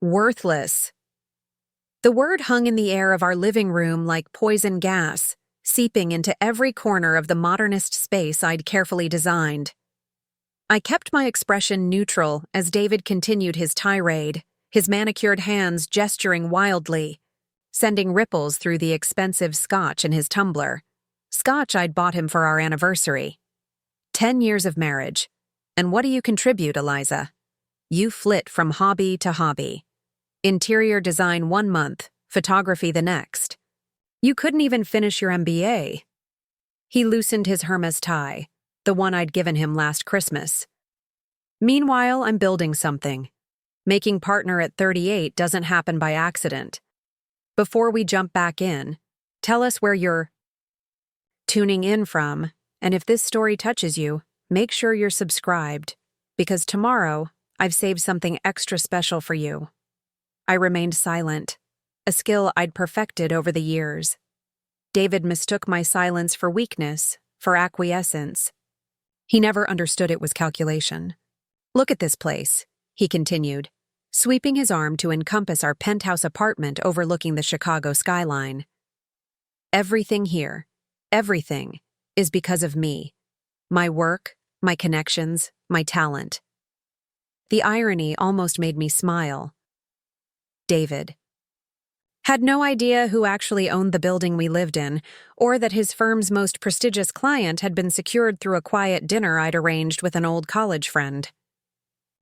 Worthless. The word hung in the air of our living room like poison gas, seeping into every corner of the modernist space I'd carefully designed. I kept my expression neutral as David continued his tirade, his manicured hands gesturing wildly, sending ripples through the expensive scotch in his tumbler. Scotch I'd bought him for our anniversary. 10 years of marriage. And what do you contribute, Eliza? You flit from hobby to hobby. Interior design 1 month, photography the next. You couldn't even finish your MBA. He loosened his Hermes tie, the one I'd given him last Christmas. Meanwhile, I'm building something. Making partner at 38 doesn't happen by accident. Before we jump back in, tell us where you're tuning in from, and if this story touches you, make sure you're subscribed, because tomorrow, I've saved something extra special for you. I remained silent, a skill I'd perfected over the years. David mistook my silence for weakness, for acquiescence. He never understood it was calculation. Look at this place, he continued, sweeping his arm to encompass our penthouse apartment overlooking the Chicago skyline. Everything here, everything, is because of me. My work, my connections, my talent. The irony almost made me smile. David had no idea who actually owned the building we lived in, or that his firm's most prestigious client had been secured through a quiet dinner I'd arranged with an old college friend.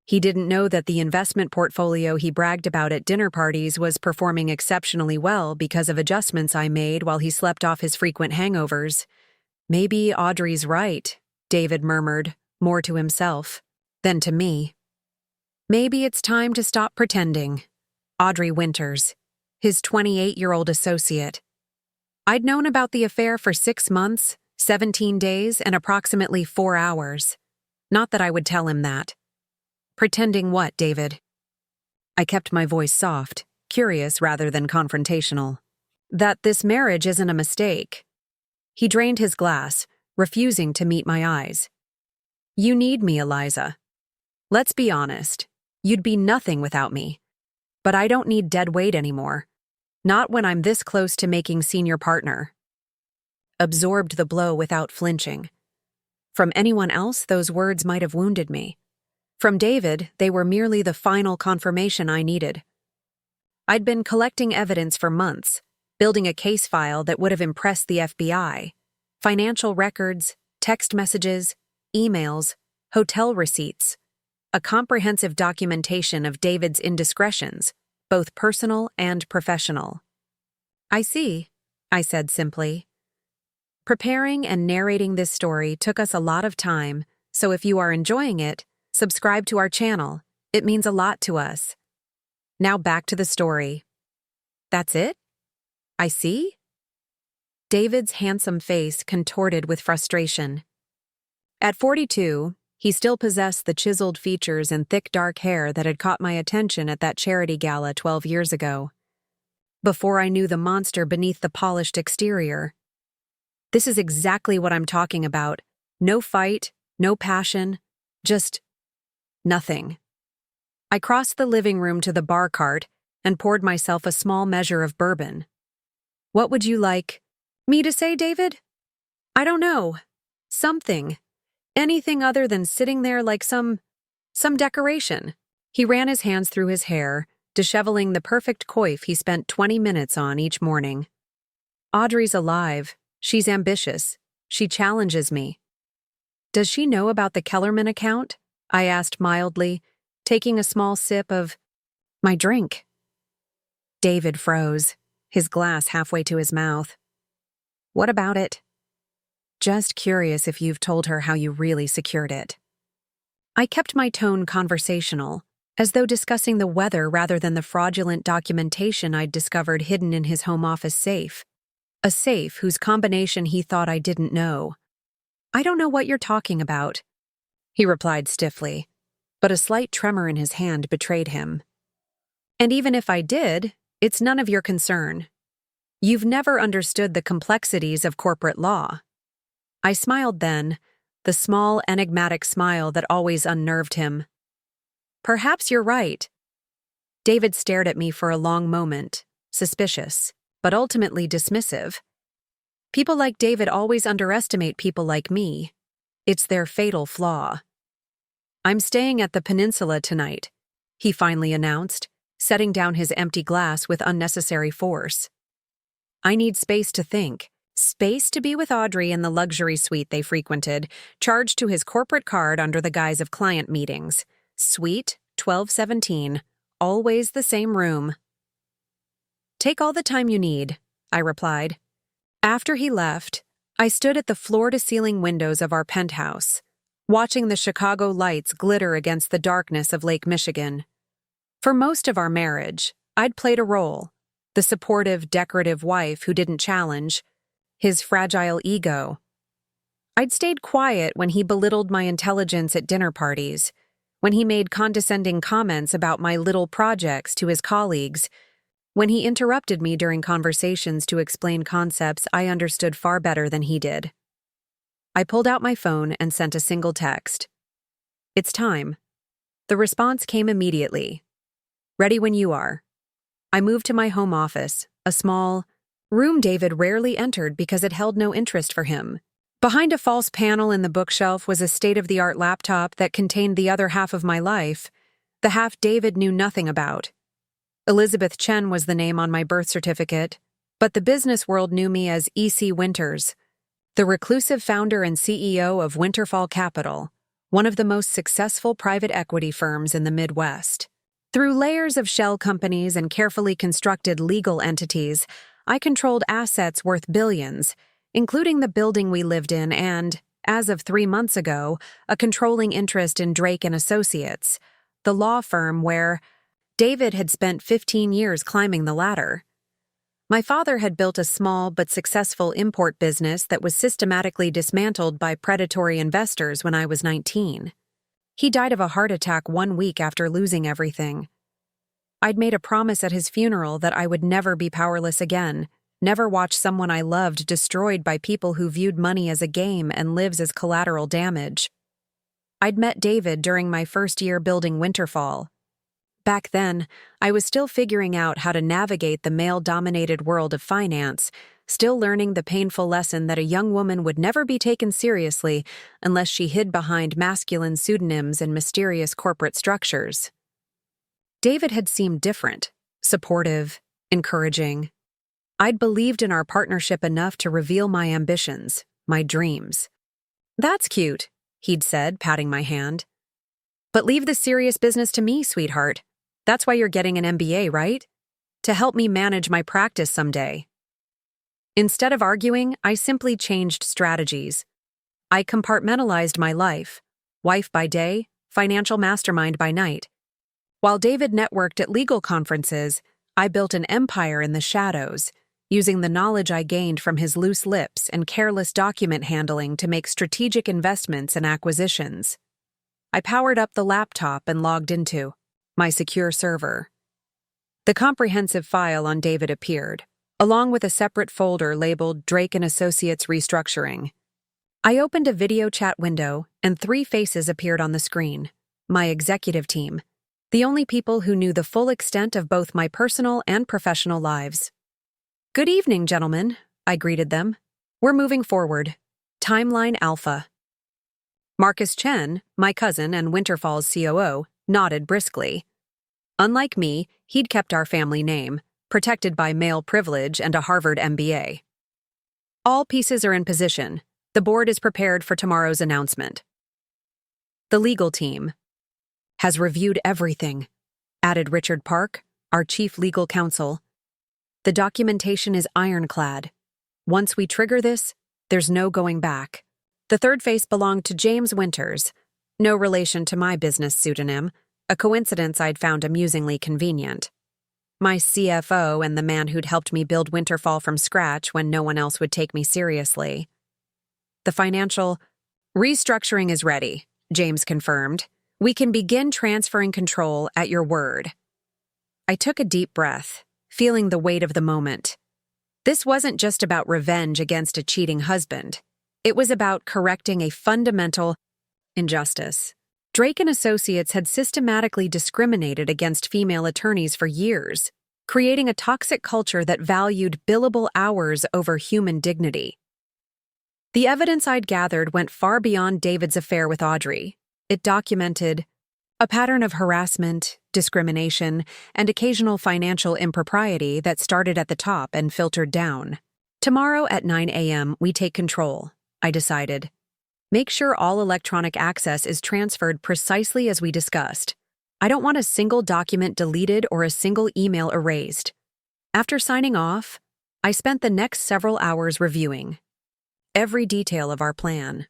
He didn't know that the investment portfolio he bragged about at dinner parties was performing exceptionally well because of adjustments I made while he slept off his frequent hangovers. Maybe Audrey's right, David murmured, more to himself than to me. Maybe it's time to stop pretending. Audrey Winters, his 28-year-old associate. I'd known about the affair for 6 months, 17 days, and approximately 4 hours. Not that I would tell him that. Pretending what, David? I kept my voice soft, curious rather than confrontational. That this marriage isn't a mistake. He drained his glass, refusing to meet my eyes. You need me, Eliza. Let's be honest. You'd be nothing without me. But I don't need dead weight anymore. Not when I'm this close to making senior partner. Absorbed the blow without flinching. From anyone else, those words might have wounded me. From David, they were merely the final confirmation I needed. I'd been collecting evidence for months, building a case file that would have impressed the FBI. Financial records, text messages, emails, hotel receipts. A comprehensive documentation of David's indiscretions, both personal and professional. I see, I said simply. Preparing and narrating this story took us a lot of time, so if you are enjoying it, subscribe to our channel. It means a lot to us. Now back to the story. That's it? I see? David's handsome face contorted with frustration. At 42, he still possessed the chiseled features and thick dark hair that had caught my attention at that charity gala 12 years ago. Before I knew the monster beneath the polished exterior. This is exactly what I'm talking about. No fight, no passion, just nothing. I crossed the living room to the bar cart and poured myself a small measure of bourbon. What would you like me to say, David? I don't know. Something. Anything other than sitting there like some decoration. He ran his hands through his hair, disheveling the perfect coif he spent 20 minutes on each morning. Audrey's alive. She's ambitious. She challenges me. Does she know about the Kellerman account? I asked mildly, taking a small sip of my drink. David froze, his glass halfway to his mouth. What about it? Just curious if you've told her how you really secured it. I kept my tone conversational, as though discussing the weather rather than the fraudulent documentation I'd discovered hidden in his home office safe. A safe whose combination he thought I didn't know. I don't know what you're talking about, he replied stiffly, but a slight tremor in his hand betrayed him. And even if I did, it's none of your concern. You've never understood the complexities of corporate law. I smiled then, the small, enigmatic smile that always unnerved him. Perhaps you're right. David stared at me for a long moment, suspicious, but ultimately dismissive. People like David always underestimate people like me. It's their fatal flaw. "I'm staying at the Peninsula tonight," he finally announced, setting down his empty glass with unnecessary force. "I need space to think, space to be with Audrey in the luxury suite they frequented, charged to his corporate card under the guise of client meetings. Suite 1217, always the same room." "Take all the time you need," I replied. After he left, I stood at the floor-to-ceiling windows of our penthouse, watching the Chicago lights glitter against the darkness of Lake Michigan. For most of our marriage, I'd played a role: the supportive, decorative wife who didn't challenge, his fragile ego. I'd stayed quiet when he belittled my intelligence at dinner parties, when he made condescending comments about my little projects to his colleagues, when he interrupted me during conversations to explain concepts I understood far better than he did. I pulled out my phone and sent a single text. "It's time." The response came immediately. "Ready when you are." I moved to my home office, a small room David rarely entered because it held no interest for him. Behind a false panel in the bookshelf was a state-of-the-art laptop that contained the other half of my life, the half David knew nothing about. Elizabeth Chen was the name on my birth certificate, but the business world knew me as E.C. Winters, the reclusive founder and CEO of Winterfall Capital, one of the most successful private equity firms in the Midwest. Through layers of shell companies and carefully constructed legal entities, I controlled assets worth billions, including the building we lived in and, as of 3 months ago, a controlling interest in Drake & Associates, the law firm where David had spent 15 years climbing the ladder. My father had built a small but successful import business that was systematically dismantled by predatory investors when I was 19. He died of a heart attack 1 week after losing everything. I'd made a promise at his funeral that I would never be powerless again, never watch someone I loved destroyed by people who viewed money as a game and lives as collateral damage. I'd met David during my first year building Winterfall. Back then, I was still figuring out how to navigate the male-dominated world of finance, still learning the painful lesson that a young woman would never be taken seriously unless she hid behind masculine pseudonyms and mysterious corporate structures. David had seemed different, supportive, encouraging. I'd believed in our partnership enough to reveal my ambitions, my dreams. "That's cute," he'd said, patting my hand. "But leave the serious business to me, sweetheart. That's why you're getting an MBA, right? To help me manage my practice someday." Instead of arguing, I simply changed strategies. I compartmentalized my life: wife by day, financial mastermind by night. While David networked at legal conferences, I built an empire in the shadows, using the knowledge I gained from his loose lips and careless document handling to make strategic investments and acquisitions. I powered up the laptop and logged into my secure server. The comprehensive file on David appeared, along with a separate folder labeled Drake & Associates Restructuring. I opened a video chat window, and 3 faces appeared on the screen: my executive team, the only people who knew the full extent of both my personal and professional lives. "Good evening, gentlemen," I greeted them. "We're moving forward. Timeline Alpha." Marcus Chen, my cousin and Winterfall's COO, nodded briskly. Unlike me, he'd kept our family name, protected by male privilege and a Harvard MBA. "All pieces are in position. The board is prepared for tomorrow's announcement." "The legal team has reviewed everything," added Richard Park, our chief legal counsel. "The documentation is ironclad. Once we trigger this, there's no going back." The third face belonged to James Winters, no relation to my business pseudonym, a coincidence I'd found amusingly convenient. My CFO and the man who'd helped me build Winterfall from scratch when no one else would take me seriously. "The financial restructuring is ready," James confirmed. "We can begin transferring control at your word." I took a deep breath, feeling the weight of the moment. This wasn't just about revenge against a cheating husband. It was about correcting a fundamental injustice. Drake and Associates had systematically discriminated against female attorneys for years, creating a toxic culture that valued billable hours over human dignity. The evidence I'd gathered went far beyond David's affair with Audrey. It documented a pattern of harassment, discrimination, and occasional financial impropriety that started at the top and filtered down. Tomorrow at 9 a.m., we take control, I decided. Make sure all electronic access is transferred precisely as we discussed. I don't want a single document deleted or a single email erased. After signing off, I spent the next several hours reviewing every detail of our plan.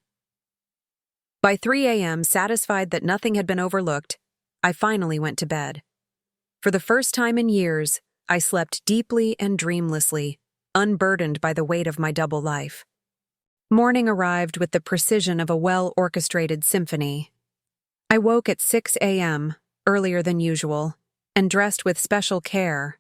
By 3 a.m., satisfied that nothing had been overlooked, I finally went to bed. For the first time in years, I slept deeply and dreamlessly, unburdened by the weight of my double life. Morning arrived with the precision of a well-orchestrated symphony. I woke at 6 a.m., earlier than usual, and dressed with special care.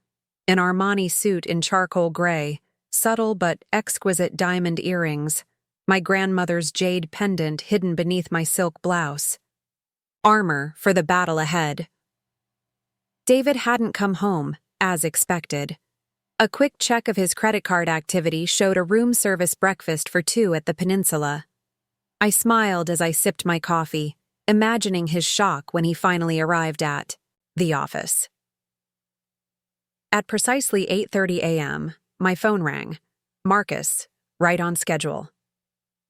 An Armani suit in charcoal gray, subtle but exquisite diamond earrings, my grandmother's jade pendant hidden beneath my silk blouse. Armor for the battle ahead. David hadn't come home, as expected. A quick check of his credit card activity showed a room service breakfast for two at the Peninsula. I smiled as I sipped my coffee, imagining his shock when he finally arrived at the office. At precisely 8:30 a.m., my phone rang. Marcus, right on schedule.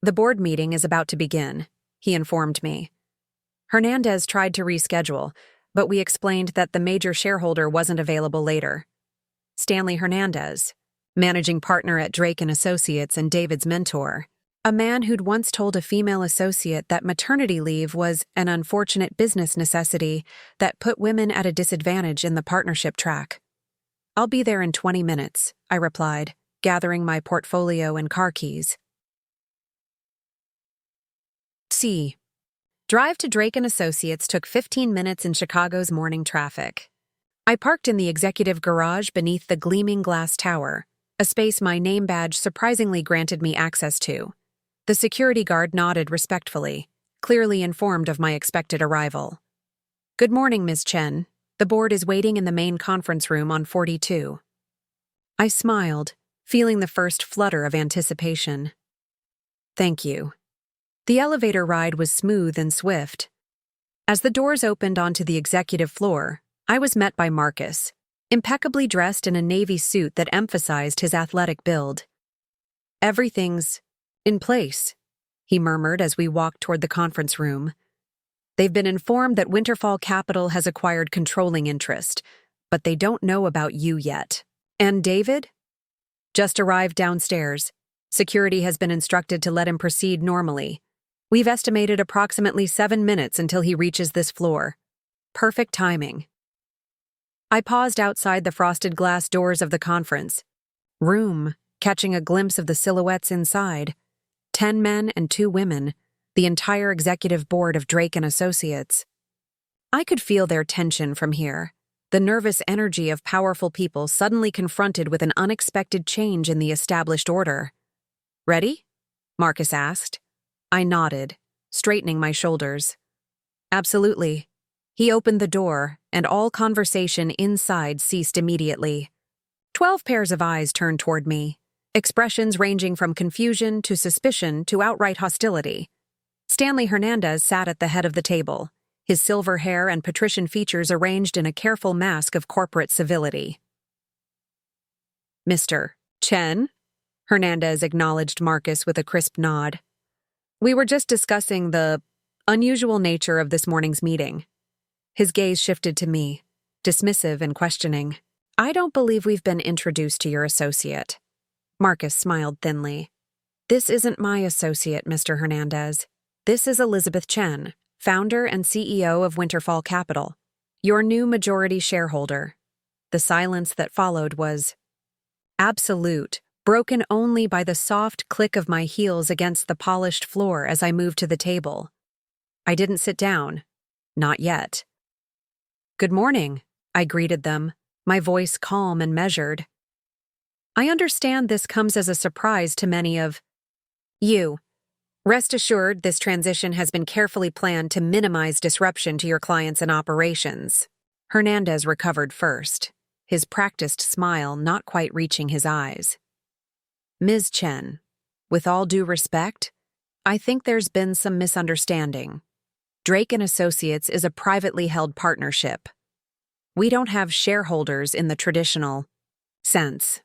The board meeting is about to begin, he informed me. Hernandez tried to reschedule, but we explained that the major shareholder wasn't available later. Stanley Hernandez, managing partner at Drake and Associates and David's mentor, a man who'd once told a female associate that maternity leave was an unfortunate business necessity that put women at a disadvantage in the partnership track. I'll be there in 20 minutes, I replied, gathering my portfolio and car keys. C. Drive to Drake and Associates took 15 minutes in Chicago's morning traffic. I parked in the executive garage beneath the gleaming glass tower, a space my name badge surprisingly granted me access to. The security guard nodded respectfully, clearly informed of my expected arrival. Good morning, Ms. Chen. The board is waiting in the main conference room on 42. I smiled, feeling the first flutter of anticipation. Thank you. The elevator ride was smooth and swift. As the doors opened onto the executive floor, I was met by Marcus, impeccably dressed in a navy suit that emphasized his athletic build. Everything's in place, he murmured as we walked toward the conference room. They've been informed that Winterfall Capital has acquired controlling interest, but they don't know about you yet. And David? Just arrived downstairs. Security has been instructed to let him proceed normally. We've estimated approximately 7 minutes until he reaches this floor. Perfect timing. I paused outside the frosted glass doors of the conference room, catching a glimpse of the silhouettes inside. 10 men and 2 women, the entire executive board of Drake and Associates. I could feel their tension from here, the nervous energy of powerful people suddenly confronted with an unexpected change in the established order. Ready? Marcus asked. I nodded, straightening my shoulders. Absolutely. He opened the door, and all conversation inside ceased immediately. 12 pairs of eyes turned toward me, expressions ranging from confusion to suspicion to outright hostility. Stanley Hernandez sat at the head of the table, his silver hair and patrician features arranged in a careful mask of corporate civility. Mr. Chen? Hernandez acknowledged Marcus with a crisp nod. We were just discussing the unusual nature of this morning's meeting. His gaze shifted to me, dismissive and questioning. I don't believe we've been introduced to your associate. Marcus smiled thinly. This isn't my associate, Mr. Hernandez. This is Elizabeth Chen, founder and CEO of Winterfall Capital, your new majority shareholder. The silence that followed was absolute, broken only by the soft click of my heels against the polished floor as I moved to the table. I didn't sit down. Not yet. Good morning, I greeted them, my voice calm and measured. I understand this comes as a surprise to many of you. Rest assured, this transition has been carefully planned to minimize disruption to your clients and operations. Hernandez recovered first, his practiced smile not quite reaching his eyes. Ms. Chen, with all due respect, I think there's been some misunderstanding. Drake & Associates is a privately held partnership. We don't have shareholders in the traditional sense.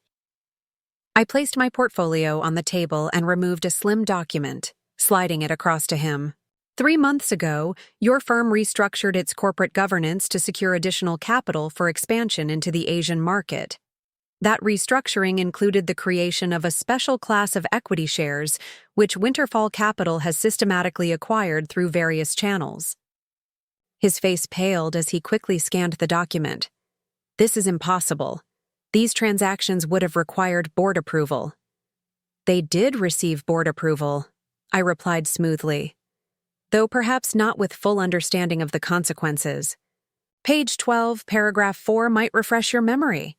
I placed my portfolio on the table and removed a slim document, sliding it across to him. 3 months ago, your firm restructured its corporate governance to secure additional capital for expansion into the Asian market. That restructuring included the creation of a special class of equity shares, which Winterfall Capital has systematically acquired through various channels. His face paled as he quickly scanned the document. This is impossible. These transactions would have required board approval. They did receive board approval, I replied smoothly, though perhaps not with full understanding of the consequences. Page 12, paragraph 4 might refresh your memory.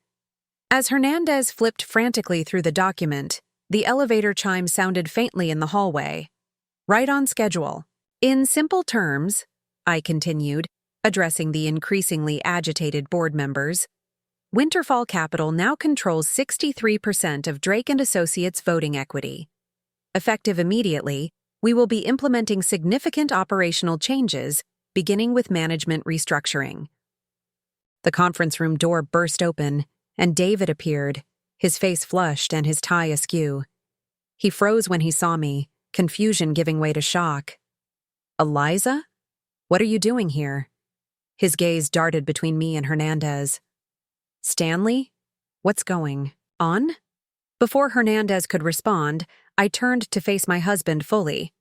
As Hernandez flipped frantically through the document, the elevator chime sounded faintly in the hallway. Right on schedule. In simple terms, I continued, addressing the increasingly agitated board members, Winterfall Capital now controls 63% of Drake & Associates voting equity. Effective immediately, we will be implementing significant operational changes, beginning with management restructuring. The conference room door burst open, and David appeared, his face flushed and his tie askew. He froze when he saw me, confusion giving way to shock. Eliza? What are you doing here? His gaze darted between me and Hernandez. Stanley? What's going on? Before Hernandez could respond, I turned to face my husband fully.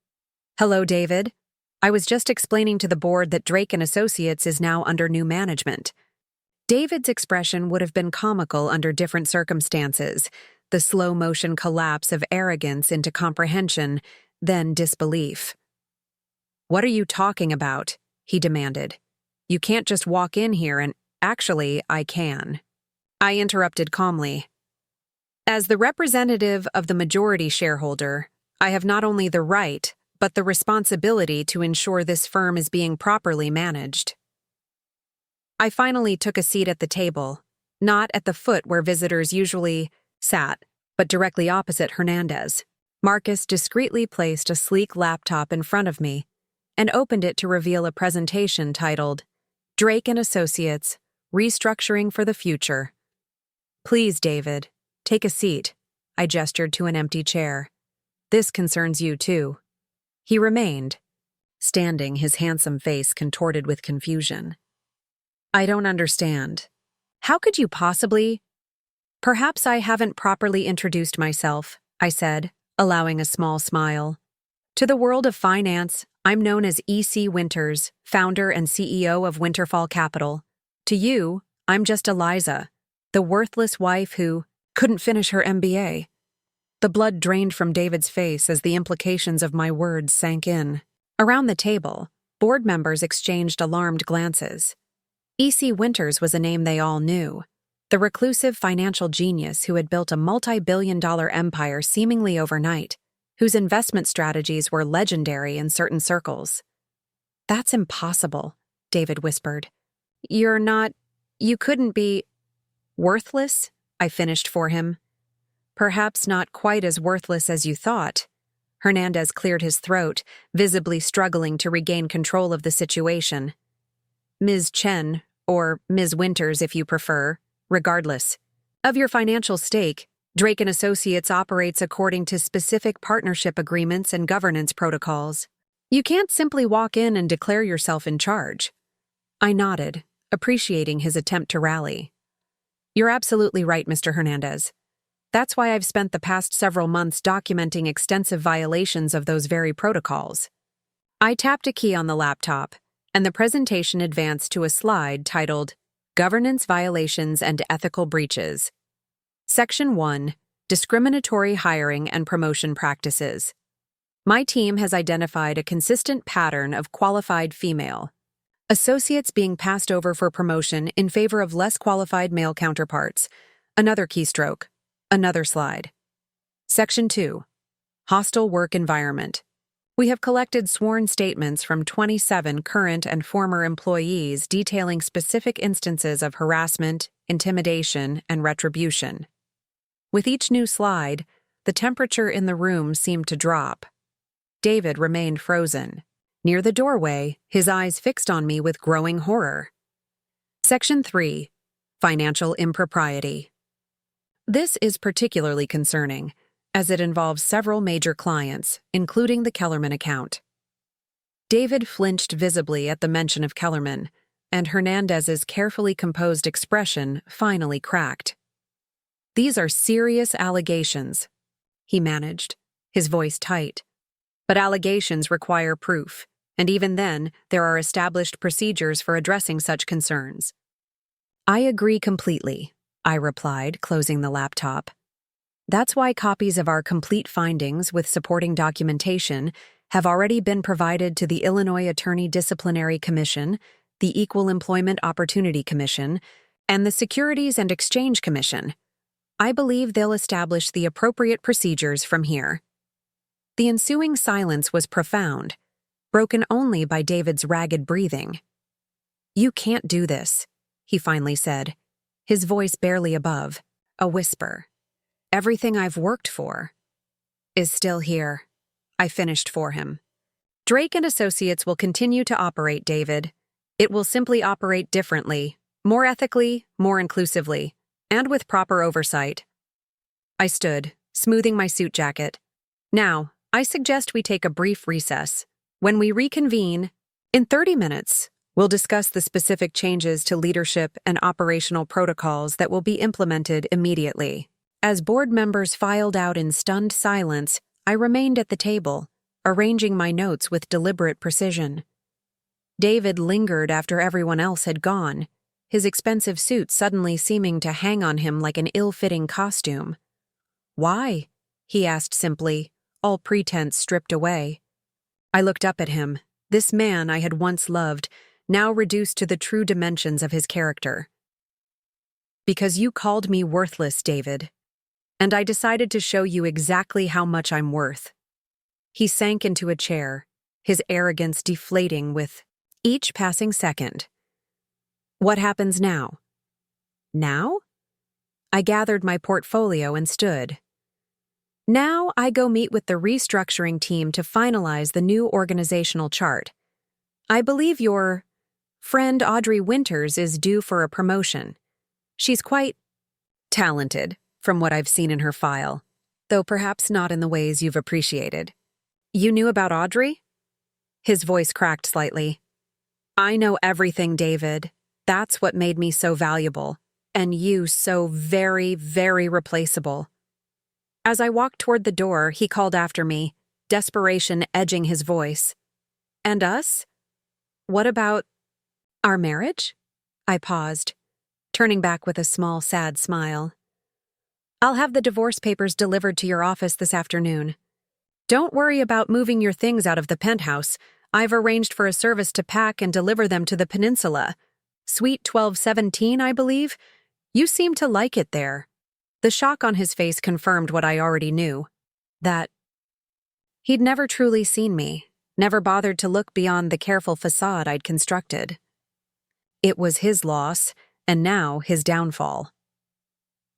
Hello, David. I was just explaining to the board that Drake & Associates is now under new management. David's expression would have been comical under different circumstances, the slow-motion collapse of arrogance into comprehension, then disbelief. What are you talking about? He demanded. You can't just walk in here and, actually, I can. I interrupted calmly. As the representative of the majority shareholder, I have not only the right, but the responsibility to ensure this firm is being properly managed. I finally took a seat at the table, not at the foot where visitors usually sat, but directly opposite Hernandez. Marcus discreetly placed a sleek laptop in front of me and opened it to reveal a presentation titled, Drake & Associates, Restructuring for the Future. Please, David, take a seat. I gestured to an empty chair. This concerns you, too. He remained, standing, his handsome face contorted with confusion. I don't understand. How could you possibly? Perhaps I haven't properly introduced myself, I said, allowing a small smile. To the world of finance, I'm known as E.C. Winters, founder and CEO of Winterfall Capital. To you, I'm just Eliza, the worthless wife who couldn't finish her MBA. The blood drained from David's face as the implications of my words sank in. Around the table, board members exchanged alarmed glances. E.C. Winters was a name they all knew, the reclusive financial genius who had built a multi-billion-dollar empire seemingly overnight, whose investment strategies were legendary in certain circles. That's impossible, David whispered. You couldn't be worthless, I finished for him. Perhaps not quite as worthless as you thought. Hernandez cleared his throat, visibly struggling to regain control of the situation. Ms. Chen, or Ms. Winters if you prefer, regardless of your financial stake, Drake & Associates operates according to specific partnership agreements and governance protocols. You can't simply walk in and declare yourself in charge. I nodded, appreciating his attempt to rally. You're absolutely right, Mr. Hernandez. That's why I've spent the past several months documenting extensive violations of those very protocols. I tapped a key on the laptop, and the presentation advanced to a slide titled Governance Violations and Ethical Breaches. Section 1, Discriminatory Hiring and Promotion Practices. My team has identified a consistent pattern of qualified female associates being passed over for promotion in favor of less qualified male counterparts. Another keystroke. Another slide. Section 2, Hostile Work Environment. We have collected sworn statements from 27 current and former employees detailing specific instances of harassment, intimidation, and retribution. With each new slide, the temperature in the room seemed to drop. David remained frozen. Near the doorway, his eyes fixed on me with growing horror. Section 3. Financial impropriety. This is particularly concerning, as it involves several major clients, including the Kellerman account. David flinched visibly at the mention of Kellerman, and Hernandez's carefully composed expression finally cracked. "These are serious allegations," he managed, his voice tight. "But allegations require proof, and even then, there are established procedures for addressing such concerns." "I agree completely," I replied, closing the laptop. "That's why copies of our complete findings with supporting documentation have already been provided to the Illinois Attorney Disciplinary Commission, the Equal Employment Opportunity Commission, and the Securities and Exchange Commission. I believe they'll establish the appropriate procedures from here." The ensuing silence was profound, broken only by David's ragged breathing. "You can't do this," he finally said, his voice barely above, a whisper. "Everything I've worked for is still here." I finished for him. "Drake and Associates will continue to operate, David. It will simply operate differently, more ethically, more inclusively, and with proper oversight." I stood, smoothing my suit jacket. "Now, I suggest we take a brief recess. When we reconvene, in 30 minutes, we'll discuss the specific changes to leadership and operational protocols that will be implemented immediately." As board members filed out in stunned silence, I remained at the table, arranging my notes with deliberate precision. David lingered after everyone else had gone, his expensive suit suddenly seeming to hang on him like an ill-fitting costume. "Why?" he asked simply, all pretense stripped away. I looked up at him, this man I had once loved, now reduced to the true dimensions of his character. "Because you called me worthless, David, and I decided to show you exactly how much I'm worth." He sank into a chair, his arrogance deflating with each passing second. "What happens now?" "Now?" I gathered my portfolio and stood. "Now I go meet with the restructuring team to finalize the new organizational chart. I believe your friend Audrey Winters is due for a promotion. She's quite talented, from what I've seen in her file, though perhaps not in the ways you've appreciated." "You knew about Audrey?" His voice cracked slightly. "I know everything, David. That's what made me so valuable, and you so very, very replaceable." As I walked toward the door, he called after me, desperation edging his voice. "And us? What about our marriage?" I paused, turning back with a small, sad smile. "I'll have the divorce papers delivered to your office this afternoon. Don't worry about moving your things out of the penthouse. I've arranged for a service to pack and deliver them to the peninsula. Suite 1217, I believe. You seem to like it there." The shock on his face confirmed what I already knew. That he'd never truly seen me, never bothered to look beyond the careful facade I'd constructed. It was his loss, and now his downfall.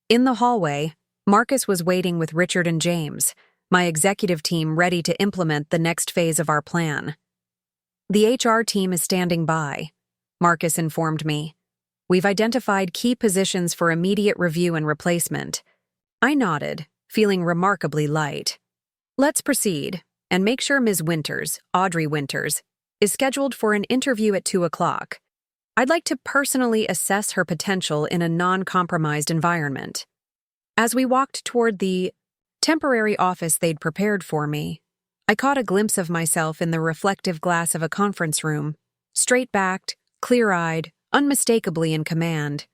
In the hallway, Marcus was waiting with Richard and James, my executive team ready to implement the next phase of our plan. "The HR team is standing by," Marcus informed me. "We've identified key positions for immediate review and replacement." I nodded, feeling remarkably light. "Let's proceed, and make sure Ms. Winters, Audrey Winters, is scheduled for an interview at 2 o'clock. I'd like to personally assess her potential in a non-compromised environment." As we walked toward the temporary office they'd prepared for me, I caught a glimpse of myself in the reflective glass of a conference room, straight-backed, clear-eyed, unmistakably in command.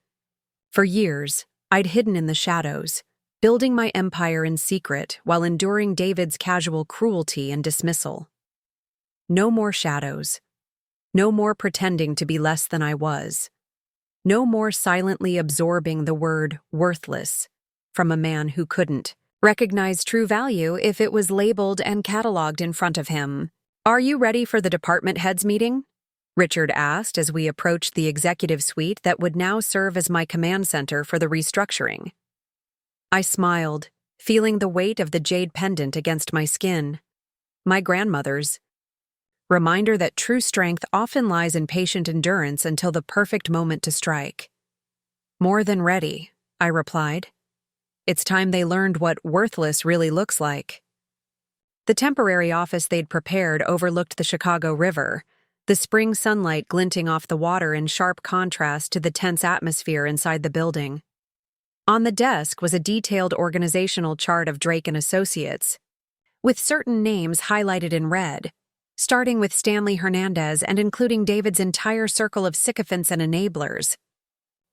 For years, I'd hidden in the shadows, building my empire in secret while enduring David's casual cruelty and dismissal. No more shadows. No more pretending to be less than I was. No more silently absorbing the word worthless from a man who couldn't recognize true value if it was labeled and cataloged in front of him. Are you ready for the department heads meeting? Richard asked as we approached the executive suite that would now serve as my command center for the restructuring. I smiled, feeling the weight of the jade pendant against my skin. My grandmother's. Reminder that true strength often lies in patient endurance until the perfect moment to strike. More than ready, I replied. It's time they learned what worthless really looks like. The temporary office they'd prepared overlooked the Chicago River, the spring sunlight glinting off the water in sharp contrast to the tense atmosphere inside the building. On the desk was a detailed organizational chart of Drake and Associates, with certain names highlighted in red, starting with Stanley Hernandez and including David's entire circle of sycophants and enablers.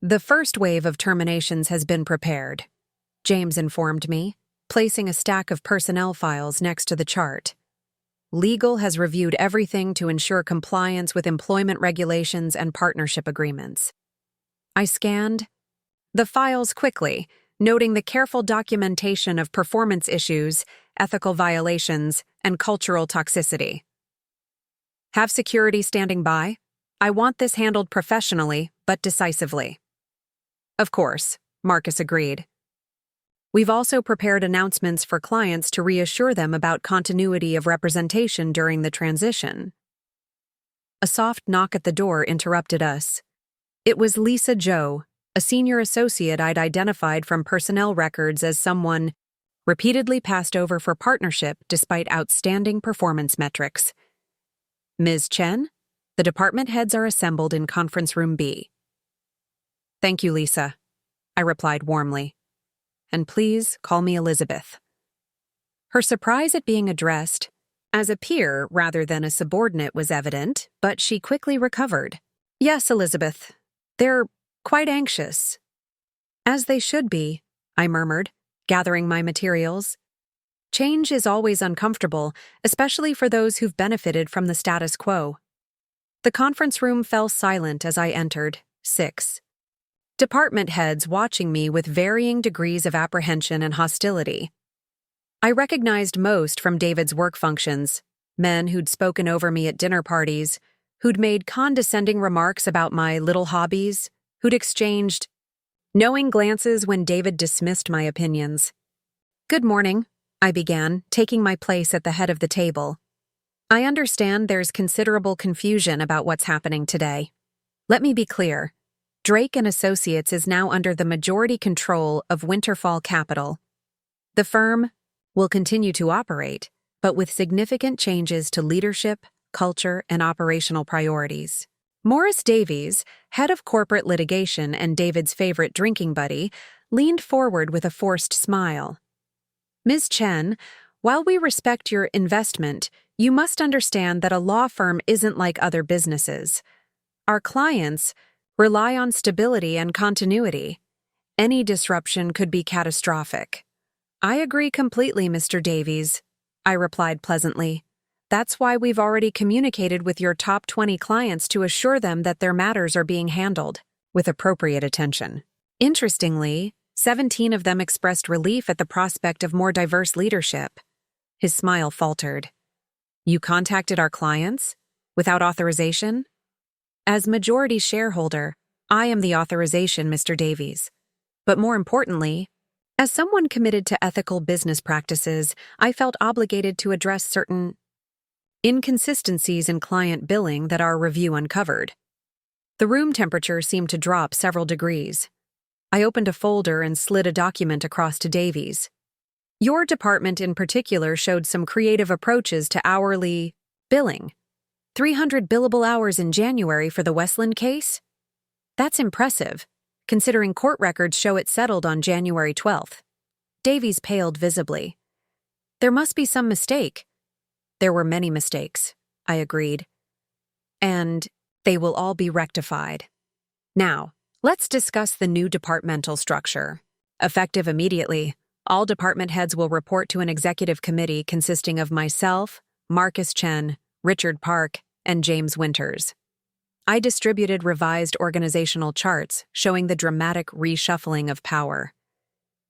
The first wave of terminations has been prepared, James informed me, placing a stack of personnel files next to the chart. Legal has reviewed everything to ensure compliance with employment regulations and partnership agreements. I scanned the files quickly, noting the careful documentation of performance issues, ethical violations, and cultural toxicity. Have security standing by? I want this handled professionally, but decisively. Of course, Marcus agreed. We've also prepared announcements for clients to reassure them about continuity of representation during the transition. A soft knock at the door interrupted us. It was Lisa Joe, a senior associate I'd identified from personnel records as someone repeatedly passed over for partnership despite outstanding performance metrics. Ms. Chen, the department heads are assembled in Conference Room B. Thank you, Lisa, I replied warmly. And please call me Elizabeth. Her surprise at being addressed as a peer rather than a subordinate was evident, but she quickly recovered. Yes, Elizabeth. They're quite anxious. As they should be, I murmured, gathering my materials. Change is always uncomfortable, especially for those who've benefited from the status quo. The conference room fell silent as I entered, 6 department heads watching me with varying degrees of apprehension and hostility. I recognized most from David's work functions, men who'd spoken over me at dinner parties, who'd made condescending remarks about my little hobbies, who'd exchanged knowing glances when David dismissed my opinions. Good morning, I began, taking my place at the head of the table. I understand there's considerable confusion about what's happening today. Let me be clear. Drake and Associates is now under the majority control of Winterfall Capital. The firm will continue to operate, but with significant changes to leadership, culture, and operational priorities. Morris Davies, head of corporate litigation and David's favorite drinking buddy, leaned forward with a forced smile. Ms. Chen, while we respect your investment, you must understand that a law firm isn't like other businesses. Our clients rely on stability and continuity. Any disruption could be catastrophic. I agree completely, Mr. Davies, I replied pleasantly. That's why we've already communicated with your top 20 clients to assure them that their matters are being handled with appropriate attention. Interestingly, 17 of them expressed relief at the prospect of more diverse leadership. His smile faltered. You contacted our clients? Without authorization? As majority shareholder, I am the authorization, Mr. Davies. But more importantly, as someone committed to ethical business practices, I felt obligated to address certain inconsistencies in client billing that our review uncovered. The room temperature seemed to drop several degrees. I opened a folder and slid a document across to Davies. Your department in particular showed some creative approaches to hourly billing. 300 billable hours in January for the Westland case? That's impressive, considering court records show it settled on January 12th. Davies paled visibly. There must be some mistake. There were many mistakes, I agreed. And they will all be rectified. Now, let's discuss the new departmental structure. Effective immediately, all department heads will report to an executive committee consisting of myself, Marcus Chen, Richard Park, and James Winters. I distributed revised organizational charts showing the dramatic reshuffling of power.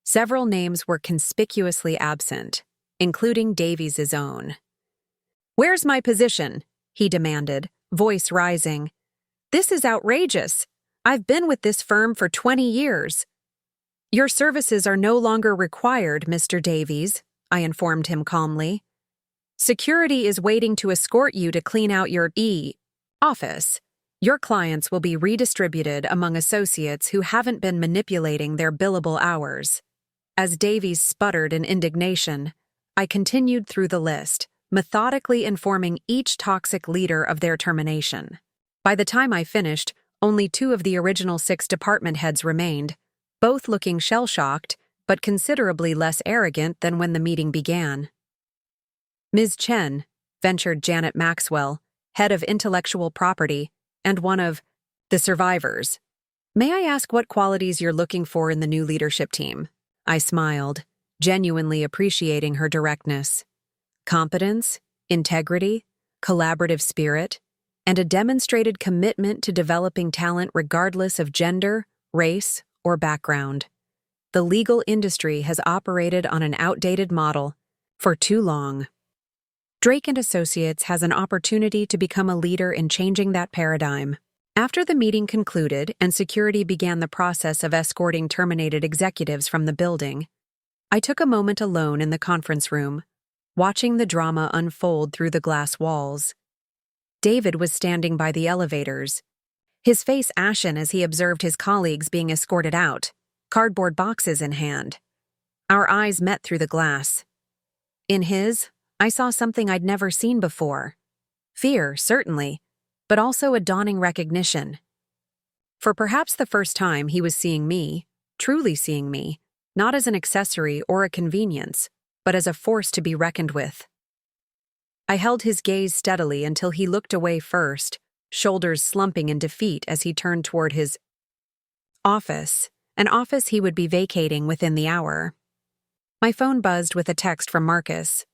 Several names were conspicuously absent, including Davies' own. "Where's my position?" he demanded, voice rising. "This is outrageous. I've been with this firm for 20 years. "Your services are no longer required, Mr. Davies," I informed him calmly. "Security is waiting to escort you to clean out your office. Your clients will be redistributed among associates who haven't been manipulating their billable hours." As Davies sputtered in indignation, I continued through the list, methodically informing each toxic leader of their termination. By the time I finished, only 2 of the original 6 department heads remained, both looking shell-shocked, but considerably less arrogant than when the meeting began. "Ms. Chen," ventured Janet Maxwell, head of intellectual property, and one of the survivors. "May I ask what qualities you're looking for in the new leadership team?" I smiled, genuinely appreciating her directness. "Competence, integrity, collaborative spirit, and a demonstrated commitment to developing talent regardless of gender, race, or background. The legal industry has operated on an outdated model for too long. Drake and Associates has an opportunity to become a leader in changing that paradigm." After the meeting concluded and security began the process of escorting terminated executives from the building, I took a moment alone in the conference room, watching the drama unfold through the glass walls. David was standing by the elevators, his face ashen as he observed his colleagues being escorted out, cardboard boxes in hand. Our eyes met through the glass. In his, I saw something I'd never seen before. Fear, certainly, but also a dawning recognition. For perhaps the first time, he was seeing me, truly seeing me, not as an accessory or a convenience, but as a force to be reckoned with. I held his gaze steadily until he looked away first, shoulders slumping in defeat as he turned toward his office, an office he would be vacating within the hour. My phone buzzed with a text from Marcus.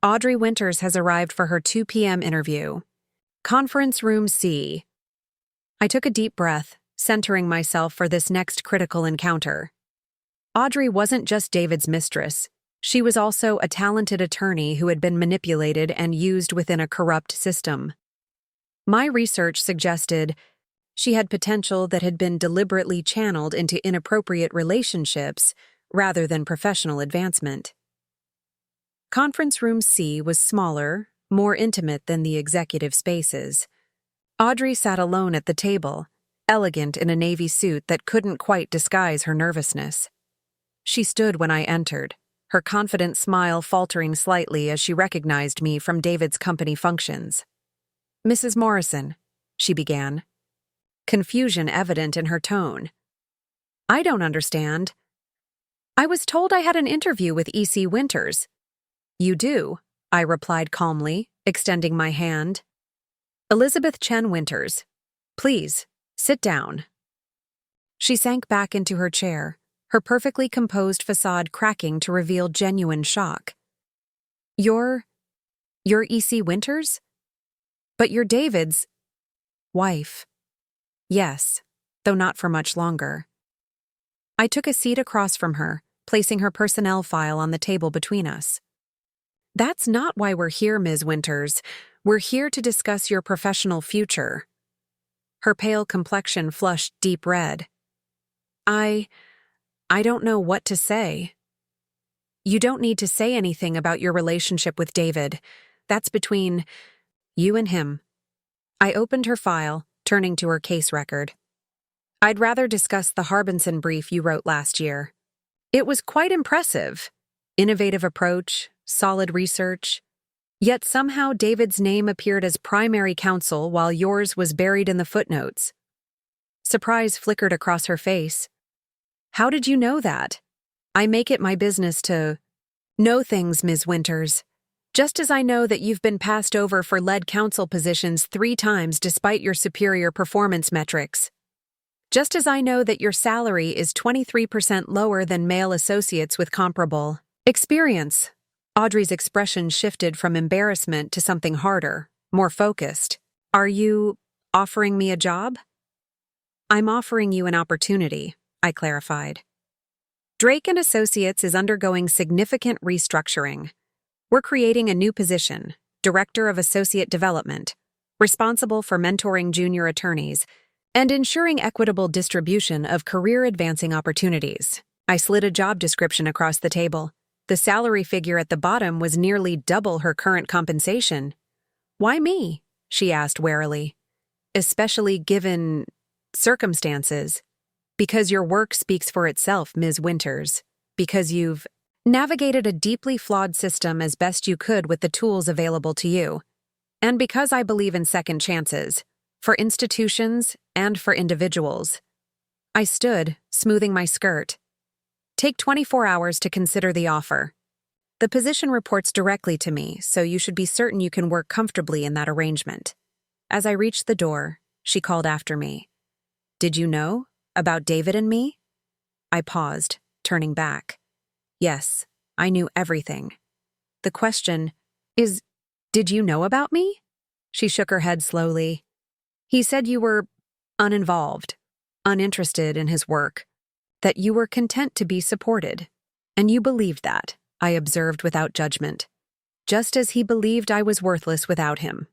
"Audrey Winters has arrived for her 2 p.m. interview. Conference room C." I took a deep breath, centering myself for this next critical encounter. Audrey wasn't just David's mistress. She was also a talented attorney who had been manipulated and used within a corrupt system. My research suggested she had potential that had been deliberately channeled into inappropriate relationships rather than professional advancement. Conference room C was smaller, more intimate than the executive spaces. Audrey sat alone at the table, elegant in a navy suit that couldn't quite disguise her nervousness. She stood when I entered, her confident smile faltering slightly as she recognized me from David's company functions. "Mrs. Morrison," she began, confusion evident in her tone. "I don't understand. I was told I had an interview with E.C. Winters." "You do," I replied calmly, extending my hand. "Elizabeth Chen Winters. Please, sit down." She sank back into her chair, her perfectly composed facade cracking to reveal genuine shock. You're E.C. Winters? But you're David's wife." "Yes, though not for much longer." I took a seat across from her, placing her personnel file on the table between us. "That's not why we're here, Ms. Winters. We're here to discuss your professional future." Her pale complexion flushed deep red. I don't know what to say." "You don't need to say anything about your relationship with David. That's between you and him." I opened her file, turning to her case record. "I'd rather discuss the Harbinson brief you wrote last year. It was quite impressive. Innovative approach, solid research. Yet somehow David's name appeared as primary counsel while yours was buried in the footnotes." Surprise flickered across her face. "How did you know that?" "I make it my business to know things, Ms. Winters. Just as I know that you've been passed over for lead counsel positions 3 times despite your superior performance metrics. Just as I know that your salary is 23% lower than male associates with comparable experience." Audrey's expression shifted from embarrassment to something harder, more focused. "Are you offering me a job?" "I'm offering you an opportunity," I clarified. "Drake and Associates is undergoing significant restructuring. We're creating a new position, Director of Associate Development, responsible for mentoring junior attorneys and ensuring equitable distribution of career-advancing opportunities. I slid a job description across the table. The salary figure at the bottom was nearly double her current compensation. "Why me?" she asked warily. "Especially given circumstances." "Because your work speaks for itself, Ms. Winters. Because you've navigated a deeply flawed system as best you could with the tools available to you. And because I believe in second chances, for institutions and for individuals." I stood, smoothing my skirt. "Take 24 hours to consider the offer. The position reports directly to me, so you should be certain you can work comfortably in that arrangement." As I reached the door, she called after me. "Did you know about David and me?" I paused, turning back. Yes, I knew everything. The question is, "Did you know about me?" She shook her head slowly. "He said you were uninvolved, uninterested in his work, that you were content to be supported. And you believed that," I observed without judgment, "just as he believed I was worthless without him.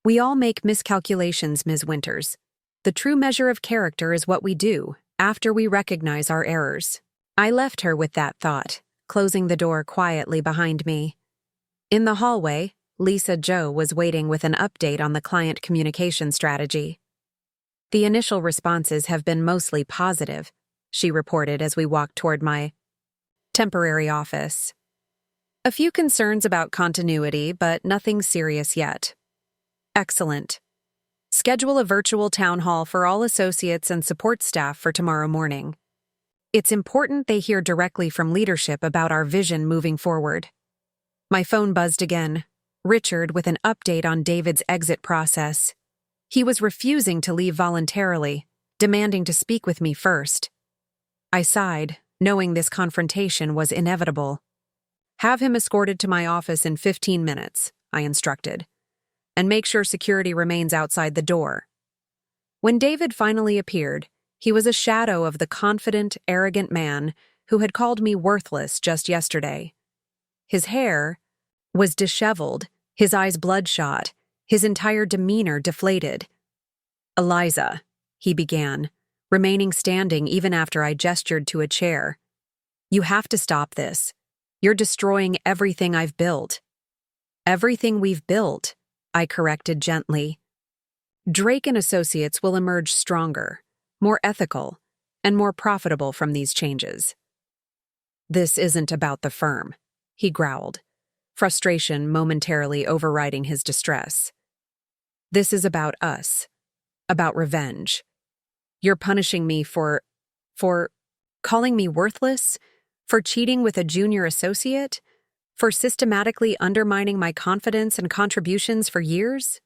We all make miscalculations, Ms. Winters. The true measure of character is what we do after we recognize our errors." I left her with that thought, closing the door quietly behind me. In the hallway, Lisa Jo was waiting with an update on the client communication strategy. "The initial responses have been mostly positive," she reported as we walked toward my temporary office. "A few concerns about continuity, but nothing serious yet." "Excellent. Schedule a virtual town hall for all associates and support staff for tomorrow morning. It's important they hear directly from leadership about our vision moving forward." My phone buzzed again, Richard with an update on David's exit process. He was refusing to leave voluntarily, demanding to speak with me first. I sighed, knowing this confrontation was inevitable. "Have him escorted to my office in 15 minutes, I instructed. "And make sure security remains outside the door." When David finally appeared, he was a shadow of the confident, arrogant man who had called me worthless just yesterday. His hair was disheveled, his eyes bloodshot, his entire demeanor deflated. "Eliza," he began, remaining standing even after I gestured to a chair. "You have to stop this. You're destroying everything I've built." "Everything we've built," I corrected gently. "Drake and Associates will emerge stronger, more ethical, and more profitable from these changes." "This isn't about the firm," he growled, frustration momentarily overriding his distress. "This is about us, about revenge. You're punishing me for calling me worthless, for cheating with a junior associate, for systematically undermining my confidence and contributions for years?"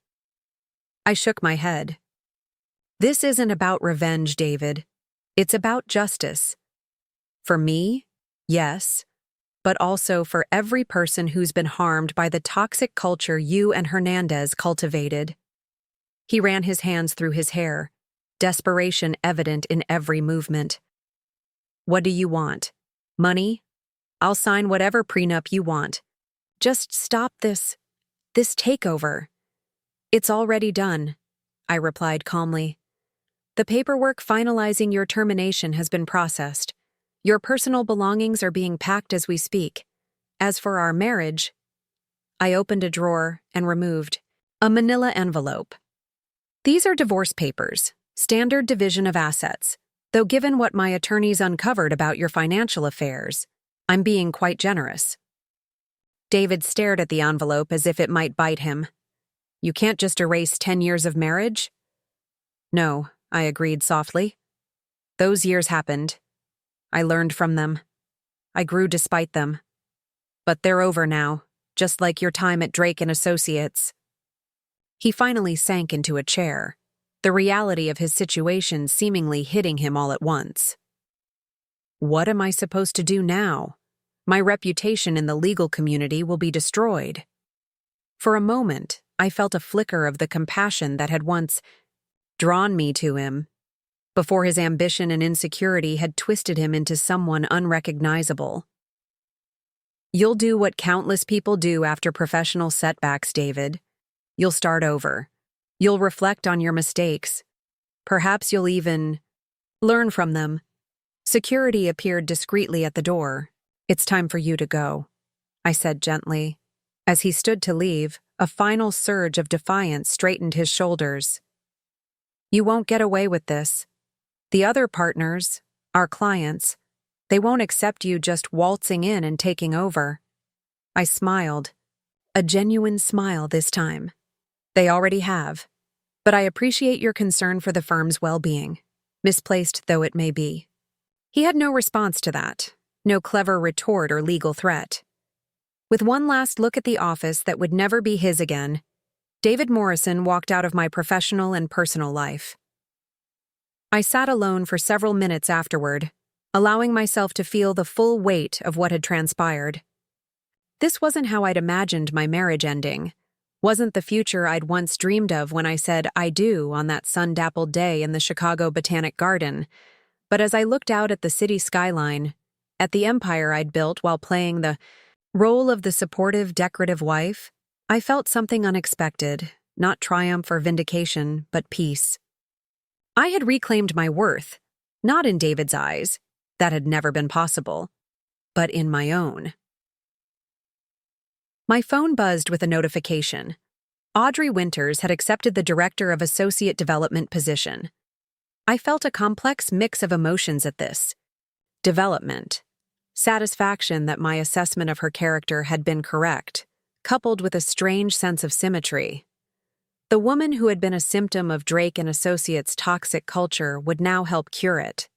I shook my head. "This isn't about revenge, David. It's about justice. For me, yes, but also for every person who's been harmed by the toxic culture you and Hernandez cultivated." He ran his hands through his hair, desperation evident in every movement. "What do you want? Money? I'll sign whatever prenup you want. Just stop this takeover." "It's already done," I replied calmly. "The paperwork finalizing your termination has been processed. Your personal belongings are being packed as we speak. As for our marriage," I opened a drawer and removed a manila envelope. "These are divorce papers, standard division of assets, though given what my attorneys uncovered about your financial affairs, I'm being quite generous." David stared at the envelope as if it might bite him. "You can't just erase 10 years of marriage?" "No," I agreed softly. "Those years happened. I learned from them. I grew despite them. But they're over now, just like your time at Drake and Associates." He finally sank into a chair, the reality of his situation seemingly hitting him all at once. "What am I supposed to do now? My reputation in the legal community will be destroyed." For a moment, I felt a flicker of the compassion that had once drawn me to him, before his ambition and insecurity had twisted him into someone unrecognizable. You'll do what countless people do after professional setbacks, David. You'll start over. You'll reflect on your mistakes. Perhaps you'll even learn from them. Security appeared discreetly at the door. It's time for you to go, I said gently. As he stood to leave, a final surge of defiance straightened his shoulders. You won't get away with this. The other partners, our clients, they won't accept you just waltzing in and taking over. I smiled. A genuine smile this time. They already have. But I appreciate your concern for the firm's well-being, misplaced though it may be. He had no response to that, no clever retort or legal threat. With one last look at the office that would never be his again, David Morrison walked out of my professional and personal life. I sat alone for several minutes afterward, allowing myself to feel the full weight of what had transpired. This wasn't how I'd imagined my marriage ending, wasn't the future I'd once dreamed of when I said I do on that sun-dappled day in the Chicago Botanic Garden, but as I looked out at the city skyline, at the empire I'd built while playing the role of the supportive, decorative wife, I felt something unexpected, not triumph or vindication, but peace. I had reclaimed my worth, not in David's eyes, that had never been possible, but in my own. My phone buzzed with a notification. Audrey Winters had accepted the Director of Associate Development position. I felt a complex mix of emotions at this. Development. Satisfaction that my assessment of her character had been correct, coupled with a strange sense of symmetry. The woman who had been a symptom of Drake and Associates' toxic culture would now help cure it.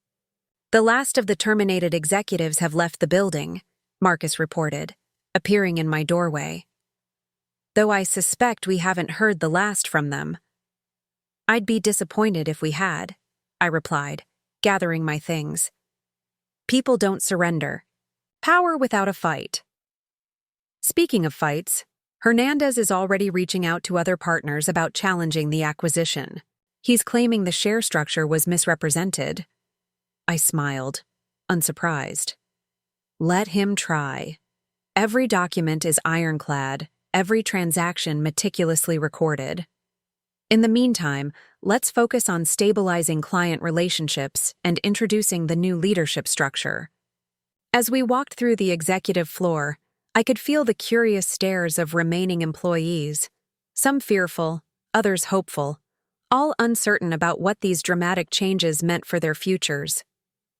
The last of the terminated executives have left the building, Marcus reported, appearing in my doorway. Though I suspect we haven't heard the last from them. I'd be disappointed if we had, I replied, gathering my things. People don't surrender. Power without a fight. Speaking of fights, Hernandez is already reaching out to other partners about challenging the acquisition. He's claiming the share structure was misrepresented. I smiled, unsurprised. Let him try. Every document is ironclad, every transaction meticulously recorded. In the meantime, let's focus on stabilizing client relationships and introducing the new leadership structure. As we walked through the executive floor, I could feel the curious stares of remaining employees, some fearful, others hopeful, all uncertain about what these dramatic changes meant for their futures.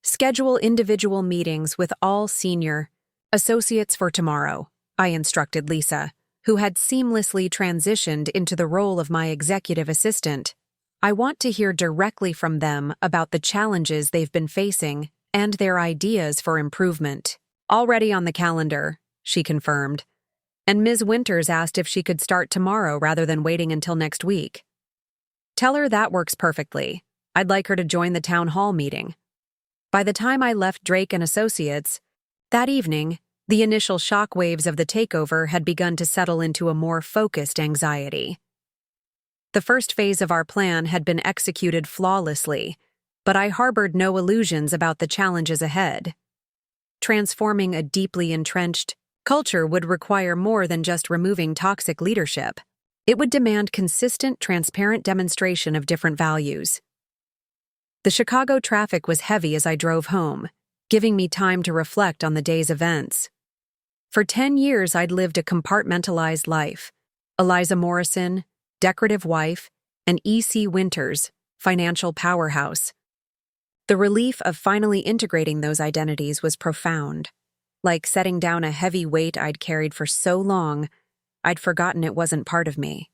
Schedule individual meetings with all senior associates for tomorrow, I instructed Lisa, who had seamlessly transitioned into the role of my executive assistant. I want to hear directly from them about the challenges they've been facing and their ideas for improvement. Already on the calendar, she confirmed. And Ms. Winters asked if she could start tomorrow rather than waiting until next week. Tell her that works perfectly. I'd like her to join the town hall meeting. By the time I left Drake and Associates, that evening, the initial shockwaves of the takeover had begun to settle into a more focused anxiety. The first phase of our plan had been executed flawlessly, but I harbored no illusions about the challenges ahead. Transforming a deeply entrenched culture would require more than just removing toxic leadership. It would demand consistent, transparent demonstration of different values. The Chicago traffic was heavy as I drove home, giving me time to reflect on the day's events. For 10 years, I'd lived a compartmentalized life. Eliza Morrison, decorative wife, and E.C. Winters, financial powerhouse. The relief of finally integrating those identities was profound. Like setting down a heavy weight I'd carried for so long, I'd forgotten it wasn't part of me.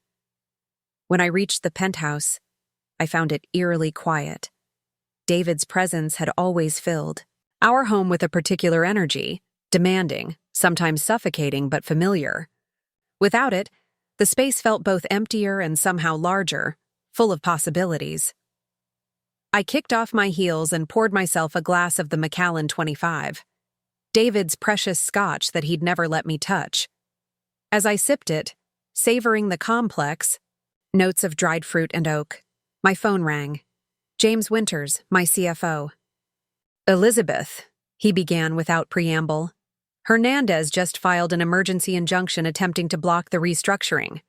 When I reached the penthouse, I found it eerily quiet. David's presence had always filled our home with a particular energy, demanding, sometimes suffocating but familiar. Without it, the space felt both emptier and somehow larger, full of possibilities. I kicked off my heels and poured myself a glass of the Macallan 25, David's precious scotch that he'd never let me touch. As I sipped it, savoring the complex, notes of dried fruit and oak, my phone rang. James Winters, my CFO. Elizabeth, he began without preamble. Hernandez just filed an emergency injunction attempting to block the restructuring.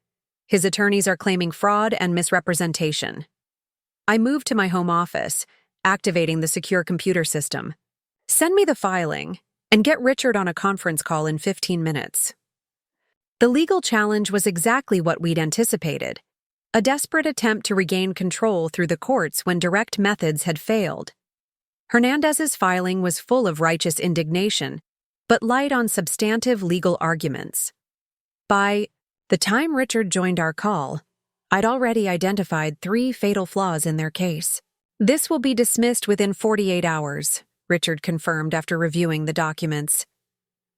His attorneys are claiming fraud and misrepresentation. I moved to my home office, activating the secure computer system. Send me the filing, and get Richard on a conference call in 15 minutes. The legal challenge was exactly what we'd anticipated, a desperate attempt to regain control through the courts when direct methods had failed. Hernandez's filing was full of righteous indignation, but light on substantive legal arguments. By the time Richard joined our call, I'd already identified 3 fatal flaws in their case. This will be dismissed within 48 hours, Richard confirmed after reviewing the documents.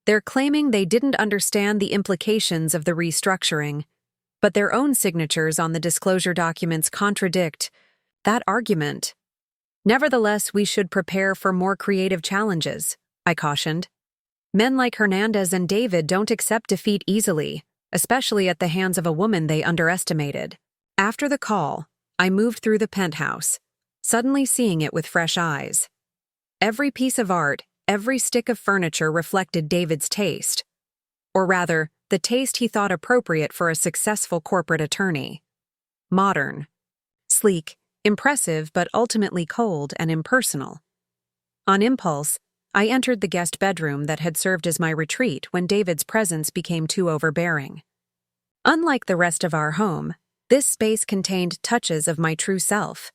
They're claiming they didn't understand the implications of the restructuring, but their own signatures on the disclosure documents contradict that argument. Nevertheless, we should prepare for more creative challenges, I cautioned. Men like Hernandez and David don't accept defeat easily, especially at the hands of a woman they underestimated. After the call, I moved through the penthouse, suddenly seeing it with fresh eyes. Every piece of art, every stick of furniture reflected David's taste. Or rather, the taste he thought appropriate for a successful corporate attorney. Modern, sleek, impressive but ultimately cold and impersonal. On impulse, I entered the guest bedroom that had served as my retreat when David's presence became too overbearing. Unlike the rest of our home, this space contained touches of my true self.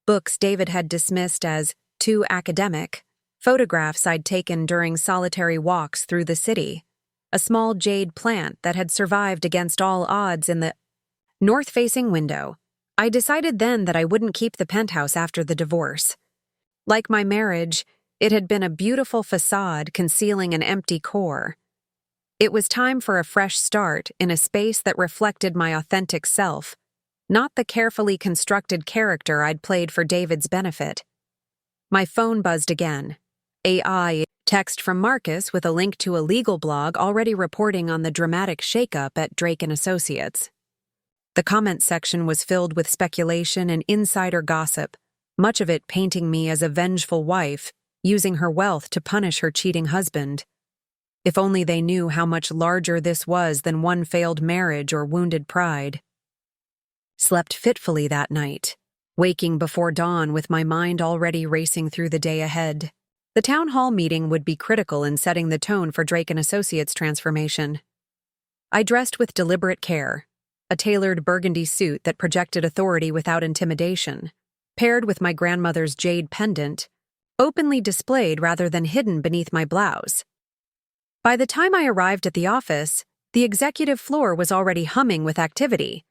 Books David had dismissed as too academic, photographs I'd taken during solitary walks through the city, a small jade plant that had survived against all odds in the north-facing window. I decided then that I wouldn't keep the penthouse after the divorce. Like my marriage, it had been a beautiful facade concealing an empty core. It was time for a fresh start in a space that reflected my authentic self, not the carefully constructed character I'd played for David's benefit. My phone buzzed again. AI text from Marcus with a link to a legal blog already reporting on the dramatic shakeup at Drake & Associates. The comments section was filled with speculation and insider gossip, much of it painting me as a vengeful wife, using her wealth to punish her cheating husband. If only they knew how much larger this was than one failed marriage or wounded pride. Slept fitfully that night, waking before dawn with my mind already racing through the day ahead. The town hall meeting would be critical in setting the tone for Drake & Associates' transformation. I dressed with deliberate care, a tailored burgundy suit that projected authority without intimidation, paired with my grandmother's jade pendant, openly displayed rather than hidden beneath my blouse. By the time I arrived at the office, the executive floor was already humming with activity.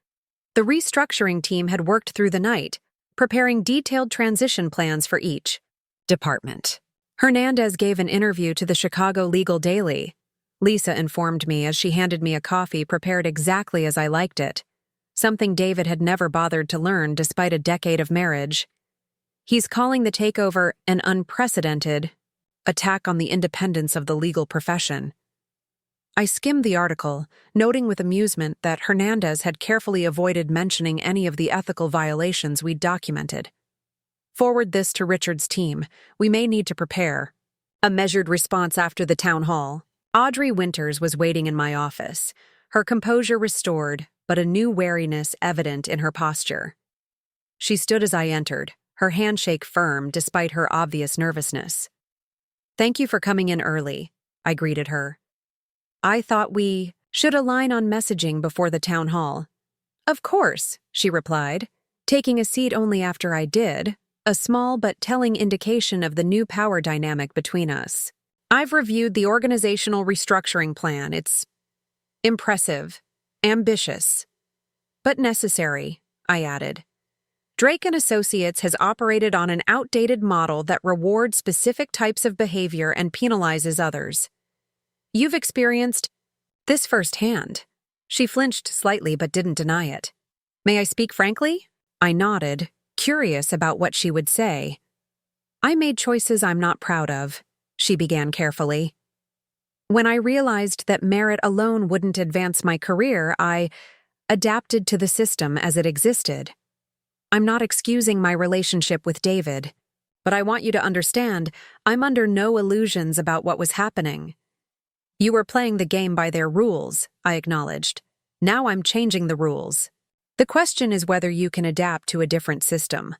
The restructuring team had worked through the night, preparing detailed transition plans for each department. Hernandez gave an interview to the Chicago Legal Daily. Lisa informed me as she handed me a coffee prepared exactly as I liked it, something David had never bothered to learn despite a decade of marriage. He's calling the takeover an unprecedented attack on the independence of the legal profession. I skimmed the article, noting with amusement that Hernandez had carefully avoided mentioning any of the ethical violations we'd documented. Forward this to Richard's team. We may need to prepare. A measured response after the town hall. Audrey Winters was waiting in my office, her composure restored, but a new wariness evident in her posture. She stood as I entered, her handshake firm despite her obvious nervousness. "Thank you for coming in early," I greeted her. "I thought we should align on messaging before the town hall." "Of course," she replied, taking a seat only after I did, a small but telling indication of the new power dynamic between us. "I've reviewed the organizational restructuring plan. It's impressive, ambitious, but necessary," I added. "Drake & Associates has operated on an outdated model that rewards specific types of behavior and penalizes others. You've experienced this firsthand." She flinched slightly but didn't deny it. "May I speak frankly?" I nodded, curious about what she would say. "I made choices I'm not proud of," she began carefully. "When I realized that merit alone wouldn't advance my career, I adapted to the system as it existed. I'm not excusing my relationship with David, but I want you to understand I'm under no illusions about what was happening. You were playing the game by their rules, I acknowledged. Now I'm changing the rules. The question is whether you can adapt to a different system,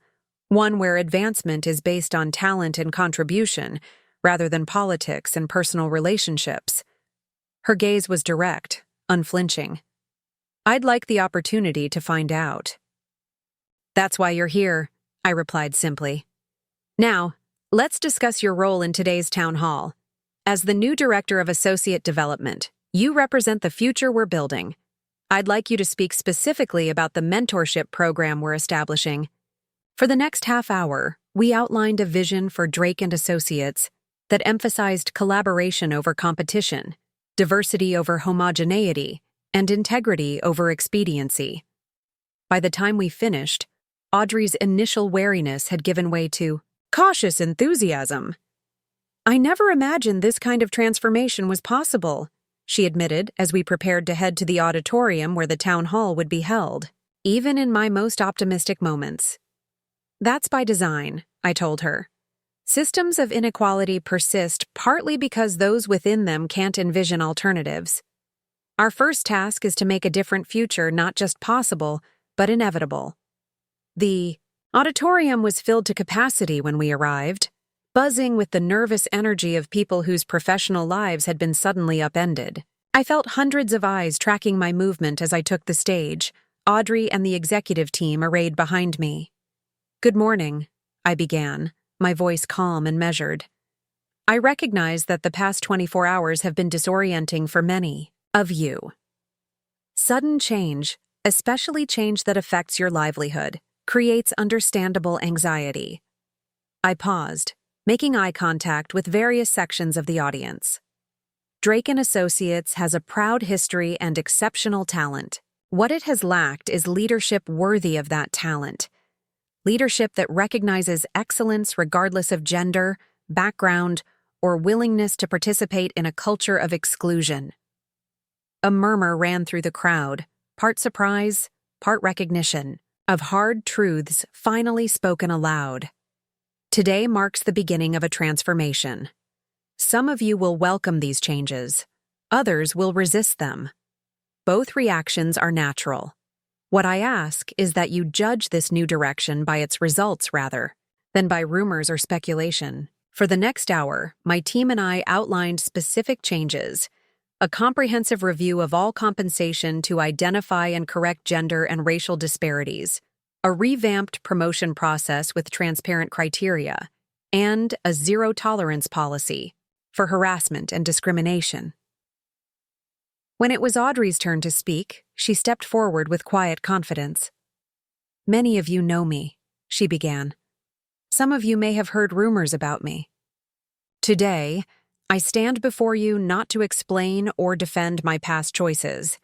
one where advancement is based on talent and contribution, rather than politics and personal relationships. Her gaze was direct, unflinching. I'd like the opportunity to find out. That's why you're here, I replied simply. Now, let's discuss your role in today's town hall. As the new Director of Associate Development, you represent the future we're building. I'd like you to speak specifically about the mentorship program we're establishing. For the next half hour, we outlined a vision for Drake and Associates that emphasized collaboration over competition, diversity over homogeneity, and integrity over expediency. By the time we finished, Audrey's initial wariness had given way to cautious enthusiasm. I never imagined this kind of transformation was possible, she admitted as we prepared to head to the auditorium where the town hall would be held, even in my most optimistic moments. That's by design, I told her. Systems of inequality persist partly because those within them can't envision alternatives. Our first task is to make a different future not just possible, but inevitable. The auditorium was filled to capacity when we arrived, buzzing with the nervous energy of people whose professional lives had been suddenly upended. I felt hundreds of eyes tracking my movement as I took the stage, Audrey and the executive team arrayed behind me. Good morning, I began, my voice calm and measured. I recognize that the past 24 hours have been disorienting for many of you. Sudden change, especially change that affects your livelihood, creates understandable anxiety. I paused, making eye contact with various sections of the audience. Drake and Associates has a proud history and exceptional talent. What it has lacked is leadership worthy of that talent. Leadership that recognizes excellence regardless of gender, background, or willingness to participate in a culture of exclusion. A murmur ran through the crowd, part surprise, part recognition, of hard truths finally spoken aloud. Today marks the beginning of a transformation. Some of you will welcome these changes. Others will resist them. Both reactions are natural. What I ask is that you judge this new direction by its results rather than by rumors or speculation. For the next hour, my team and I outlined specific changes, a comprehensive review of all compensation to identify and correct gender and racial disparities, a revamped promotion process with transparent criteria, and a zero-tolerance policy for harassment and discrimination. When it was Audrey's turn to speak, she stepped forward with quiet confidence. Many of you know me, she began. Some of you may have heard rumors about me. Today, I stand before you not to explain or defend my past choices,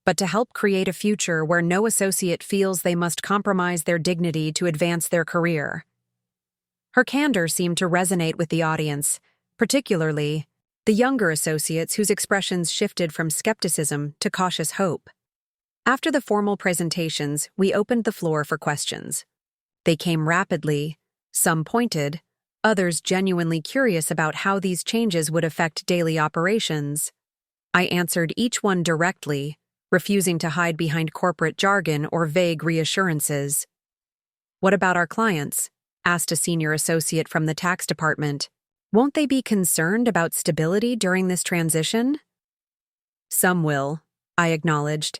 but to help create a future where no associate feels they must compromise their dignity to advance their career. Her candor seemed to resonate with the audience, particularly the younger associates whose expressions shifted from skepticism to cautious hope. After the formal presentations, we opened the floor for questions. They came rapidly, some pointed, others genuinely curious about how these changes would affect daily operations. I answered each one directly, refusing to hide behind corporate jargon or vague reassurances. What about our clients? Asked a senior associate from the tax department. Won't they be concerned about stability during this transition? Some will, I acknowledged.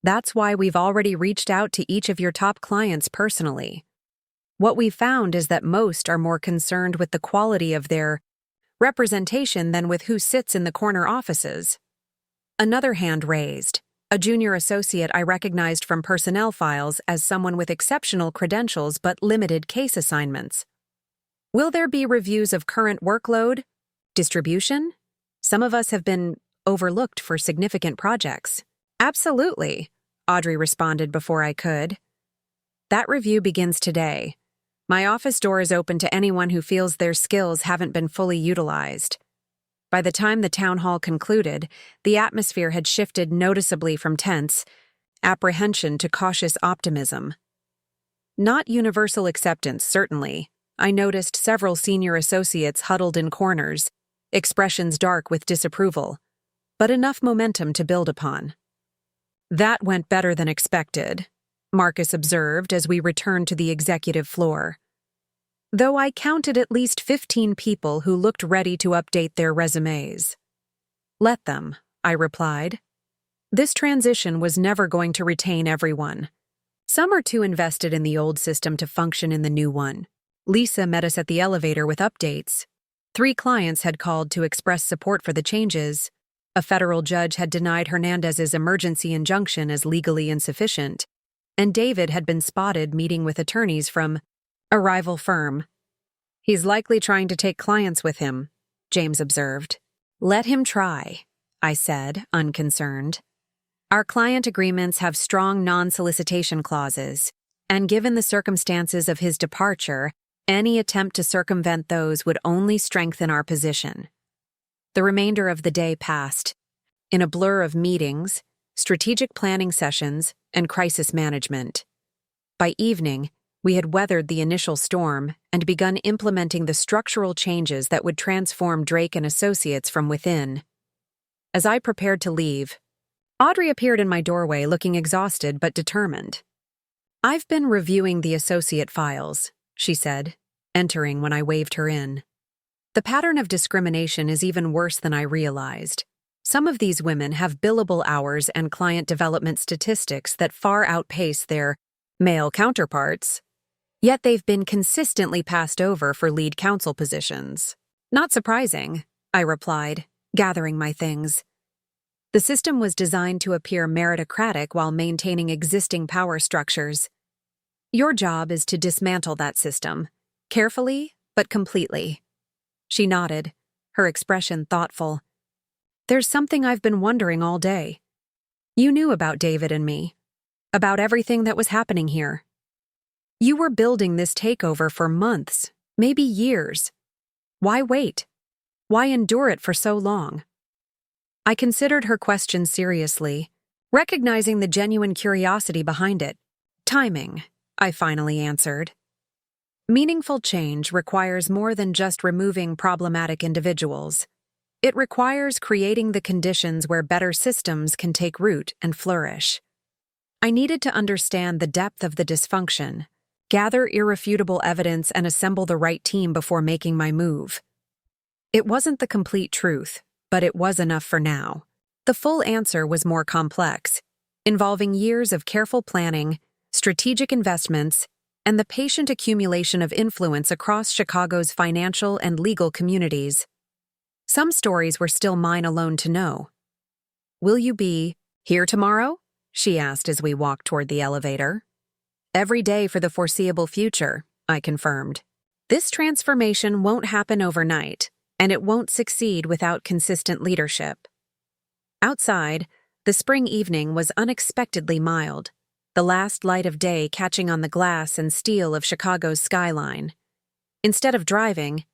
That's why we've already reached out to each of your top clients personally. What we found is that most are more concerned with the quality of their representation than with who sits in the corner offices. Another hand raised, a junior associate I recognized from personnel files as someone with exceptional credentials but limited case assignments. Will there be reviews of current workload? Distribution? Some of us have been overlooked for significant projects. Absolutely, Audrey responded before I could. That review begins today. My office door is open to anyone who feels their skills haven't been fully utilized. By the time the town hall concluded, the atmosphere had shifted noticeably from tense apprehension to cautious optimism. Not universal acceptance, certainly. I noticed several senior associates huddled in corners, expressions dark with disapproval, but enough momentum to build upon. That went better than expected, Marcus observed as we returned to the executive floor. Though I counted at least 15 people who looked ready to update their resumes. Let them, I replied. This transition was never going to retain everyone. Some are too invested in the old system to function in the new one. Lisa met us at the elevator with updates. 3 clients had called to express support for the changes. A federal judge had denied Hernandez's emergency injunction as legally insufficient, and David had been spotted meeting with attorneys from a rival firm. He's likely trying to take clients with him, James observed. Let him try, I said, unconcerned. Our client agreements have strong non-solicitation clauses, and given the circumstances of his departure, any attempt to circumvent those would only strengthen our position. The remainder of the day passed in a blur of meetings, strategic planning sessions, and crisis management. By evening, we had weathered the initial storm and begun implementing the structural changes that would transform Drake and Associates from within. As I prepared to leave, Audrey appeared in my doorway looking exhausted but determined. I've been reviewing the associate files, she said, entering when I waved her in. The pattern of discrimination is even worse than I realized. Some of these women have billable hours and client development statistics that far outpace their male counterparts, yet they've been consistently passed over for lead counsel positions. Not surprising, I replied, gathering my things. The system was designed to appear meritocratic while maintaining existing power structures. Your job is to dismantle that system, carefully but completely. She nodded, her expression thoughtful. There's something I've been wondering all day. You knew about David and me, about everything that was happening here. You were building this takeover for months, maybe years. Why wait? Why endure it for so long? I considered her question seriously, recognizing the genuine curiosity behind it. Timing, I finally answered. Meaningful change requires more than just removing problematic individuals. It requires creating the conditions where better systems can take root and flourish. I needed to understand the depth of the dysfunction, gather irrefutable evidence, and assemble the right team before making my move. It wasn't the complete truth, but it was enough for now. The full answer was more complex, involving years of careful planning, strategic investments, and the patient accumulation of influence across Chicago's financial and legal communities. Some stories were still mine alone to know. Will you be here tomorrow? She asked as we walked toward the elevator. Every day for the foreseeable future, I confirmed. This transformation won't happen overnight, and it won't succeed without consistent leadership. Outside, the spring evening was unexpectedly mild, the last light of day catching on the glass and steel of Chicago's skyline. Instead of driving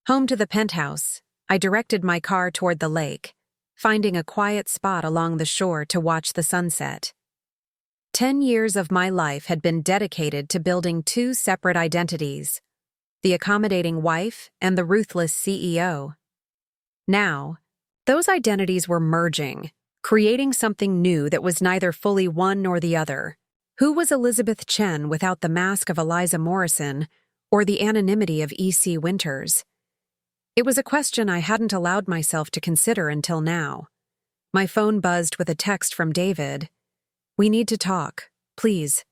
home to the penthouse, I directed my car toward the lake, finding a quiet spot along the shore to watch the sunset. 10 years of my life had been dedicated to building 2 separate identities, the accommodating wife and the ruthless CEO. Now, those identities were merging, creating something new that was neither fully one nor the other. Who was Elizabeth Chen without the mask of Eliza Morrison or the anonymity of E.C. Winters? It was a question I hadn't allowed myself to consider until now. My phone buzzed with a text from David. We need to talk, please.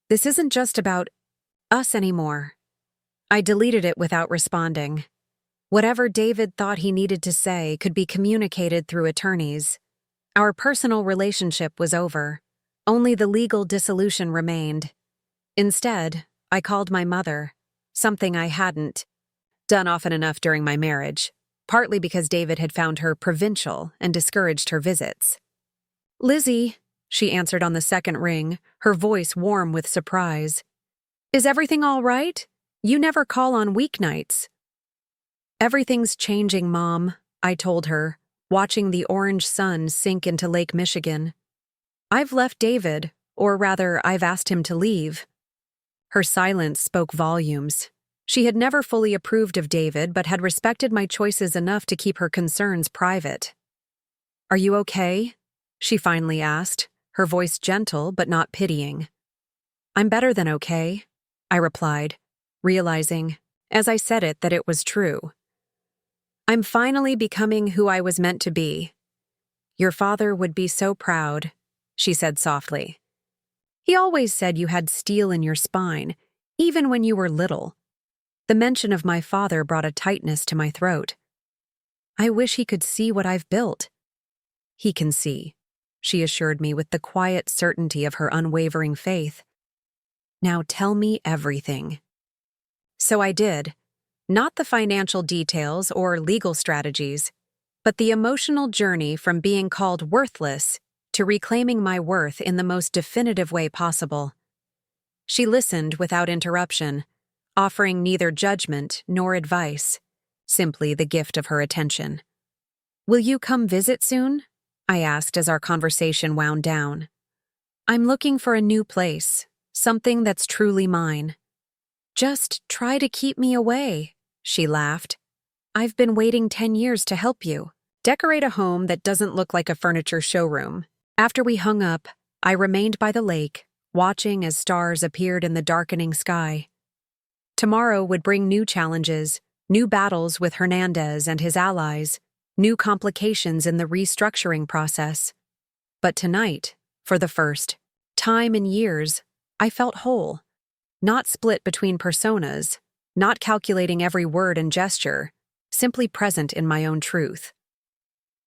This isn't just about us anymore. I deleted it without responding. Whatever David thought he needed to say could be communicated through attorneys. Our personal relationship was over. Only the legal dissolution remained. Instead, I called my mother, something I hadn't done often enough during my marriage, partly because David had found her provincial and discouraged her visits. Lizzie, she answered on the second ring, her voice warm with surprise. Is everything all right? You never call on weeknights. Everything's changing, Mom, I told her, watching the orange sun sink into Lake Michigan. I've left David, or rather, I've asked him to leave. Her silence spoke volumes. She had never fully approved of David, but had respected my choices enough to keep her concerns private. "Are you okay?" she finally asked, her voice gentle but not pitying. "I'm better than okay," I replied, realizing, as I said it, that it was true. "I'm finally becoming who I was meant to be. Your father would be so proud," she said softly. "He always said you had steel in your spine, even when you were little." The mention of my father brought a tightness to my throat. "I wish he could see what I've built." "He can see," she assured me with the quiet certainty of her unwavering faith. "Now tell me everything." So I did. Not the financial details or legal strategies, but the emotional journey from being called worthless to reclaiming my worth in the most definitive way possible. She listened without interruption, offering neither judgment nor advice, simply the gift of her attention. "Will you come visit soon?" I asked as our conversation wound down. "I'm looking for a new place, something that's truly mine." "Just try to keep me away," she laughed. "I've been waiting 10 years to help you. Decorate a home that doesn't look like a furniture showroom." After we hung up, I remained by the lake, watching as stars appeared in the darkening sky. Tomorrow would bring new challenges, new battles with Hernandez and his allies, new complications in the restructuring process. But tonight, for the first time in years, I felt whole. Not split between personas, not calculating every word and gesture, simply present in my own truth.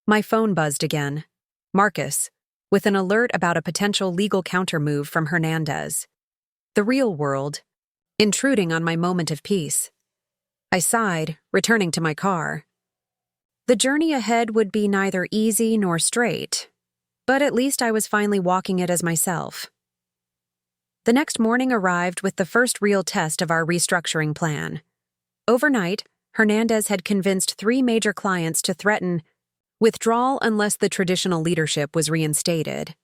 My phone buzzed again. Marcus, with an alert about a potential legal countermove from Hernandez. The real world, intruding on my moment of peace. I sighed, returning to my car. The journey ahead would be neither easy nor straight, but at least I was finally walking it as myself. The next morning arrived with the first real test of our restructuring plan. Overnight, Hernandez had convinced 3 major clients to threaten withdrawal unless the traditional leadership was reinstated.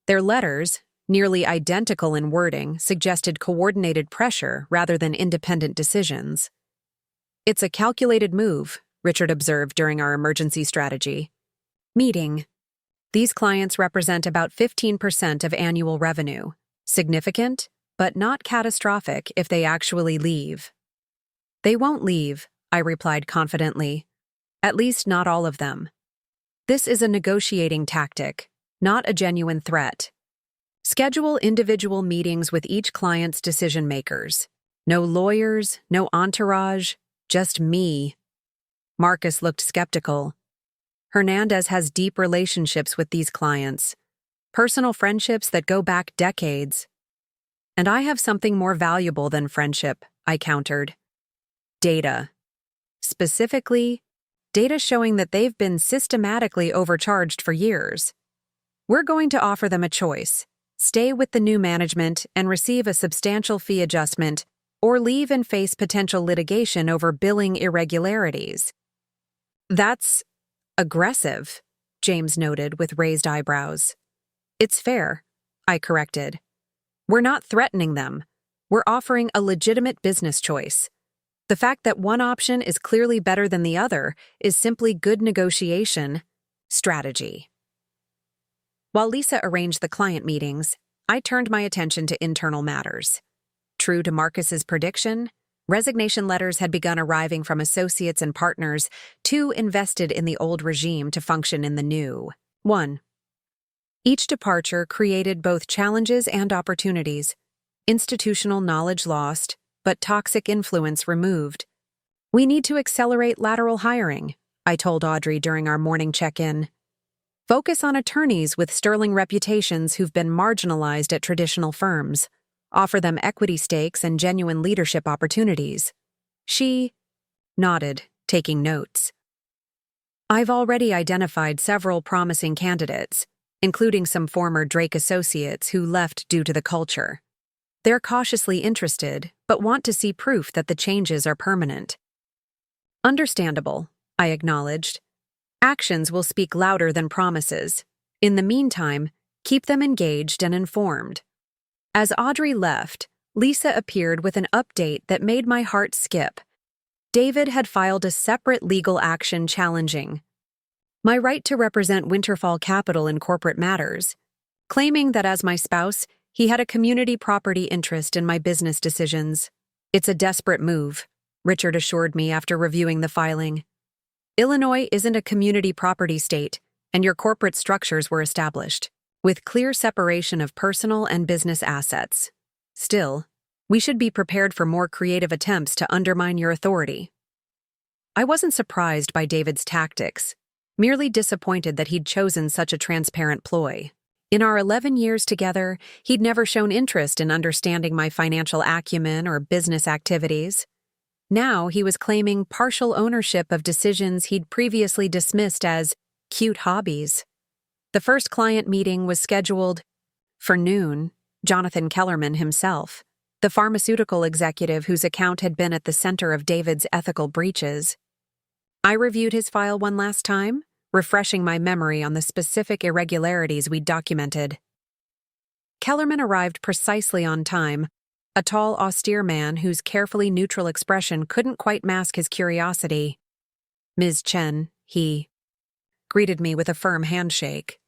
Their letters, nearly identical in wording, suggested coordinated pressure rather than independent decisions. "It's a calculated move," Richard observed during our emergency strategy meeting. "These clients represent about 15% of annual revenue. Significant, but not catastrophic if they actually leave." "They won't leave," I replied confidently. "At least not all of them. This is a negotiating tactic, not a genuine threat. Schedule individual meetings with each client's decision-makers. No lawyers, no entourage, just me." Marcus looked skeptical. "Hernandez has deep relationships with these clients, personal friendships that go back decades." "And I have something more valuable than friendship," I countered. "Data. Specifically, data showing that they've been systematically overcharged for years. We're going to offer them a choice: stay with the new management and receive a substantial fee adjustment, or leave and face potential litigation over billing irregularities." "That's aggressive," James noted with raised eyebrows. "It's fair," I corrected. "We're not threatening them. We're offering a legitimate business choice. The fact that one option is clearly better than the other is simply good negotiation strategy." While Lisa arranged the client meetings, I turned my attention to internal matters. True to Marcus's prediction, resignation letters had begun arriving from associates and partners too invested in the old regime to function in the new. 1. Each departure created both challenges and opportunities. Institutional knowledge lost, but toxic influence removed. "We need to accelerate lateral hiring," I told Audrey during our morning check-in. "Focus on attorneys with sterling reputations who've been marginalized at traditional firms. Offer them equity stakes and genuine leadership opportunities." She nodded, taking notes. "I've already identified several promising candidates, including some former Drake associates who left due to the culture. They're cautiously interested, but want to see proof that the changes are permanent." "Understandable," I acknowledged. "Actions will speak louder than promises. In the meantime, keep them engaged and informed." As Audrey left, Lisa appeared with an update that made my heart skip. David had filed a separate legal action challenging my right to represent Winterfall Capital in corporate matters, claiming that as my spouse, he had a community property interest in my business decisions. It's a desperate move, Richard assured me after reviewing the filing. Illinois isn't a community property state, and your corporate structures were established, with clear separation of personal and business assets. Still, we should be prepared for more creative attempts to undermine your authority. I wasn't surprised by David's tactics, merely disappointed that he'd chosen such a transparent ploy. In our 11 years together, he'd never shown interest in understanding my financial acumen or business activities. Now he was claiming partial ownership of decisions he'd previously dismissed as cute hobbies. The first client meeting was scheduled for noon. Jonathan Kellerman himself, the pharmaceutical executive whose account had been at the center of David's ethical breaches. I reviewed his file one last time, refreshing my memory on the specific irregularities we'd documented. Kellerman arrived precisely on time, a tall, austere man whose carefully neutral expression couldn't quite mask his curiosity. Ms. Chen, he greeted me with a firm handshake.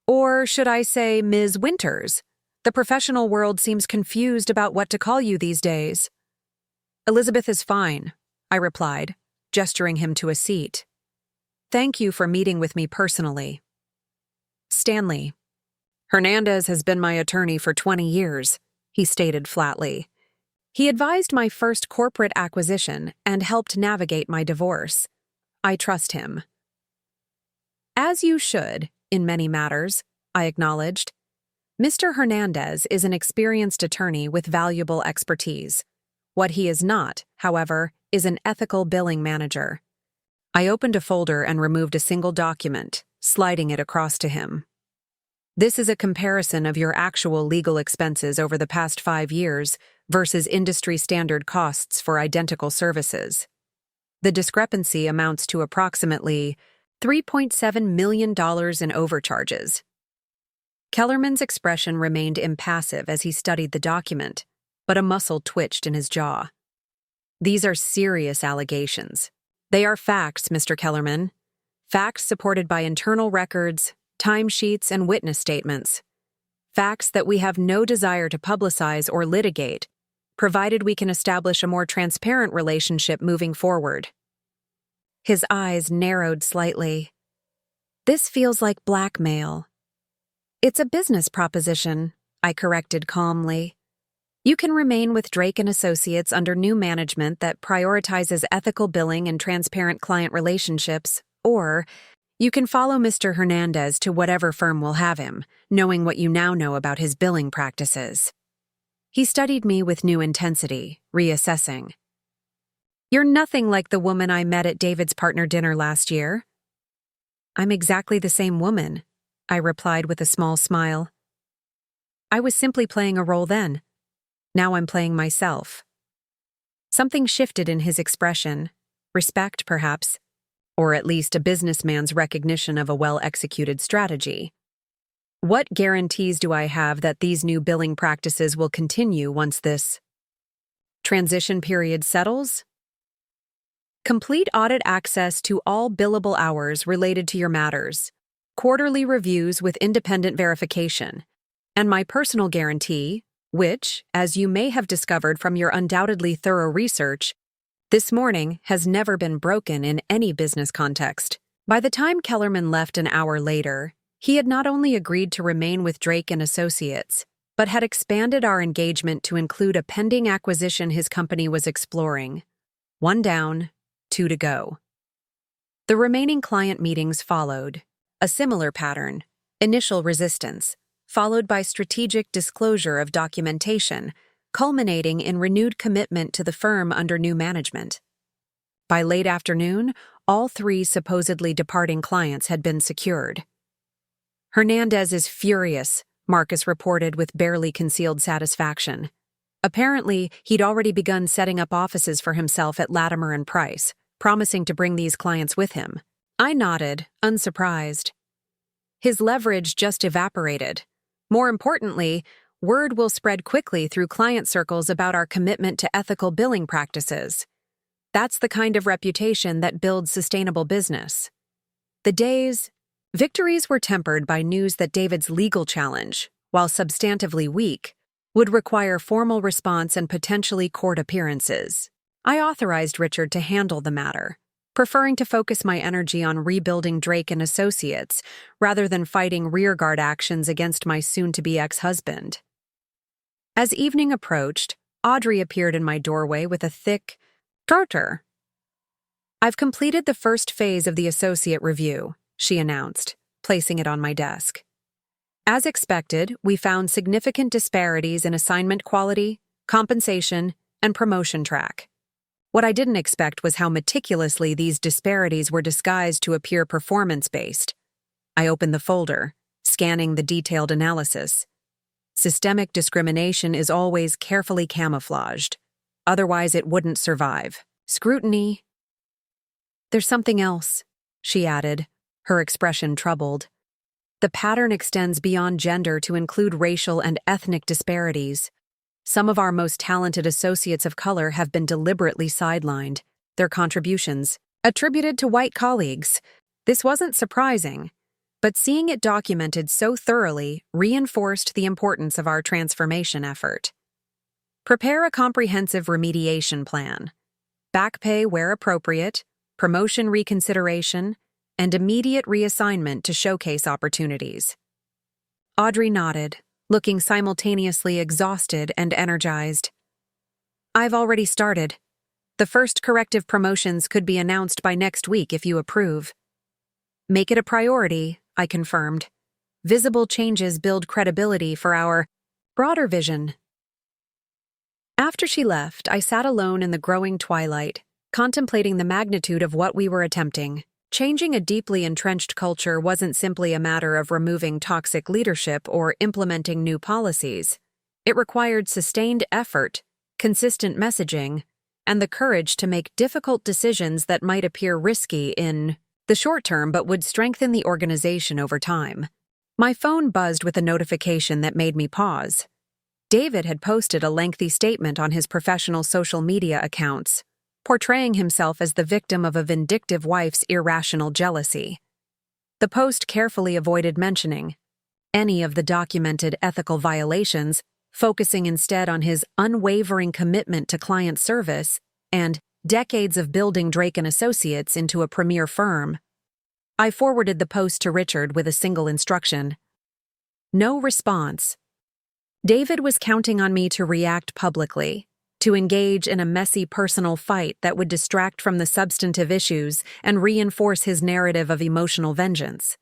Or should I say Ms. Winters? The professional world seems confused about what to call you these days. Elizabeth is fine, I replied, gesturing him to a seat. Thank you for meeting with me personally. Stanley. Hernandez has been my attorney for 20 years, he stated flatly. He advised my first corporate acquisition and helped navigate my divorce. I trust him. As you should, in many matters, I acknowledged. Mr. Hernandez is an experienced attorney with valuable expertise. What he is not, however, is an ethical billing manager. I opened a folder and removed a single document, sliding it across to him. This is a comparison of your actual legal expenses over the past 5 years versus industry-standard costs for identical services. The discrepancy amounts to approximately $3.7 million in overcharges. Kellerman's expression remained impassive as he studied the document, but a muscle twitched in his jaw. These are serious allegations. They are facts, Mr. Kellerman. Facts supported by internal records, timesheets, and witness statements. Facts that we have no desire to publicize or litigate, provided we can establish a more transparent relationship moving forward. His eyes narrowed slightly. This feels like blackmail. It's a business proposition, I corrected calmly. You can remain with Drake & Associates under new management that prioritizes ethical billing and transparent client relationships, or you can follow Mr. Hernandez to whatever firm will have him, knowing what you now know about his billing practices. He studied me with new intensity, reassessing. You're nothing like the woman I met at David's partner dinner last year. I'm exactly the same woman, I replied with a small smile. I was simply playing a role then. Now I'm playing myself. Something shifted in his expression, respect perhaps, or at least a businessman's recognition of a well-executed strategy. What guarantees do I have that these new billing practices will continue once this transition period settles? Complete audit access to all billable hours related to your matters, quarterly reviews with independent verification, and my personal guarantee, which, as you may have discovered from your undoubtedly thorough research, this morning has never been broken in any business context. By the time Kellerman left an hour later, he had not only agreed to remain with Drake & Associates, but had expanded our engagement to include a pending acquisition his company was exploring. 1 down, 2 to go. The remaining client meetings followed. A similar pattern, initial resistance, followed by strategic disclosure of documentation, culminating in renewed commitment to the firm under new management. By late afternoon, all 3 supposedly departing clients had been secured. Hernandez is furious, Marcus reported with barely concealed satisfaction. Apparently, he'd already begun setting up offices for himself at Latimer and Price, promising to bring these clients with him. I nodded, unsurprised. His leverage just evaporated. More importantly, word will spread quickly through client circles about our commitment to ethical billing practices. That's the kind of reputation that builds sustainable business. Victories were tempered by news that David's legal challenge, while substantively weak, would require formal response and potentially court appearances. I authorized Richard to handle the matter, preferring to focus my energy on rebuilding Drake and Associates rather than fighting rearguard actions against my soon-to-be ex-husband. As evening approached, Audrey appeared in my doorway with a thick "Carter." "I've completed the first phase of the associate review," she announced, placing it on my desk. As expected, we found significant disparities in assignment quality, compensation, and promotion track. What I didn't expect was how meticulously these disparities were disguised to appear performance-based. I opened the folder, scanning the detailed analysis. Systemic discrimination is always carefully camouflaged. Otherwise, it wouldn't survive. Scrutiny. "There's something else," she added, her expression troubled. "The pattern extends beyond gender to include racial and ethnic disparities. Some of our most talented associates of color have been deliberately sidelined, their contributions attributed to white colleagues. This wasn't surprising, but seeing it documented so thoroughly reinforced the importance of our transformation effort. Prepare a comprehensive remediation plan. Back pay where appropriate, promotion reconsideration, and immediate reassignment to showcase opportunities." Audrey nodded, looking simultaneously exhausted and energized. "I've already started. The first corrective promotions could be announced by next week if you approve." "Make it a priority," I confirmed. "Visible changes build credibility for our broader vision." After she left, I sat alone in the growing twilight, contemplating the magnitude of what we were attempting. Changing a deeply entrenched culture wasn't simply a matter of removing toxic leadership or implementing new policies. It required sustained effort, consistent messaging, and the courage to make difficult decisions that might appear risky in the short term but would strengthen the organization over time. My phone buzzed with a notification that made me pause. David had posted a lengthy statement on his professional social media accounts, portraying himself as the victim of a vindictive wife's irrational jealousy. The post carefully avoided mentioning any of the documented ethical violations, focusing instead on his unwavering commitment to client service and decades of building Drake & Associates into a premier firm. I forwarded the post to Richard with a single instruction. No response. David was counting on me to react publicly, to engage in a messy personal fight that would distract from the substantive issues and reinforce his narrative of emotional vengeance.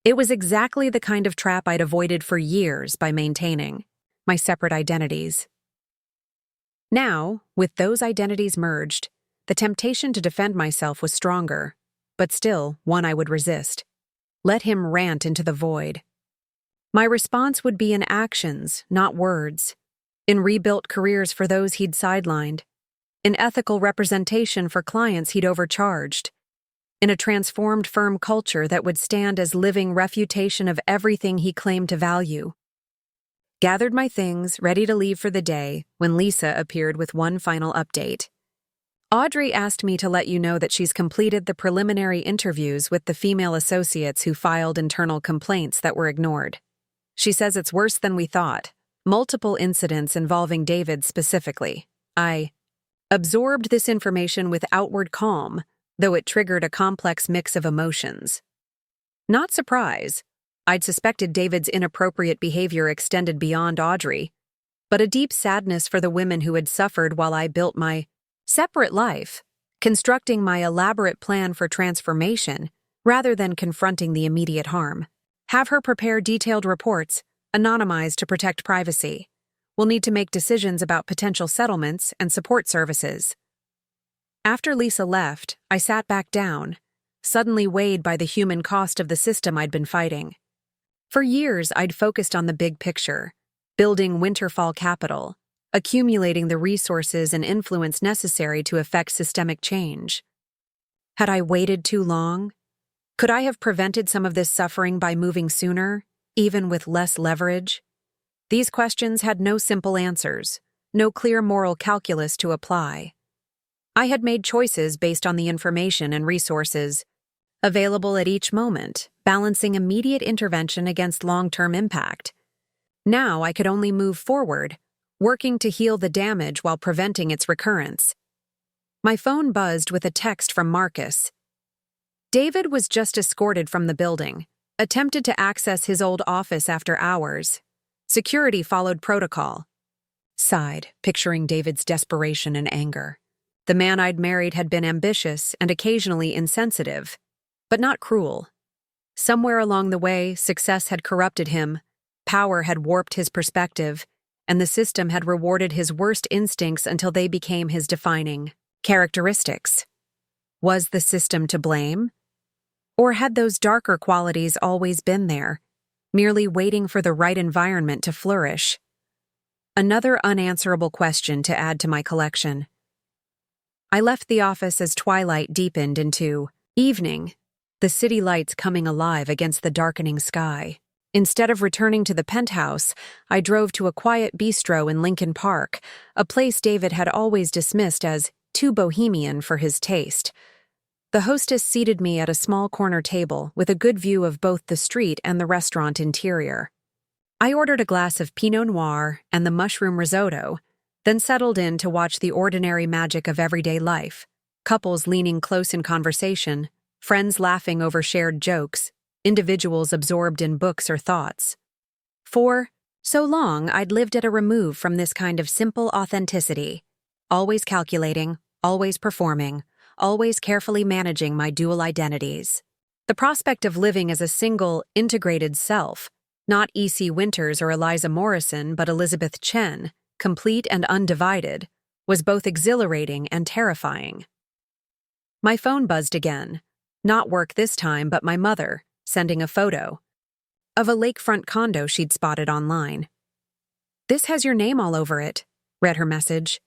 It was exactly the kind of trap I'd avoided for years by maintaining my separate identities. Now, with those identities merged, the temptation to defend myself was stronger, but still one I would resist. Let him rant into the void. My response would be in actions, not words. In rebuilt careers for those he'd sidelined, in ethical representation for clients he'd overcharged, in a transformed firm culture that would stand as living refutation of everything he claimed to value. Gathered my things, ready to leave for the day, when Lisa appeared with one final update. "Audrey asked me to let you know that she's completed the preliminary interviews with the female associates who filed internal complaints that were ignored. She says it's worse than we thought. Multiple incidents involving David specifically. I absorbed this information with outward calm, though it triggered a complex mix of emotions. Not surprise. I'd suspected David's inappropriate behavior extended beyond Audrey, but a deep sadness for the women who had suffered while I built my separate life, constructing my elaborate plan for transformation rather than confronting the immediate harm. Have her prepare detailed reports, anonymized to protect privacy. We'll need to make decisions about potential settlements and support services." After Lisa left, I sat back down, suddenly weighed by the human cost of the system I'd been fighting. For years, I'd focused on the big picture, building Winterfall capital, accumulating the resources and influence necessary to effect systemic change. Had I waited too long? Could I have prevented some of this suffering by moving sooner, even with less leverage? These questions had no simple answers, no clear moral calculus to apply. I had made choices based on the information and resources available at each moment, balancing immediate intervention against long-term impact. Now I could only move forward, working to heal the damage while preventing its recurrence. My phone buzzed with a text from Marcus. David was just escorted from the building, attempted to access his old office after hours. Security followed protocol. Sighed, picturing David's desperation and anger. The man I'd married had been ambitious and occasionally insensitive, but not cruel. Somewhere along the way, success had corrupted him, power had warped his perspective, and the system had rewarded his worst instincts until they became his defining characteristics. Was the system to blame? Or had those darker qualities always been there, merely waiting for the right environment to flourish? Another unanswerable question to add to my collection. I left the office as twilight deepened into evening, the city lights coming alive against the darkening sky. Instead of returning to the penthouse, I drove to a quiet bistro in Lincoln Park, a place David had always dismissed as too bohemian for his taste. The hostess seated me at a small corner table with a good view of both the street and the restaurant interior. I ordered a glass of Pinot Noir and the mushroom risotto, then settled in to watch the ordinary magic of everyday life, couples leaning close in conversation, friends laughing over shared jokes, individuals absorbed in books or thoughts. For so long, I'd lived at a remove from this kind of simple authenticity, always calculating, always performing, always carefully managing my dual identities. The prospect of living as a single, integrated self, not E.C. Winters or Eliza Morrison, but Elizabeth Chen, complete and undivided, was both exhilarating and terrifying. My phone buzzed again. Not work this time, but my mother, sending a photo of a lakefront condo she'd spotted online. "This has your name all over it," read her message.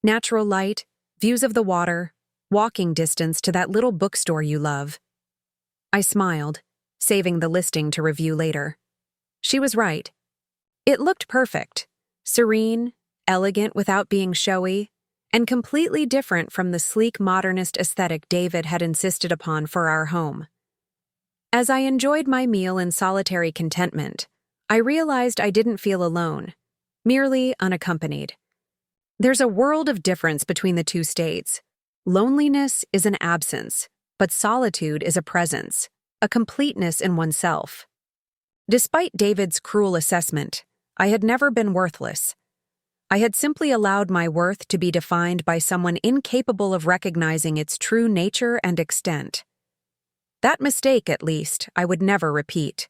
"Natural light, views of the water, walking distance to that little bookstore you love." I smiled, saving the listing to review later. She was right. It looked perfect, serene, elegant without being showy, and completely different from the sleek modernist aesthetic David had insisted upon for our home. As I enjoyed my meal in solitary contentment, I realized I didn't feel alone, merely unaccompanied. There's a world of difference between the two states. Loneliness is an absence, but solitude is a presence, a completeness in oneself. Despite David's cruel assessment, I had never been worthless. I had simply allowed my worth to be defined by someone incapable of recognizing its true nature and extent. That mistake, at least, I would never repeat.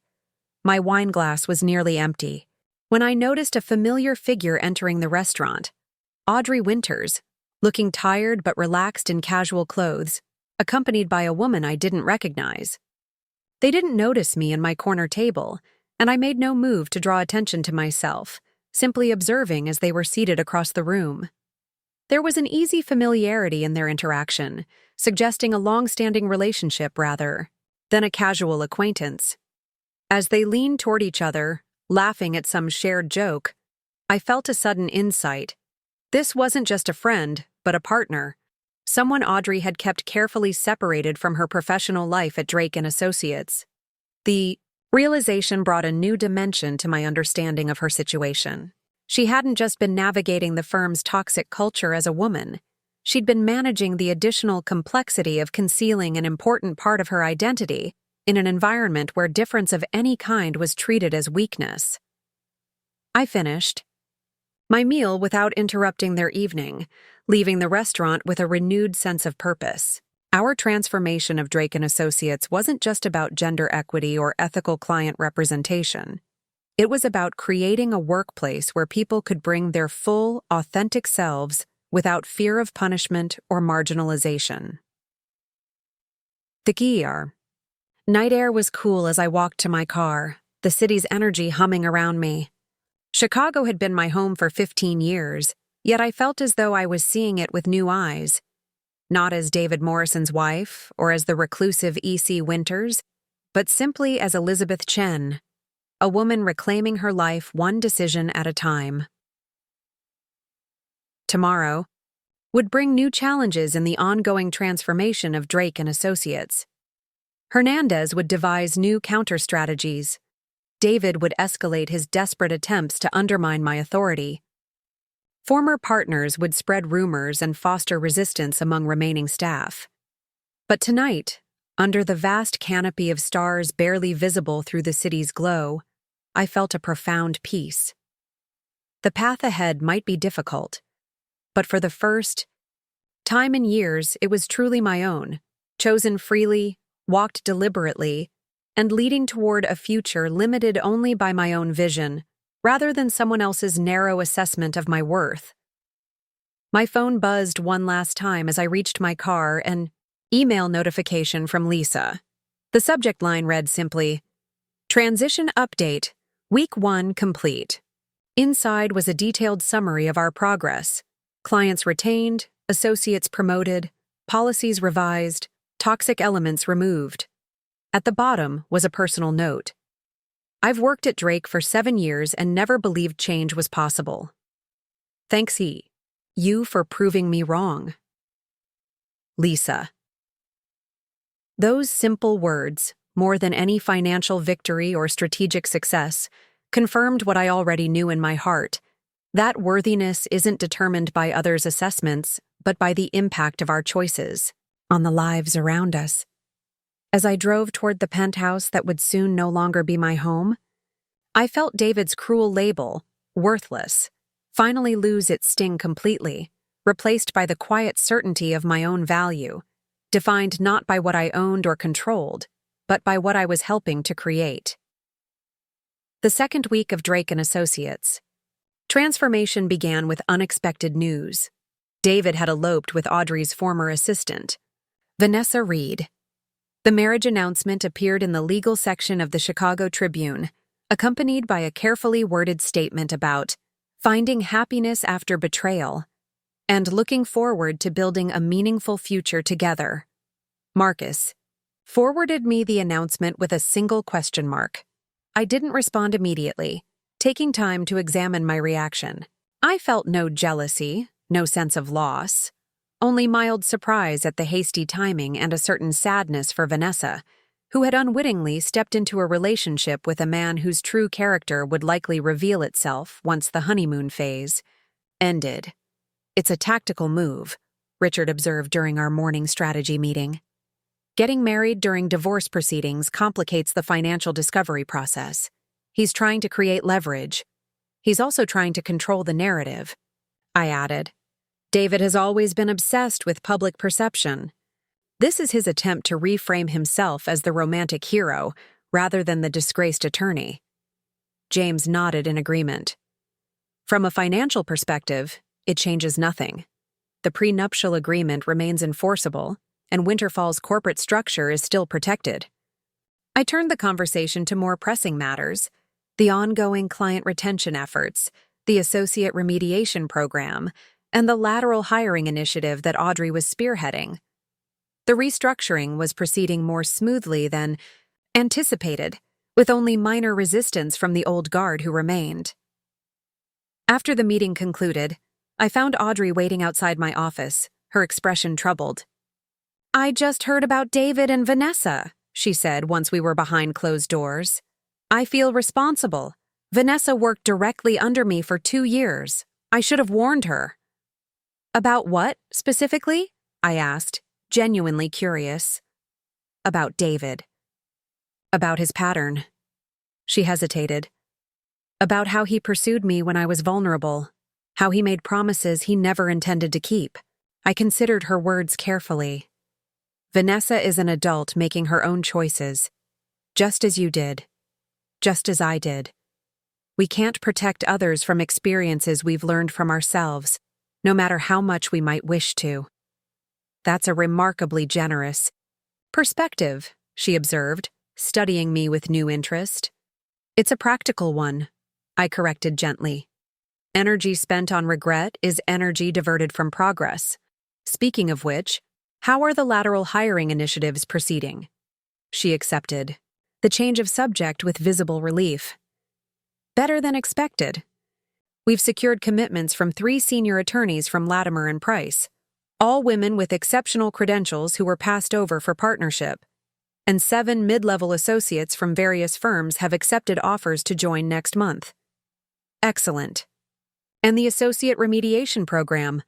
My wine glass was nearly empty when I noticed a familiar figure entering the restaurant, Audrey Winters, looking tired but relaxed in casual clothes, accompanied by a woman I didn't recognize. They didn't notice me in my corner table, and I made no move to draw attention to myself, simply observing as they were seated across the room. There was an easy familiarity in their interaction, suggesting a long-standing relationship rather than a casual acquaintance. As they leaned toward each other, laughing at some shared joke, I felt a sudden insight. This wasn't just a friend, but a partner, someone Audrey had kept carefully separated from her professional life at Drake & Associates. The realization brought a new dimension to my understanding of her situation. She hadn't just been navigating the firm's toxic culture as a woman. She'd been managing the additional complexity of concealing an important part of her identity in an environment where difference of any kind was treated as weakness. I finished my meal without interrupting their evening, leaving the restaurant with a renewed sense of purpose. Our transformation of Drake & Associates wasn't just about gender equity or ethical client representation. It was about creating a workplace where people could bring their full, authentic selves without fear of punishment or marginalization. The gear. Night air was cool as I walked to my car, the city's energy humming around me. Chicago had been my home for 15 years, yet I felt as though I was seeing it with new eyes. Not as David Morrison's wife or as the reclusive E.C. Winters, but simply as Elizabeth Chen, a woman reclaiming her life one decision at a time. Tomorrow would bring new challenges in the ongoing transformation of Drake & Associates. Hernandez would devise new counter-strategies. David would escalate his desperate attempts to undermine my authority. Former partners would spread rumors and foster resistance among remaining staff. But tonight, under the vast canopy of stars barely visible through the city's glow, I felt a profound peace. The path ahead might be difficult, but for the first time in years, it was truly my own, chosen freely, walked deliberately, and leading toward a future limited only by my own vision, rather than someone else's narrow assessment of my worth. My phone buzzed one last time as I reached my car, an email notification from Lisa. The subject line read simply, "Transition update, week 1 complete." Inside was a detailed summary of our progress. Clients retained, associates promoted, policies revised, toxic elements removed. At the bottom was a personal note. "I've worked at Drake for 7 years and never believed change was possible. Thanks you for proving me wrong. Lisa." Those simple words, more than any financial victory or strategic success, confirmed what I already knew in my heart. That worthiness isn't determined by others' assessments, but by the impact of our choices on the lives around us. As I drove toward the penthouse that would soon no longer be my home, I felt David's cruel label, worthless, finally lose its sting completely, replaced by the quiet certainty of my own value, defined not by what I owned or controlled, but by what I was helping to create. The second week of Drake & Associates. Transformation began with unexpected news. David had eloped with Audrey's former assistant, Vanessa Reed. The marriage announcement appeared in the legal section of the Chicago Tribune, accompanied by a carefully worded statement about finding happiness after betrayal and looking forward to building a meaningful future together. Marcus forwarded me the announcement with a single question mark. I didn't respond immediately, taking time to examine my reaction. I felt no jealousy, no sense of loss, only mild surprise at the hasty timing and a certain sadness for Vanessa, who had unwittingly stepped into a relationship with a man whose true character would likely reveal itself once the honeymoon phase ended. "It's a tactical move," Richard observed during our morning strategy meeting. "Getting married during divorce proceedings complicates the financial discovery process. He's trying to create leverage. He's also trying to control the narrative," I added. "David has always been obsessed with public perception. This is his attempt to reframe himself as the romantic hero rather than the disgraced attorney." James nodded in agreement. "From a financial perspective, it changes nothing. The prenuptial agreement remains enforceable, and Winterfall's corporate structure is still protected." I turned the conversation to more pressing matters: the ongoing client retention efforts, the associate remediation program, and the lateral hiring initiative that Audrey was spearheading. The restructuring was proceeding more smoothly than anticipated, with only minor resistance from the old guard who remained. After the meeting concluded, I found Audrey waiting outside my office, her expression troubled. "I just heard about David and Vanessa," she said once we were behind closed doors. "I feel responsible. Vanessa worked directly under me for 2 years. I should have warned her." "About what, specifically?" I asked, genuinely curious. "About David. About his pattern." She hesitated. "About how he pursued me when I was vulnerable, how he made promises he never intended to keep." I considered her words carefully. "Vanessa is an adult making her own choices, just as you did, just as I did. We can't protect others from experiences we've learned from ourselves, no matter how much we might wish to." "That's a remarkably generous perspective," she observed, studying me with new interest. "It's a practical one," I corrected gently. "Energy spent on regret is energy diverted from progress. Speaking of which, how are the lateral hiring initiatives proceeding?" She accepted the change of subject with visible relief. "Better than expected. We've secured commitments from 3 senior attorneys from Latimer and Price, all women with exceptional credentials who were passed over for partnership. and 7 mid-level associates from various firms have accepted offers to join next month. Excellent. And the associate remediation program.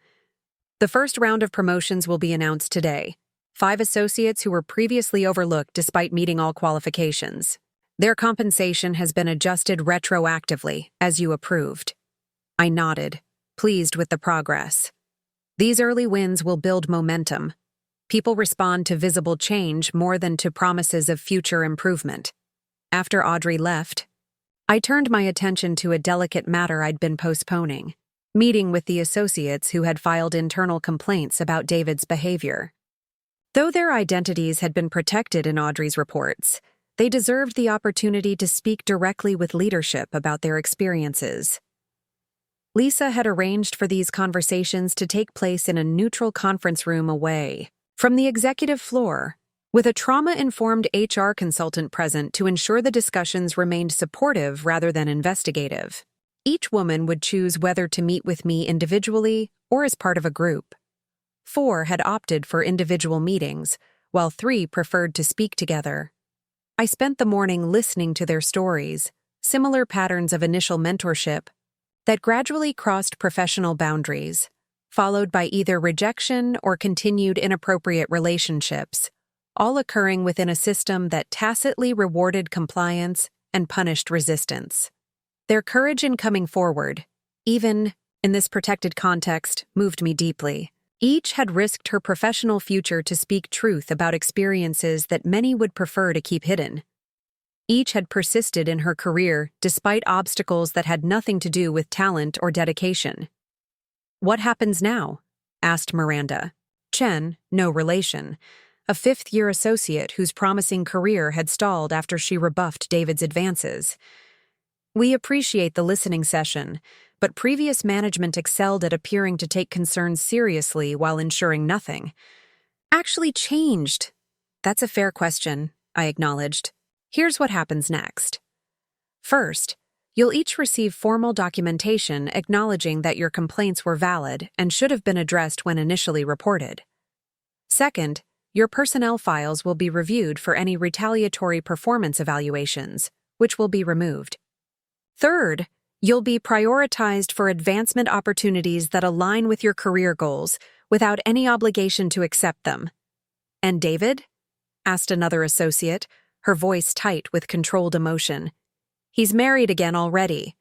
The first round of promotions will be announced today. 5 associates who were previously overlooked despite meeting all qualifications. Their compensation has been adjusted retroactively, as you approved. I nodded, pleased with the progress. These early wins will build momentum. People respond to visible change more than to promises of future improvement. After Audrey left, I turned my attention to a delicate matter I'd been postponing, meeting with the associates who had filed internal complaints about David's behavior. Though their identities had been protected in Audrey's reports, they deserved the opportunity to speak directly with leadership about their experiences. Lisa had arranged for these conversations to take place in a neutral conference room away from the executive floor, with a trauma-informed HR consultant present to ensure the discussions remained supportive rather than investigative. Each woman would choose whether to meet with me individually or as part of a group. 4 had opted for individual meetings, while 3 preferred to speak together. I spent the morning listening to their stories, similar patterns of initial mentorship that gradually crossed professional boundaries, followed by either rejection or continued inappropriate relationships, all occurring within a system that tacitly rewarded compliance and punished resistance. Their courage in coming forward, even in this protected context, moved me deeply. Each had risked her professional future to speak truth about experiences that many would prefer to keep hidden. Each had persisted in her career despite obstacles that had nothing to do with talent or dedication. "What happens now?" asked Miranda. Chen, no relation, a 5th-year associate whose promising career had stalled after she rebuffed David's advances. "We appreciate the listening session, but previous management excelled at appearing to take concerns seriously while ensuring nothing. Actually changed." "That's a fair question," I acknowledged. "Here's what happens next. First, you'll each receive formal documentation acknowledging that your complaints were valid and should have been addressed when initially reported. Second, your personnel files will be reviewed for any retaliatory performance evaluations, which will be removed. Third, you'll be prioritized for advancement opportunities that align with your career goals without any obligation to accept them." "And David?" asked another associate, her voice tight with controlled emotion. "He's married again already.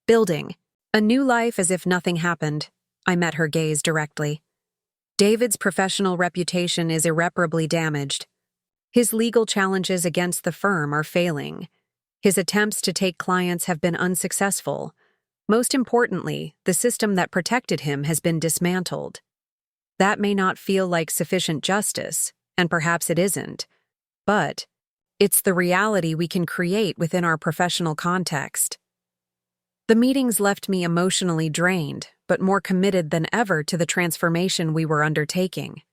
Building a new life as if nothing happened." I met her gaze directly. "David's professional reputation is irreparably damaged. His legal challenges against the firm are failing. His attempts to take clients have been unsuccessful. Most importantly, the system that protected him has been dismantled. That may not feel like sufficient justice, and perhaps it isn't, but it's the reality we can create within our professional context." The meetings left me emotionally drained, but more committed than ever to the transformation we were undertaking.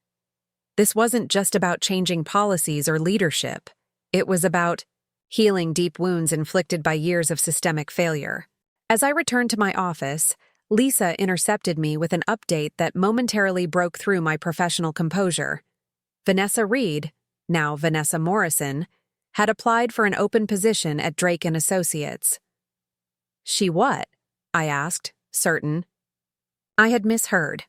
This wasn't just about changing policies or leadership. It was about healing deep wounds inflicted by years of systemic failure. As I returned to my office, Lisa intercepted me with an update that momentarily broke through my professional composure. Vanessa Reed, now Vanessa Morrison, had applied for an open position at Drake & Associates. "She what?" I asked, certain. I had misheard.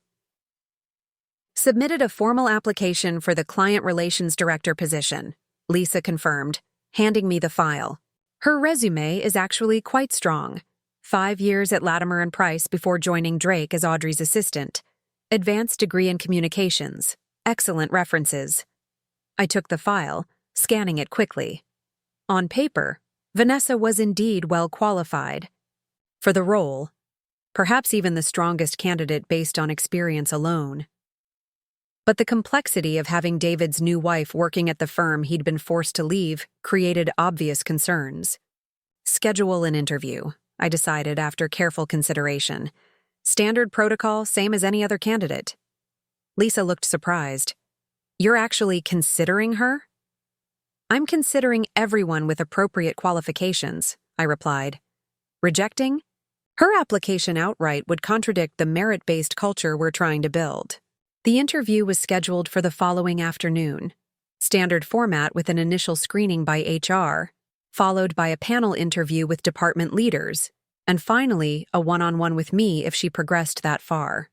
"Submitted a formal application for the Client Relations Director position," Lisa confirmed, handing me the file. Her resume is actually quite strong. 5 years at Latimer & Price before joining Drake as Audrey's assistant. Advanced degree in communications. Excellent references. I took the file, scanning it quickly. On paper, Vanessa was indeed well qualified for the role, perhaps even the strongest candidate based on experience alone. But the complexity of having David's new wife working at the firm he'd been forced to leave created obvious concerns. "Schedule an interview," I decided after careful consideration. "Standard protocol, same as any other candidate." Lisa looked surprised. "You're actually considering her?" "I'm considering everyone with appropriate qualifications," I replied. "Rejecting? Her application outright would contradict the merit-based culture we're trying to build." The interview was scheduled for the following afternoon. standard format with an initial screening by HR, followed by a panel interview with department leaders, and finally a one-on-one with me if she progressed that far.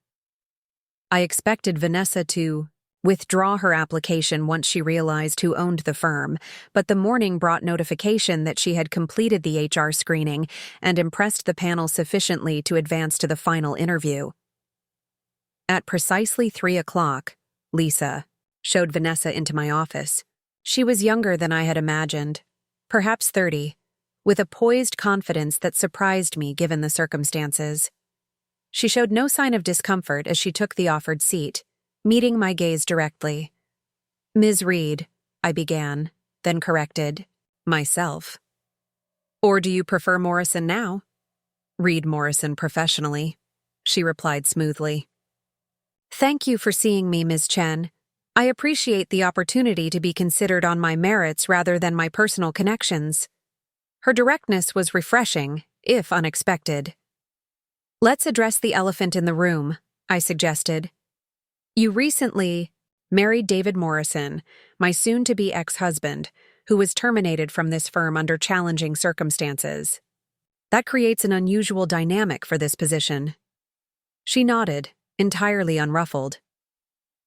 I expected Vanessa to withdraw her application once she realized who owned the firm, but the morning brought notification that she had completed the HR screening and impressed the panel sufficiently to advance to the final interview. At precisely 3 o'clock, Lisa showed Vanessa into my office. She was younger than I had imagined, perhaps 30, with a poised confidence that surprised me given the circumstances. She showed no sign of discomfort as she took the offered seat, meeting my gaze directly. "Ms. Reed," I began, then corrected myself. "Or do you prefer Morrison now?" "Reed Morrison professionally," she replied smoothly. "Thank you for seeing me, Ms. Chen. I appreciate the opportunity to be considered on my merits rather than my personal connections." Her directness was refreshing, if unexpected. "Let's address the elephant in the room," I suggested. "You recently married David Morrison, my soon-to-be ex-husband, who was terminated from this firm under challenging circumstances. That creates an unusual dynamic for this position." She nodded, entirely unruffled.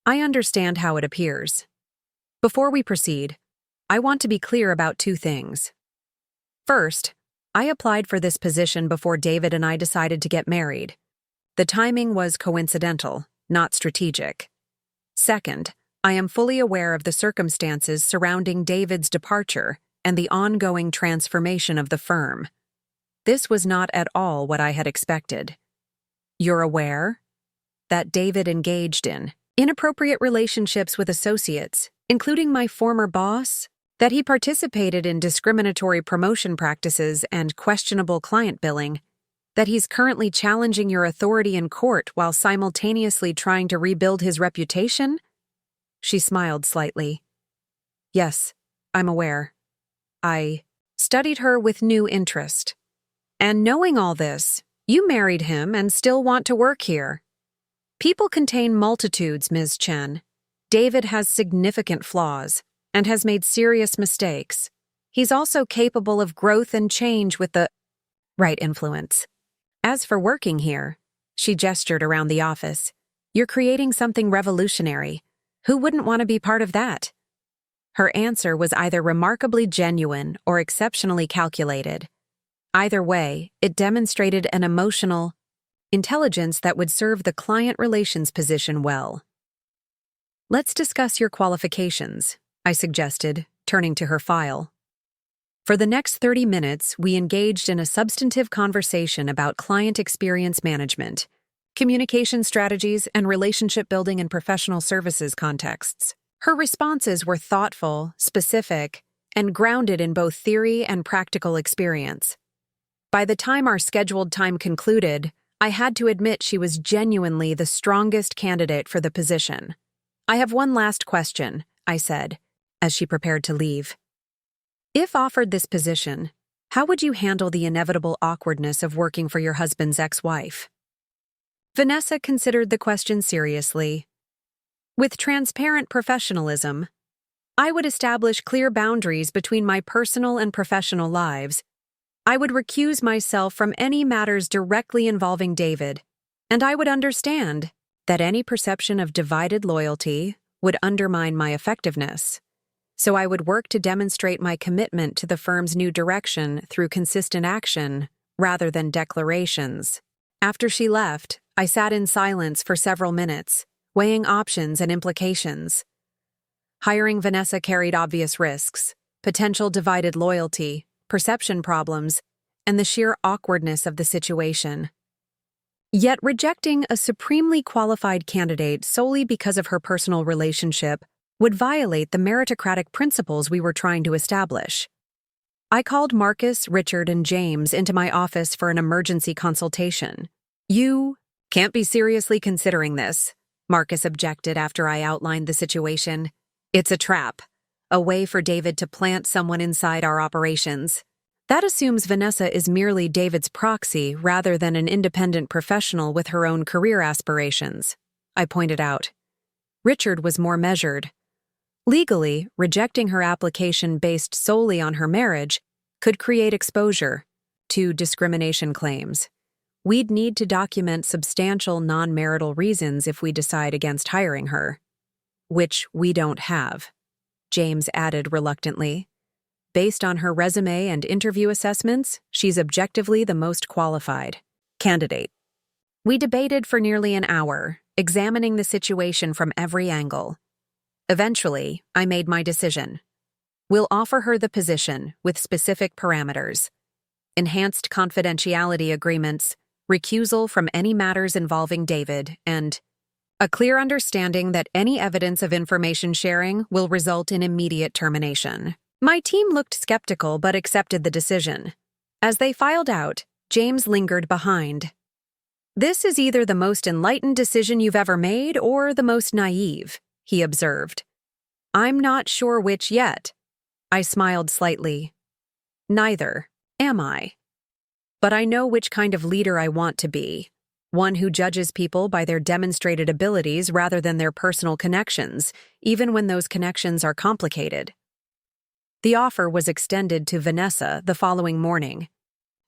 "I understand how it appears. Before we proceed, I want to be clear about 2 things. First, I applied for this position before David and I decided to get married. The timing was coincidental, not strategic. Second, I am fully aware of the circumstances surrounding David's departure and the ongoing transformation of the firm. This was not at all what I had expected." "You're aware that David engaged in inappropriate relationships with associates, including my former boss, that he participated in discriminatory promotion practices and questionable client billing, that he's currently challenging your authority in court while simultaneously trying to rebuild his reputation?" She smiled slightly. "Yes, I'm aware." I studied her with new interest. "And knowing all this, you married him and still want to work here. People contain multitudes, Ms. Chen. David has significant flaws and has made serious mistakes. He's also capable of growth and change with the right influence. As for working here," she gestured around the office, "you're creating something revolutionary. Who wouldn't want to be part of that?" Her answer was either remarkably genuine or exceptionally calculated. Either way, it demonstrated an emotional intelligence that would serve the client relations position well. "Let's discuss your qualifications," I suggested, turning to her file. For the next 30 minutes, we engaged in a substantive conversation about client experience management, communication strategies, and relationship building in professional services contexts. Her responses were thoughtful, specific, and grounded in both theory and practical experience. By the time our scheduled time concluded, I had to admit she was genuinely the strongest candidate for the position. "I have one last question," I said, as she prepared to leave. "If offered this position, how would you handle the inevitable awkwardness of working for your husband's ex-wife?" Vanessa considered the question seriously. "With transparent professionalism, I would establish clear boundaries between my personal and professional lives. I would recuse myself from any matters directly involving David, and I would understand that any perception of divided loyalty would undermine my effectiveness. So I would work to demonstrate my commitment to the firm's new direction through consistent action rather than declarations." After she left, I sat in silence for several minutes, weighing options and implications. Hiring Vanessa carried obvious risks: potential divided loyalty, perception problems, and the sheer awkwardness of the situation. Yet rejecting a supremely qualified candidate solely because of her personal relationship would violate the meritocratic principles we were trying to establish. I called Marcus, Richard, and James into my office for an emergency consultation. "You can't be seriously considering this," Marcus objected after I outlined the situation. "It's a trap, a way for David to plant someone inside our operations. That assumes Vanessa is merely David's proxy rather than an independent professional with her own career aspirations," I pointed out. Richard was more measured. Legally, rejecting her application based solely on her marriage could create exposure to discrimination claims. We'd need to document substantial non-marital reasons if we decide against hiring her, which we don't have, James added reluctantly. Based on her resume and interview assessments, she's objectively the most qualified candidate. We debated for nearly an hour, examining the situation from every angle. Eventually, I made my decision. We'll offer her the position with specific parameters: enhanced confidentiality agreements, recusal from any matters involving David, and a clear understanding that any evidence of information sharing will result in immediate termination. My team looked skeptical but accepted the decision. As they filed out, James lingered behind. "This is either the most enlightened decision you've ever made or the most naive," he observed. "I'm not sure which yet." I smiled slightly. "Neither am I. But I know which kind of leader I want to be. One who judges people by their demonstrated abilities rather than their personal connections, even when those connections are complicated." The offer was extended to Vanessa the following morning,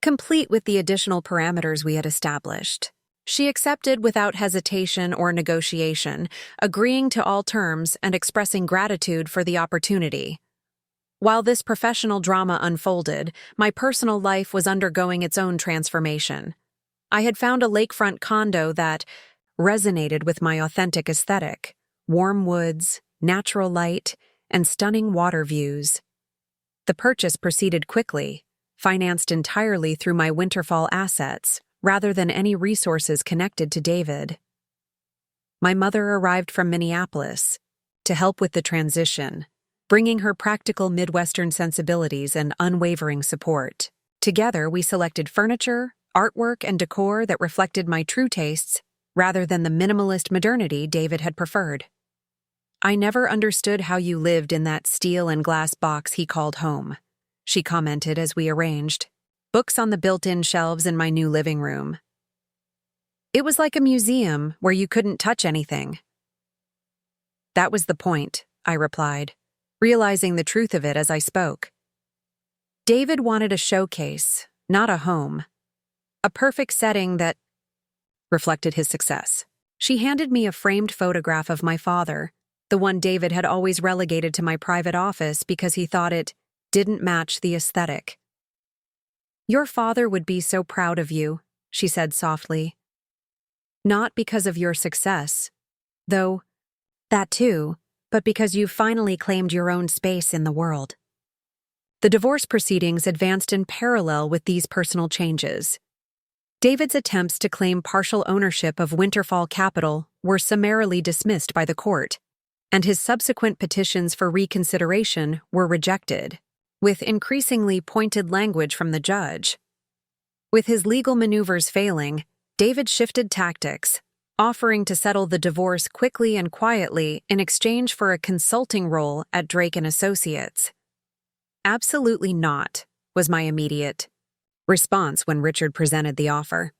complete with the additional parameters we had established. She accepted without hesitation or negotiation, agreeing to all terms and expressing gratitude for the opportunity. While this professional drama unfolded, my personal life was undergoing its own transformation. I had found a lakefront condo that resonated with my authentic aesthetic: warm woods, natural light, and stunning water views. The purchase proceeded quickly, financed entirely through my Winterfall assets, rather than any resources connected to David. My mother arrived from Minneapolis to help with the transition, bringing her practical Midwestern sensibilities and unwavering support. Together, we selected furniture, artwork, and decor that reflected my true tastes, rather than the minimalist modernity David had preferred. "I never understood how you lived in that steel and glass box he called home," she commented as we arranged books on the built-in shelves in my new living room. "It was like a museum where you couldn't touch anything." "That was the point," I replied, realizing the truth of it as I spoke. David wanted a showcase, not a home. A perfect setting that reflected his success. She handed me a framed photograph of my father, the one David had always relegated to my private office because he thought it didn't match the aesthetic. "Your father would be so proud of you," she said softly. "Not because of your success, though that too, but because you've finally claimed your own space in the world." The divorce proceedings advanced in parallel with these personal changes. David's attempts to claim partial ownership of Winterfall Capital were summarily dismissed by the court, and his subsequent petitions for reconsideration were rejected, with increasingly pointed language from the judge. With his legal maneuvers failing, David shifted tactics, offering to settle the divorce quickly and quietly in exchange for a consulting role at Drake & Associates. "Absolutely not," was my immediate response when Richard presented the offer.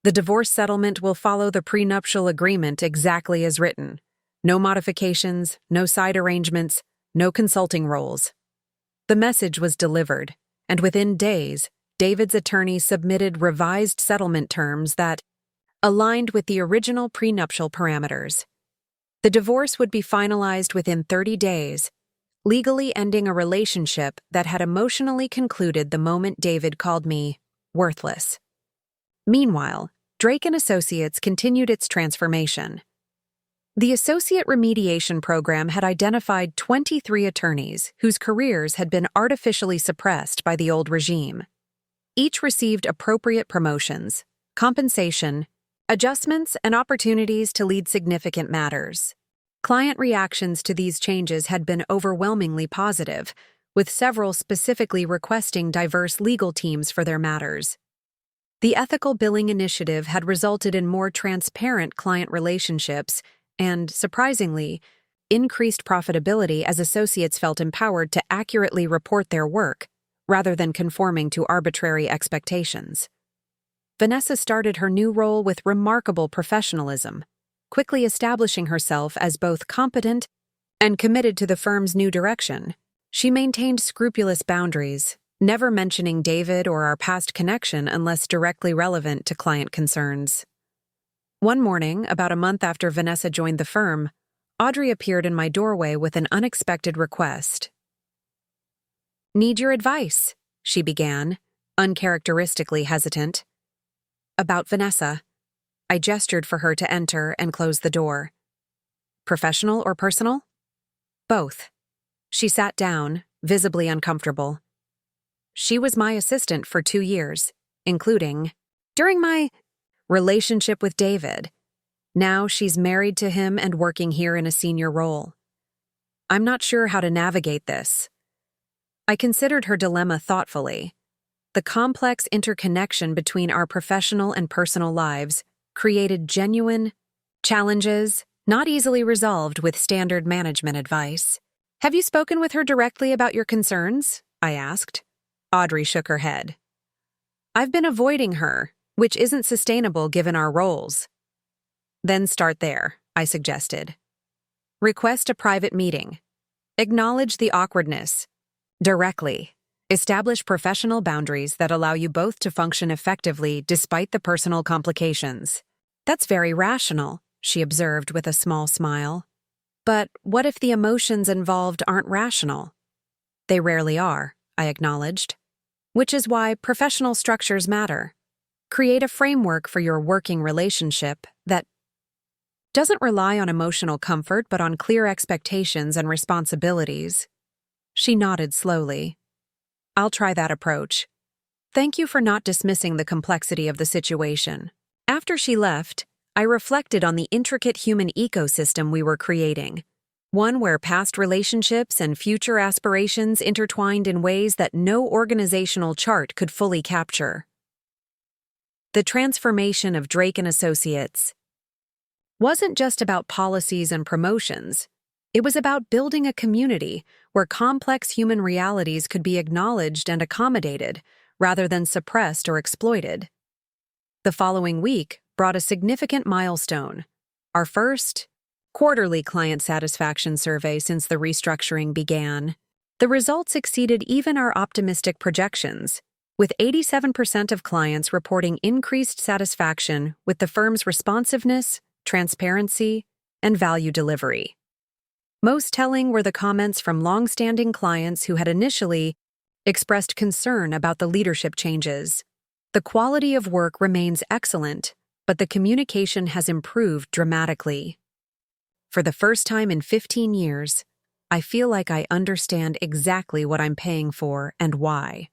"The divorce settlement will follow the prenuptial agreement exactly as written. No modifications, no side arrangements, no consulting roles." The message was delivered, and within days, David's attorney submitted revised settlement terms that aligned with the original prenuptial parameters. The divorce would be finalized within 30 days, legally ending a relationship that had emotionally concluded the moment David called me worthless. Meanwhile, Drake & Associates continued its transformation. The Associate Remediation Program had identified 23 attorneys whose careers had been artificially suppressed by the old regime. Each received appropriate promotions, compensation, adjustments, and opportunities to lead significant matters. Client reactions to these changes had been overwhelmingly positive, with several specifically requesting diverse legal teams for their matters. The ethical billing initiative had resulted in more transparent client relationships and, surprisingly, increased profitability as associates felt empowered to accurately report their work, rather than conforming to arbitrary expectations. Vanessa started her new role with remarkable professionalism, quickly establishing herself as both competent and committed to the firm's new direction. She maintained scrupulous boundaries, never mentioning David or our past connection unless directly relevant to client concerns. One morning, about a month after Vanessa joined the firm, Audrey appeared in my doorway with an unexpected request. "Need your advice," she began, uncharacteristically hesitant. "About Vanessa." I gestured for her to enter and close the door. "Professional or personal?" "Both." She sat down, visibly uncomfortable. "She was my assistant for 2 years, including during my relationship with David. Now she's married to him and working here in a senior role. I'm not sure how to navigate this." I considered her dilemma thoughtfully. The complex interconnection between our professional and personal lives created genuine challenges, not easily resolved with standard management advice. "Have you spoken with her directly about your concerns?" I asked. Audrey shook her head. "I've been avoiding her, which isn't sustainable given our roles." "Then start there," I suggested. "Request a private meeting. Acknowledge the awkwardness. Directly. Establish professional boundaries that allow you both to function effectively despite the personal complications." "That's very rational," she observed with a small smile. "But what if the emotions involved aren't rational?" "They rarely are," I acknowledged. "Which is why professional structures matter. Create a framework for your working relationship that doesn't rely on emotional comfort but on clear expectations and responsibilities." She nodded slowly. "I'll try that approach. Thank you for not dismissing the complexity of the situation." After she left, I reflected on the intricate human ecosystem we were creating, one where past relationships and future aspirations intertwined in ways that no organizational chart could fully capture. The transformation of Drake & Associates wasn't just about policies and promotions. It was about building a community where complex human realities could be acknowledged and accommodated, rather than suppressed or exploited. The following week brought a significant milestone: our first quarterly client satisfaction survey since the restructuring began. The results exceeded even our optimistic projections, with 87% of clients reporting increased satisfaction with the firm's responsiveness, transparency, and value delivery. Most telling were the comments from long-standing clients who had initially expressed concern about the leadership changes. The quality of work remains excellent, but the communication has improved dramatically. For the first time in 15 years, I feel like I understand exactly what I'm paying for and why.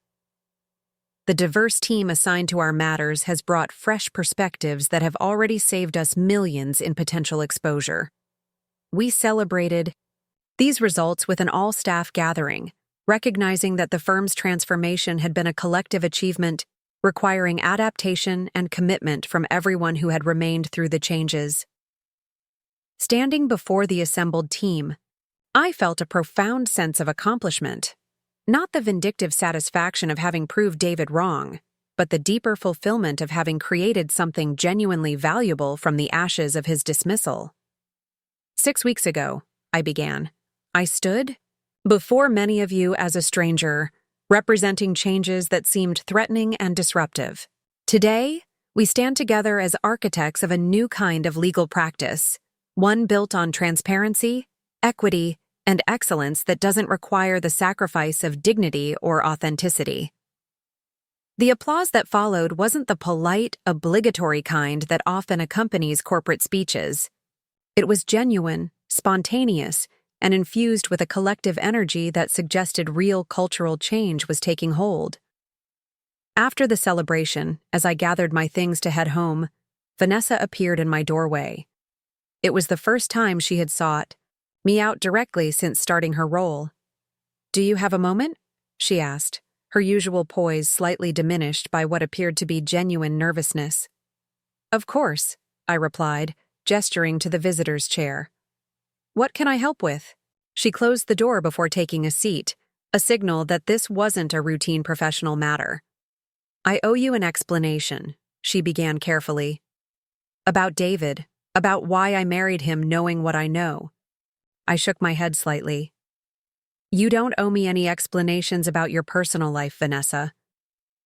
The diverse team assigned to our matters has brought fresh perspectives that have already saved us millions in potential exposure. We celebrated these results with an all-staff gathering, recognizing that the firm's transformation had been a collective achievement requiring adaptation and commitment from everyone who had remained through the changes. Standing before the assembled team, I felt a profound sense of accomplishment. Not the vindictive satisfaction of having proved David wrong, but the deeper fulfillment of having created something genuinely valuable from the ashes of his dismissal. 6 weeks ago, I began, I stood before many of you as a stranger, representing changes that seemed threatening and disruptive. Today, we stand together as architects of a new kind of legal practice, one built on transparency, equity, and excellence that doesn't require the sacrifice of dignity or authenticity. The applause that followed wasn't the polite, obligatory kind that often accompanies corporate speeches. It was genuine, spontaneous, and infused with a collective energy that suggested real cultural change was taking hold. After the celebration, as I gathered my things to head home, Vanessa appeared in my doorway. It was the first time she had sought me out directly since starting her role. "Do you have a moment?" she asked, her usual poise slightly diminished by what appeared to be genuine nervousness. "Of course," I replied, gesturing to the visitor's chair. "What can I help with?" She closed the door before taking a seat, a signal that this wasn't a routine professional matter. "I owe you an explanation," she began carefully. "About David, about why I married him knowing what I know. I shook my head slightly. You don't owe me any explanations about your personal life, Vanessa.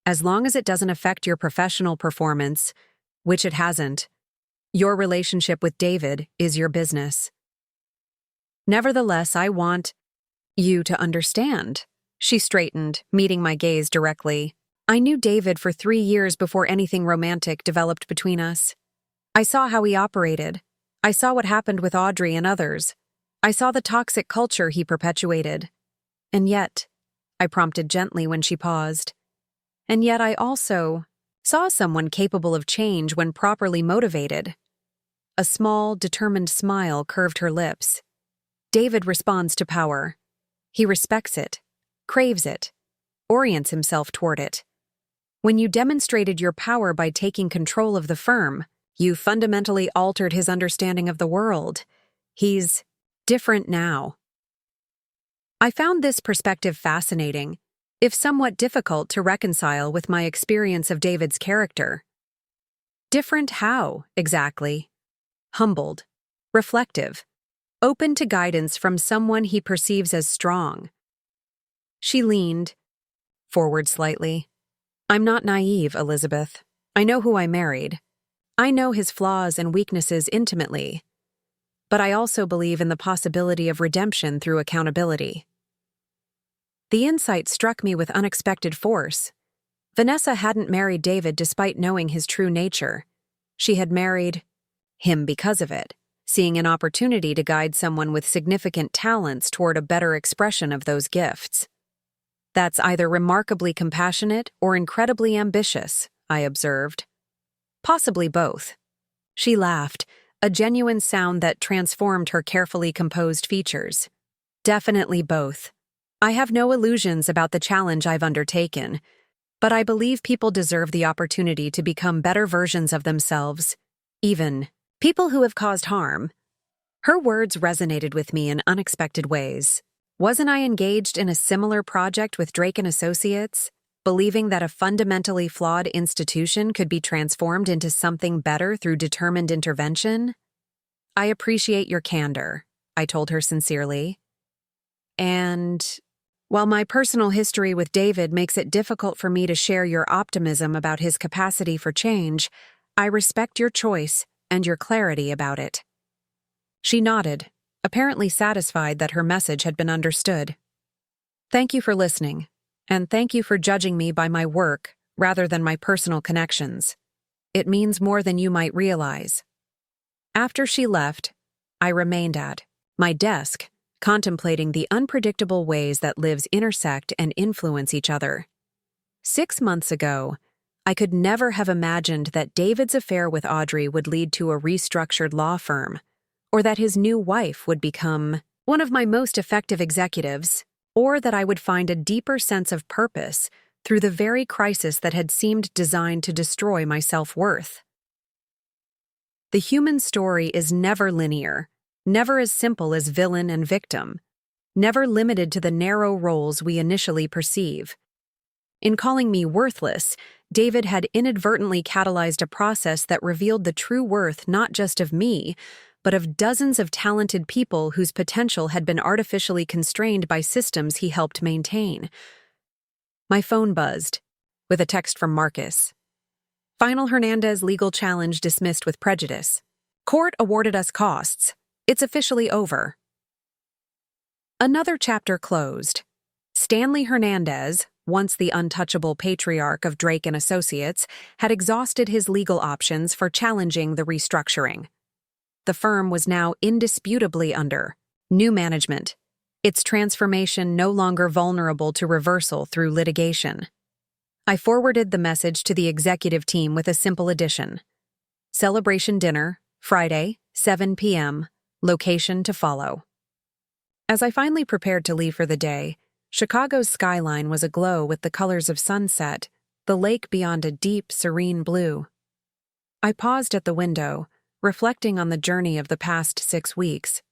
As long as it doesn't affect your professional performance, which it hasn't, your relationship with David is your business. Nevertheless, I want you to understand. She straightened, meeting my gaze directly. I knew David for 3 years before anything romantic developed between us. I saw how he operated. I saw what happened with Audrey and others. I saw the toxic culture he perpetuated. And yet, I prompted gently when she paused. And yet I also saw someone capable of change when properly motivated. A small, determined smile curved her lips. David responds to power. He respects it, craves it, orients himself toward it. When you demonstrated your power by taking control of the firm, you fundamentally altered his understanding of the world. He's different now. I found this perspective fascinating, if somewhat difficult to reconcile with my experience of David's character. Different how, exactly? Humbled, reflective, open to guidance from someone he perceives as strong. She leaned forward slightly. I'm not naive, Elizabeth. I know who I married. I know his flaws and weaknesses intimately. But I also believe in the possibility of redemption through accountability. The insight struck me with unexpected force. Vanessa hadn't married David despite knowing his true nature. She had married him because of it, seeing an opportunity to guide someone with significant talents toward a better expression of those gifts. That's either remarkably compassionate or incredibly ambitious, I observed. Possibly both. She laughed, a genuine sound that transformed her carefully composed features. Definitely both. I have no illusions about the challenge I've undertaken, but I believe people deserve the opportunity to become better versions of themselves, even people who have caused harm. Her words resonated with me in unexpected ways. Wasn't I engaged in a similar project with Drake and Associates, believing that a fundamentally flawed institution could be transformed into something better through determined intervention? I appreciate your candor, I told her sincerely. And while my personal history with David makes it difficult for me to share your optimism about his capacity for change, I respect your choice and your clarity about it. She nodded, apparently satisfied that her message had been understood. Thank you for listening, and thank you for judging me by my work rather than my personal connections. It means more than you might realize. After she left, I remained at my desk, contemplating the unpredictable ways that lives intersect and influence each other. 6 months ago, I could never have imagined that David's affair with Audrey would lead to a restructured law firm, or that his new wife would become one of my most effective executives, or that I would find a deeper sense of purpose through the very crisis that had seemed designed to destroy my self-worth. The human story is never linear, never as simple as villain and victim, never limited to the narrow roles we initially perceive. In calling me worthless, David had inadvertently catalyzed a process that revealed the true worth not just of me, but of dozens of talented people whose potential had been artificially constrained by systems he helped maintain. My phone buzzed, with a text from Marcus. Final Hernandez legal challenge dismissed with prejudice. Court awarded us costs. It's officially over. Another chapter closed. Stanley Hernandez, once the untouchable patriarch of Drake and Associates, had exhausted his legal options for challenging the restructuring. The firm was now indisputably under new management, its transformation no longer vulnerable to reversal through litigation. I forwarded the message to the executive team with a simple addition. Celebration dinner, Friday, 7 p.m., location to follow. As I finally prepared to leave for the day, Chicago's skyline was aglow with the colors of sunset, the lake beyond a deep, serene blue. I paused at the window, reflecting on the journey of the past 6 weeks,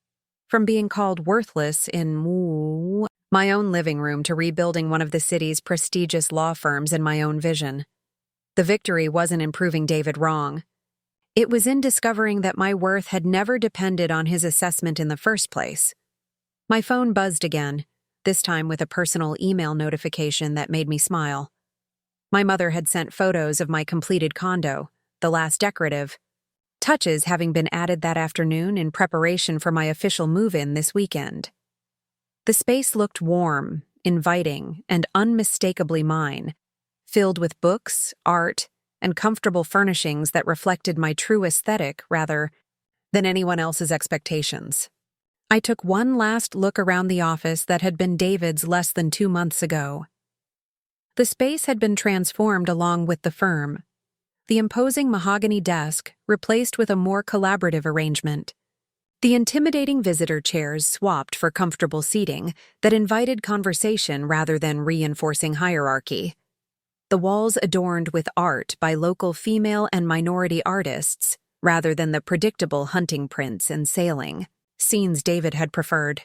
from being called worthless in my own living room to rebuilding one of the city's prestigious law firms in my own vision. The victory wasn't in proving David wrong. It was in discovering that my worth had never depended on his assessment in the first place. My phone buzzed again, this time with a personal email notification that made me smile. My mother had sent photos of my completed condo, the last decorative touches having been added that afternoon in preparation for my official move-in this weekend. The space looked warm, inviting, and unmistakably mine, filled with books, art, and comfortable furnishings that reflected my true aesthetic rather than anyone else's expectations. I took one last look around the office that had been David's less than 2 months ago. The space had been transformed along with the firm. The imposing mahogany desk replaced with a more collaborative arrangement. The intimidating visitor chairs swapped for comfortable seating that invited conversation rather than reinforcing hierarchy. The walls adorned with art by local female and minority artists rather than the predictable hunting prints and sailing scenes David had preferred.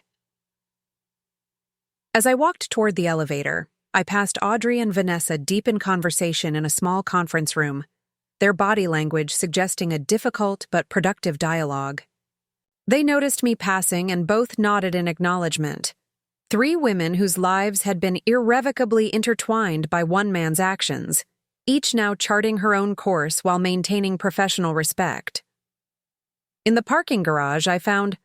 As I walked toward the elevator, I passed Audrey and Vanessa deep in conversation in a small conference room, their body language suggesting a difficult but productive dialogue. They noticed me passing and both nodded in acknowledgement. 3 women whose lives had been irrevocably intertwined by one man's actions, each now charting her own course while maintaining professional respect. In the parking garage, I found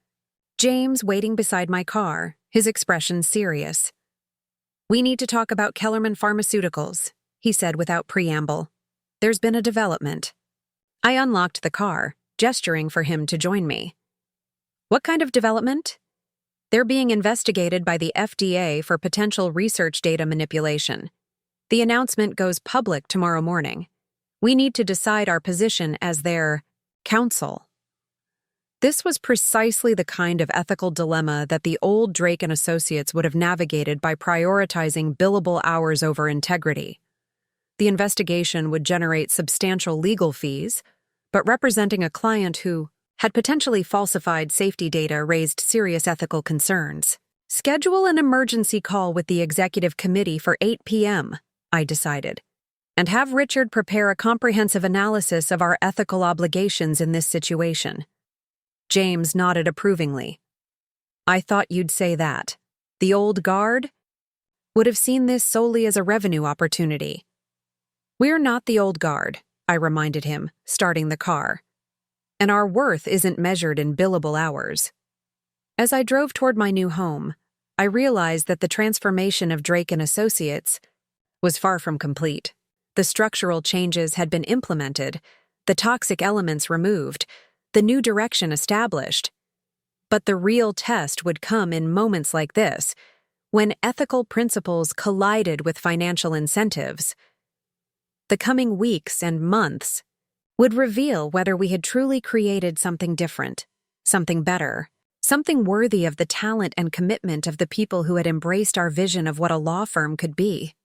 James waiting beside my car, his expression serious. "We need to talk about Kellerman Pharmaceuticals," he said without preamble. "There's been a development." I unlocked the car, gesturing for him to join me. "What kind of development?" "They're being investigated by the FDA for potential research data manipulation. The announcement goes public tomorrow morning. We need to decide our position as their counsel." This was precisely the kind of ethical dilemma that the old Drake and Associates would have navigated by prioritizing billable hours over integrity. The investigation would generate substantial legal fees, but representing a client who had potentially falsified safety data raised serious ethical concerns. "Schedule an emergency call with the executive committee for 8 p.m., I decided, and have Richard prepare a comprehensive analysis of our ethical obligations in this situation. James nodded approvingly. "I thought you'd say that. The old guard would have seen this solely as a revenue opportunity." "We're not the old guard," I reminded him, starting the car. "And our worth isn't measured in billable hours." As I drove toward my new home, I realized that the transformation of Drake and Associates was far from complete. The structural changes had been implemented, the toxic elements removed, the new direction established. But the real test would come in moments like this, when ethical principles collided with financial incentives. The coming weeks and months would reveal whether we had truly created something different, something better, something worthy of the talent and commitment of the people who had embraced our vision of what a law firm could be.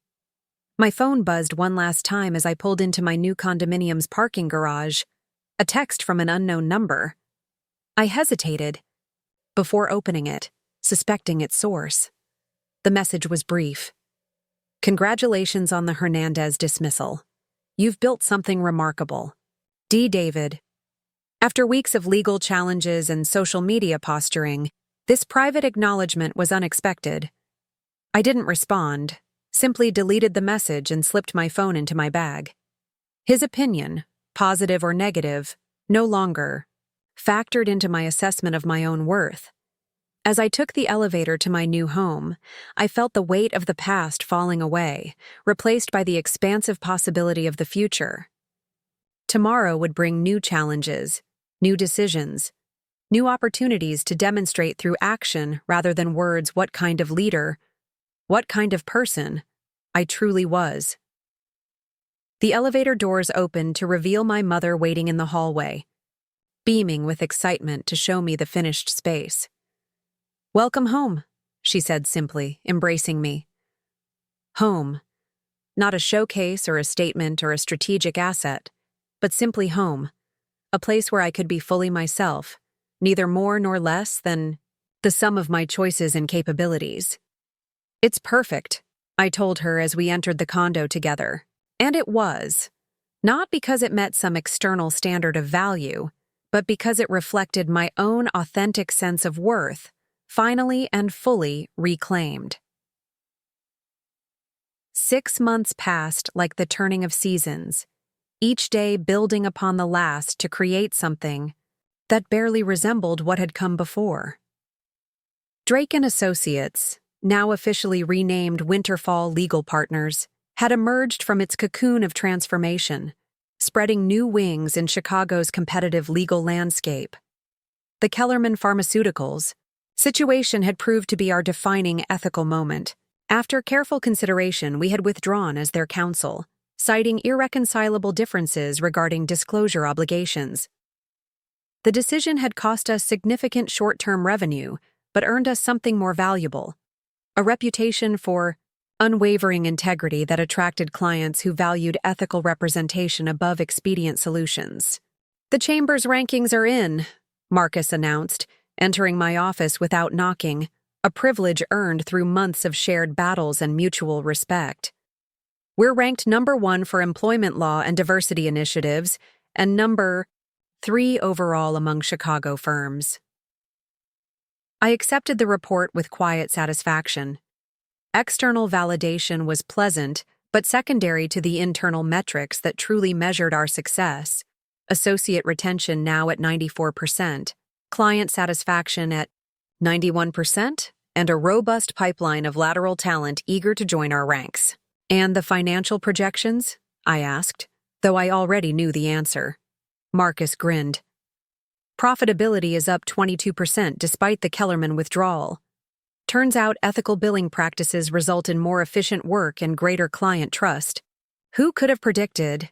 My phone buzzed one last time as I pulled into my new condominium's parking garage. A text from an unknown number. I hesitated before opening it, suspecting its source. The message was brief. "Congratulations on the Hernandez dismissal. You've built something remarkable. D. David." After weeks of legal challenges and social media posturing, this private acknowledgement was unexpected. I didn't respond, simply deleted the message and slipped my phone into my bag. His opinion, positive or negative, no longer factored into my assessment of my own worth. As I took the elevator to my new home, I felt the weight of the past falling away, replaced by the expansive possibility of the future. Tomorrow would bring new challenges, new decisions, new opportunities to demonstrate through action rather than words what kind of leader, what kind of person I truly was. The elevator doors opened to reveal my mother waiting in the hallway, beaming with excitement to show me the finished space. "Welcome home," she said simply, embracing me. Home. Not a showcase or a statement or a strategic asset, but simply home. A place where I could be fully myself, neither more nor less than the sum of my choices and capabilities. "It's perfect," I told her as we entered the condo together. And it was. Not because it met some external standard of value, but because it reflected my own authentic sense of worth, finally and fully reclaimed. 6 months passed like the turning of seasons, each day building upon the last to create something that barely resembled what had come before. Drake & Associates, now officially renamed Winterfall Legal Partners, had emerged from its cocoon of transformation, spreading new wings in Chicago's competitive legal landscape. The Kellerman Pharmaceuticals situation had proved to be our defining ethical moment. After careful consideration, we had withdrawn as their counsel, citing irreconcilable differences regarding disclosure obligations. The decision had cost us significant short-term revenue, but earned us something more valuable: a reputation for unwavering integrity that attracted clients who valued ethical representation above expedient solutions. "The Chamber's rankings are in," Marcus announced, entering my office without knocking, a privilege earned through months of shared battles and mutual respect. "We're ranked number 1 for employment law and diversity initiatives, and number 3 overall among Chicago firms." I accepted the report with quiet satisfaction. External validation was pleasant, but secondary to the internal metrics that truly measured our success: associate retention now at 94%, client satisfaction at 91%, and a robust pipeline of lateral talent eager to join our ranks. "And the financial projections?" I asked, though I already knew the answer. Marcus grinned. "Profitability is up 22% despite the Kellerman withdrawal. Turns out ethical billing practices result in more efficient work and greater client trust. Who could have predicted?"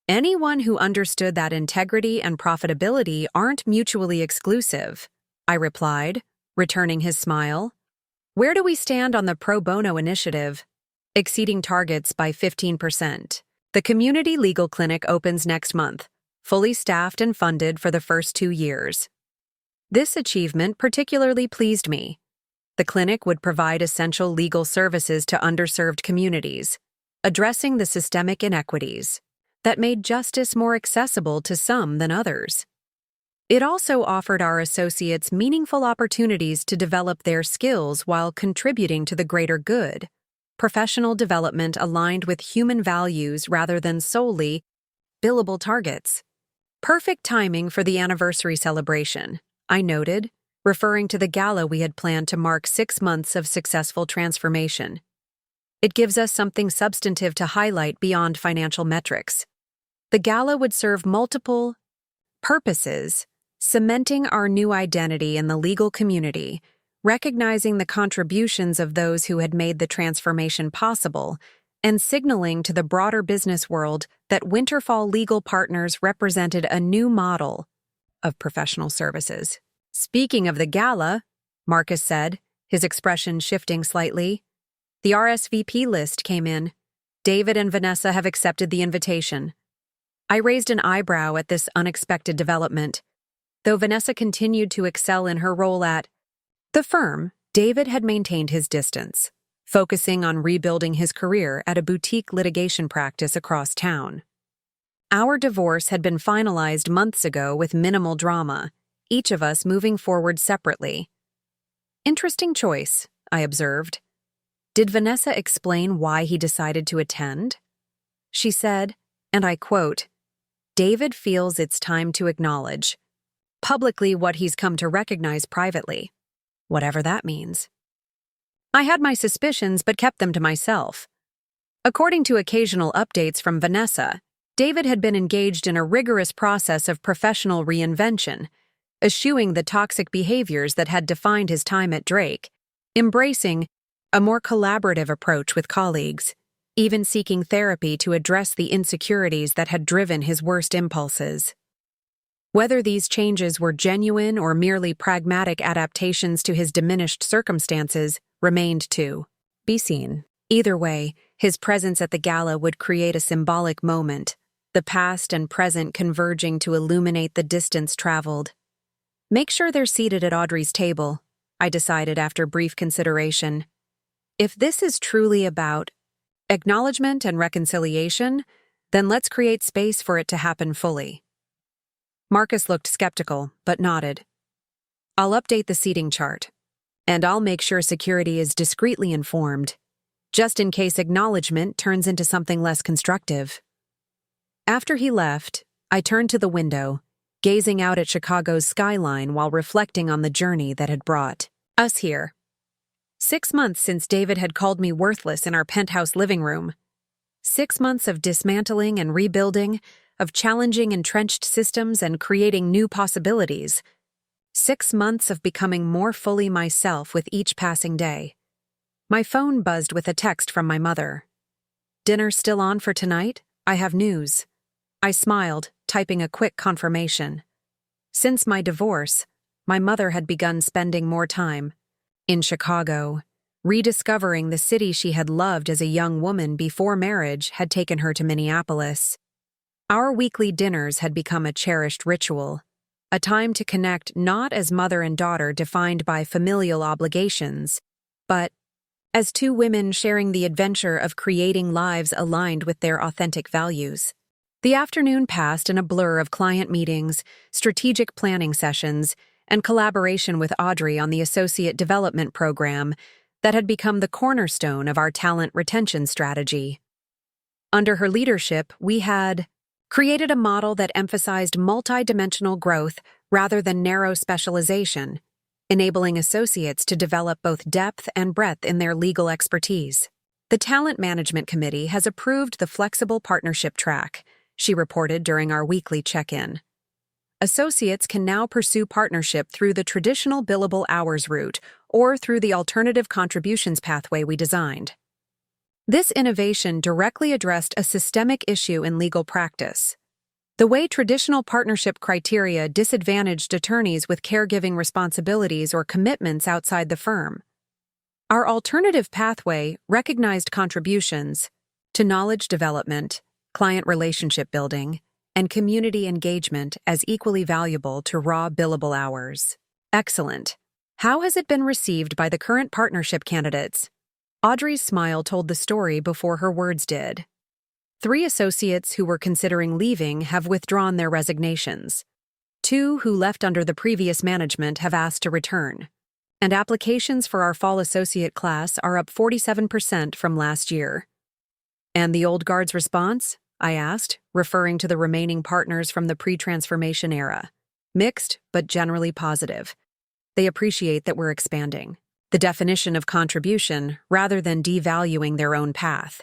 "Anyone who understood that integrity and profitability aren't mutually exclusive," I replied, returning his smile. "Where do we stand on the pro bono initiative?" "Exceeding targets by 15%. The community legal clinic opens next month, fully staffed and funded for the first 2 years." This achievement particularly pleased me. The clinic would provide essential legal services to underserved communities, addressing the systemic inequities that made justice more accessible to some than others. It also offered our associates meaningful opportunities to develop their skills while contributing to the greater good, professional development aligned with human values rather than solely billable targets. "Perfect timing for the anniversary celebration," I noted, referring to the gala we had planned to mark 6 months of successful transformation. "It gives us something substantive to highlight beyond financial metrics." The gala would serve multiple purposes: cementing our new identity in the legal community, recognizing the contributions of those who had made the transformation possible, and signaling to the broader business world that Winterfall Legal Partners represented a new model of professional services. "Speaking of the gala," Marcus said, his expression shifting slightly, "the RSVP list came in. David and Vanessa have accepted the invitation." I raised an eyebrow at this unexpected development. Though Vanessa continued to excel in her role at the firm, David had maintained his distance, focusing on rebuilding his career at a boutique litigation practice across town. Our divorce had been finalized months ago with minimal drama, each of us moving forward separately. "Interesting choice," I observed. "Did Vanessa explain why he decided to attend?" She said, and I quote, "David feels it's time to acknowledge publicly what he's come to recognize privately, whatever that means." I had my suspicions but kept them to myself. According to occasional updates from Vanessa, David had been engaged in a rigorous process of professional reinvention, eschewing the toxic behaviors that had defined his time at Drake, embracing a more collaborative approach with colleagues, even seeking therapy to address the insecurities that had driven his worst impulses. Whether these changes were genuine or merely pragmatic adaptations to his diminished circumstances remained to be seen. Either way, his presence at the gala would create a symbolic moment, the past and present converging to illuminate the distance traveled. "Make sure they're seated at Audrey's table," I decided after brief consideration. If this is truly about acknowledgement and reconciliation, then let's create space for it to happen fully. Marcus looked skeptical, but nodded. I'll update the seating chart, and I'll make sure security is discreetly informed, just in case acknowledgement turns into something less constructive. After he left, I turned to the window, gazing out at Chicago's skyline while reflecting on the journey that had brought us here. 6 months since David had called me worthless in our penthouse living room. 6 months of dismantling and rebuilding, of challenging entrenched systems and creating new possibilities. 6 months of becoming more fully myself with each passing day. My phone buzzed with a text from my mother. "Dinner still on for tonight? I have news." I smiled, typing a quick confirmation. Since my divorce, my mother had begun spending more time in Chicago. Rediscovering the city she had loved as a young woman before marriage had taken her to Minneapolis. Our weekly dinners had become a cherished ritual, a time to connect not as mother and daughter defined by familial obligations, but as two women sharing the adventure of creating lives aligned with their authentic values. The afternoon passed in a blur of client meetings, strategic planning sessions, and collaboration with Audrey on the Associate Development Program that had become the cornerstone of our talent retention strategy. Under her leadership, we had created a model that emphasized multidimensional growth rather than narrow specialization, enabling associates to develop both depth and breadth in their legal expertise. The Talent Management Committee has approved the flexible partnership track, she reported during our weekly check-in. Associates can now pursue partnership through the traditional billable hours route or through the alternative contributions pathway we designed. This innovation directly addressed a systemic issue in legal practice: the way traditional partnership criteria disadvantaged attorneys with caregiving responsibilities or commitments outside the firm. Our alternative pathway recognized contributions to knowledge development, client relationship building, and community engagement as equally valuable to raw billable hours. Excellent. How has it been received by the current partnership candidates? Audrey's smile told the story before her words did. 3 associates who were considering leaving have withdrawn their resignations. 2 who left under the previous management have asked to return. And applications for our fall associate class are up 47% from last year. "And the old guard's response?" I asked, referring to the remaining partners from the pre-transformation era. "Mixed, but generally positive. They appreciate that we're expanding the definition of contribution rather than devaluing their own path.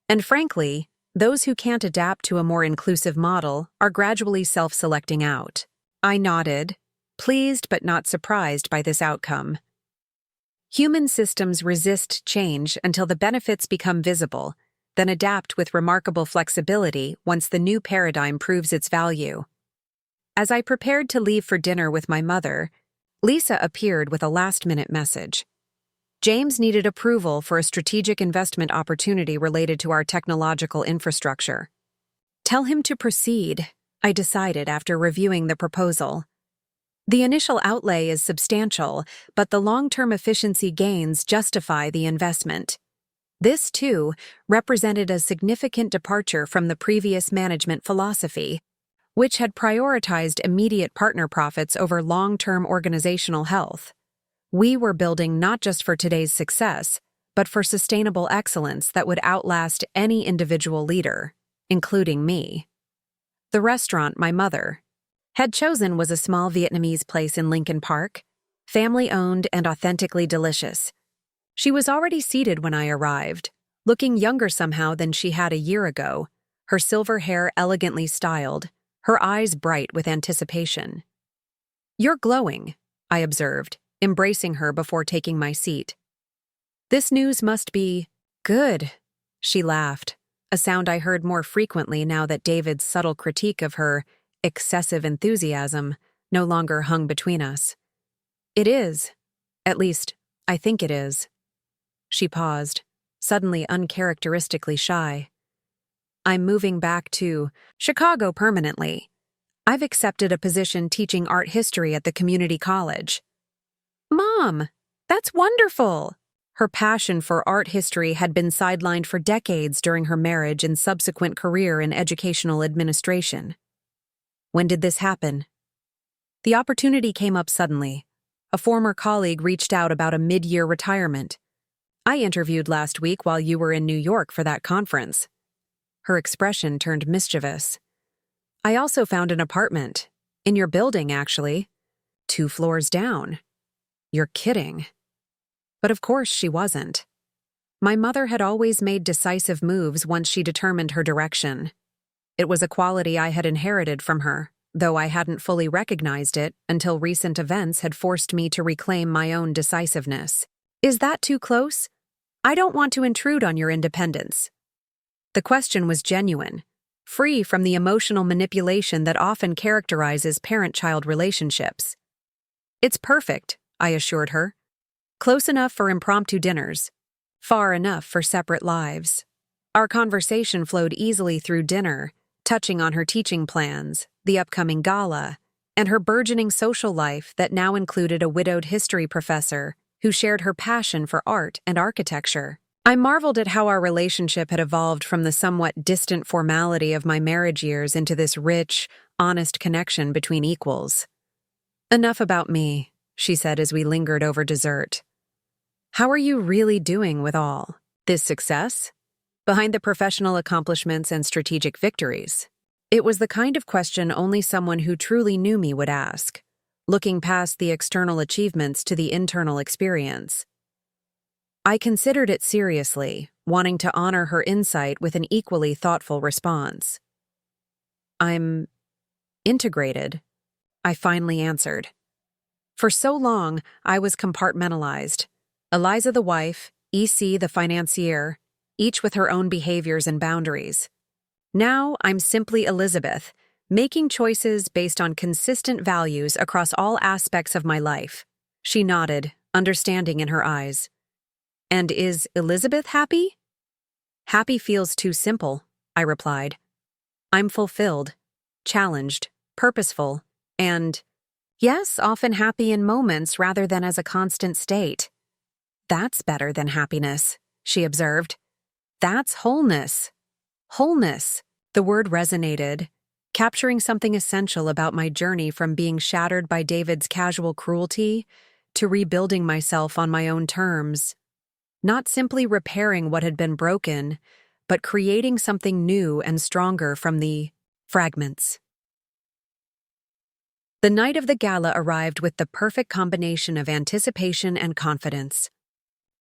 And frankly, those who can't adapt to a more inclusive model are gradually self-selecting out." I nodded, pleased but not surprised by this outcome. Human systems resist change until the benefits become visible, then adapt with remarkable flexibility once the new paradigm proves its value. As I prepared to leave for dinner with my mother, Lisa appeared with a last-minute message. James needed approval for a strategic investment opportunity related to our technological infrastructure. "Tell him to proceed," I decided after reviewing the proposal. The initial outlay is substantial, but the long-term efficiency gains justify the investment. This, too, represented a significant departure from the previous management philosophy, which had prioritized immediate partner profits over long-term organizational health. We were building not just for today's success, but for sustainable excellence that would outlast any individual leader, including me. The restaurant my mother had chosen was a small Vietnamese place in Lincoln Park, family-owned and authentically delicious. She was already seated when I arrived, looking younger somehow than she had a year ago, her silver hair elegantly styled, her eyes bright with anticipation. "You're glowing," I observed, embracing her before taking my seat. "This news must be good," she laughed, a sound I heard more frequently now that David's subtle critique of her excessive enthusiasm no longer hung between us. "It is. At least, I think it is." She paused, suddenly uncharacteristically shy. "I'm moving back to Chicago permanently. I've accepted a position teaching art history at the community college." "Mom, that's wonderful!" Her passion for art history had been sidelined for decades during her marriage and subsequent career in educational administration. "When did this happen?" The opportunity came up suddenly. A former colleague reached out about a mid-year retirement. I interviewed last week while you were in New York for that conference. Her expression turned mischievous. I also found an apartment. In your building, actually. 2 floors down. You're kidding. But of course she wasn't. My mother had always made decisive moves once she determined her direction. It was a quality I had inherited from her, though I hadn't fully recognized it until recent events had forced me to reclaim my own decisiveness. Is that too close? I don't want to intrude on your independence. The question was genuine, free from the emotional manipulation that often characterizes parent-child relationships. It's perfect, I assured her. Close enough for impromptu dinners, far enough for separate lives. Our conversation flowed easily through dinner, touching on her teaching plans, the upcoming gala, and her burgeoning social life that now included a widowed history professor who shared her passion for art and architecture. I marveled at how our relationship had evolved from the somewhat distant formality of my marriage years into this rich, honest connection between equals. Enough about me, she said as we lingered over dessert. How are you really doing with all this success? Behind the professional accomplishments and strategic victories. It was the kind of question only someone who truly knew me would ask, looking past the external achievements to the internal experience. I considered it seriously, wanting to honor her insight with an equally thoughtful response. I'm integrated, I finally answered. For so long, I was compartmentalized. Eliza the wife, EC the financier, each with her own behaviors and boundaries. Now I'm simply Elizabeth, making choices based on consistent values across all aspects of my life. She nodded, understanding in her eyes. And is Elizabeth happy? Happy feels too simple, I replied. I'm fulfilled, challenged, purposeful, and, yes, often happy in moments rather than as a constant state. That's better than happiness, she observed. That's wholeness. Wholeness. The word resonated, capturing something essential about my journey from being shattered by David's casual cruelty to rebuilding myself on my own terms. Not simply repairing what had been broken, but creating something new and stronger from the fragments. The night of the gala arrived with the perfect combination of anticipation and confidence.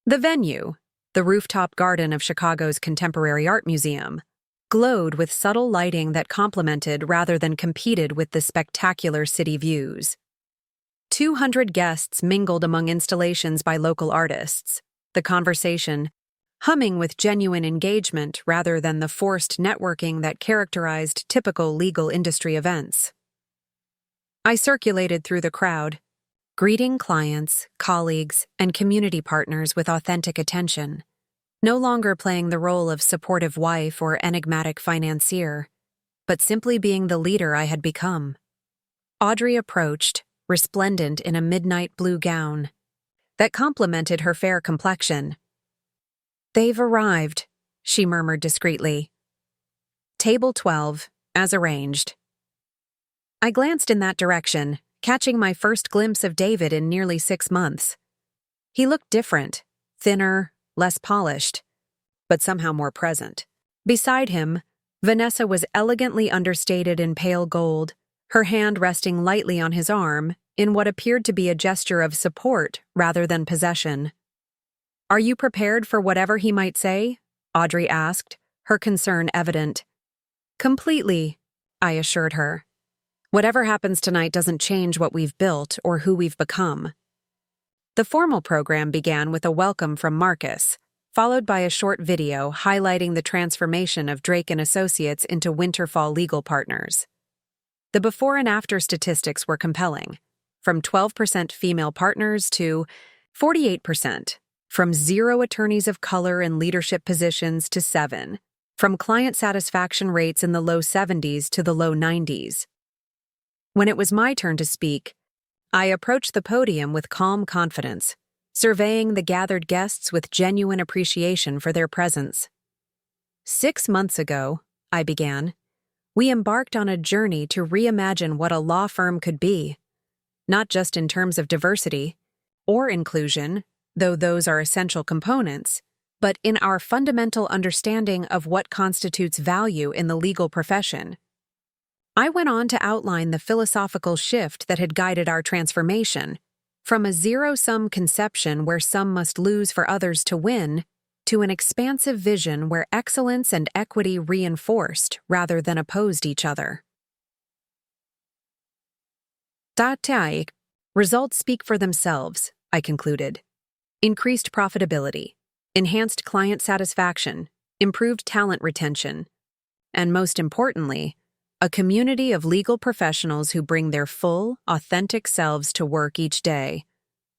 The venue, the rooftop garden of Chicago's Contemporary Art Museum, glowed with subtle lighting that complemented rather than competed with the spectacular city views. 200 guests mingled among installations by local artists, the conversation humming with genuine engagement rather than the forced networking that characterized typical legal industry events. I circulated through the crowd, greeting clients, colleagues, and community partners with authentic attention, no longer playing the role of supportive wife or enigmatic financier, but simply being the leader I had become. Audrey approached, resplendent in a midnight blue gown that complemented her fair complexion. They've arrived, she murmured discreetly. Table 12, as arranged. I glanced in that direction, catching my first glimpse of David in nearly 6 months. He looked different, thinner, less polished, but somehow more present. Beside him, Vanessa was elegantly understated in pale gold, her hand resting lightly on his arm in what appeared to be a gesture of support rather than possession. Are you prepared for whatever he might say? Audrey asked, her concern evident. Completely, I assured her. Whatever happens tonight doesn't change what we've built or who we've become. The formal program began with a welcome from Marcus, followed by a short video highlighting the transformation of Drake & Associates into Winterfall legal partners. The before and after statistics were compelling, from 12% female partners to 48%, from 0 attorneys of color in leadership positions to 7, from client satisfaction rates in the low 70s to the low 90s. When it was my turn to speak, I approached the podium with calm confidence, surveying the gathered guests with genuine appreciation for their presence. 6 months ago, I began, we embarked on a journey to reimagine what a law firm could be. not just in terms of diversity or inclusion, though those are essential components, but in our fundamental understanding of what constitutes value in the legal profession. I went on to outline the philosophical shift that had guided our transformation, from a zero-sum conception where some must lose for others to win, to an expansive vision where excellence and equity reinforced rather than opposed each other. Results speak for themselves, I concluded. Increased profitability, enhanced client satisfaction, improved talent retention, and most importantly, a community of legal professionals who bring their full, authentic selves to work each day,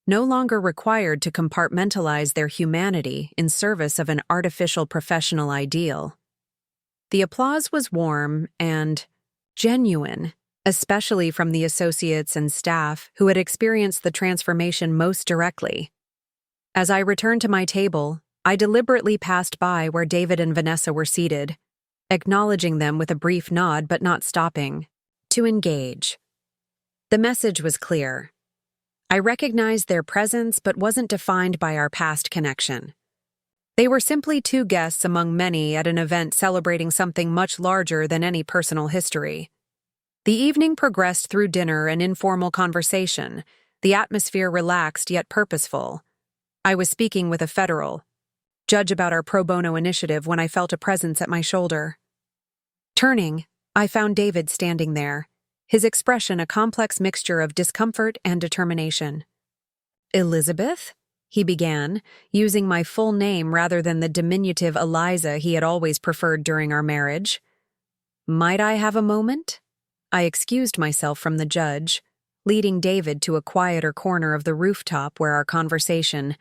no longer required to compartmentalize their humanity in service of an artificial professional ideal. The applause was warm and genuine, especially from the associates and staff who had experienced the transformation most directly. As I returned to my table, I deliberately passed by where David and Vanessa were seated, acknowledging them with a brief nod but not stopping to engage. The message was clear. I recognized their presence but wasn't defined by our past connection. They were simply two guests among many at an event celebrating something much larger than any personal history. The evening progressed through dinner and informal conversation, the atmosphere relaxed yet purposeful. I was speaking with a federal judge about our pro bono initiative when I felt a presence at my shoulder. Turning, I found David standing there, his expression a complex mixture of discomfort and determination. "Elizabeth?" he began, using my full name rather than the diminutive Eliza he had always preferred during our marriage. "Might I have a moment?" I excused myself from the judge, leading David to a quieter corner of the rooftop where our conversation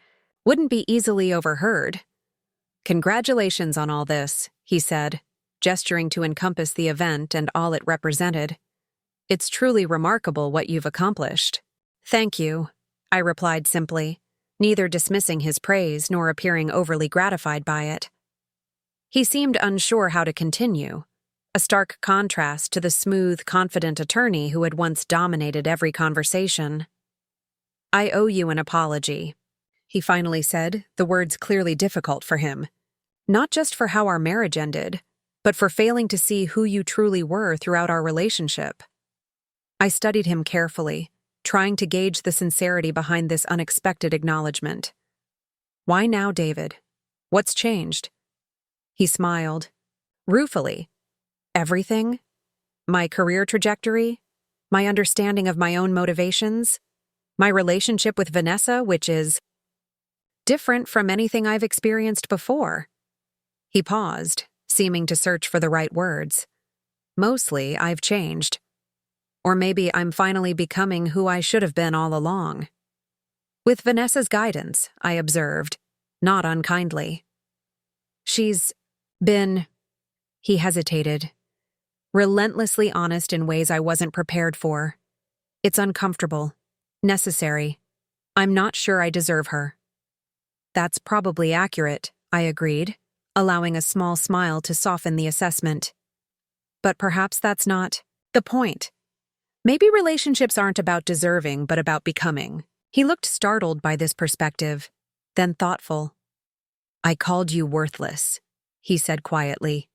wouldn't be easily overheard. "Congratulations on all this," he said, gesturing to encompass the event and all it represented. "It's truly remarkable what you've accomplished." "Thank you," I replied simply, neither dismissing his praise nor appearing overly gratified by it. He seemed unsure how to continue, a stark contrast to the smooth, confident attorney who had once dominated every conversation. "I owe you an apology," he finally said, the words clearly difficult for him. "Not just for how our marriage ended, but for failing to see who you truly were throughout our relationship." I studied him carefully, trying to gauge the sincerity behind this unexpected acknowledgement. "Why now, David? What's changed?" He smiled, ruefully. "Everything? My career trajectory? My understanding of my own motivations? My relationship with Vanessa, which is different from anything I've experienced before." He paused, seeming to search for the right words. "Mostly, I've changed. Or maybe I'm finally becoming who I should have been all along." With Vanessa's guidance, I observed, not unkindly. "She's been," he hesitated, "relentlessly honest in ways I wasn't prepared for. It's uncomfortable, necessary. I'm not sure I deserve her." "That's probably accurate," I agreed, allowing a small smile to soften the assessment. "But perhaps that's not the point. Maybe relationships aren't about deserving, but about becoming." He looked startled by this perspective, then thoughtful. "I called you worthless," he said quietly.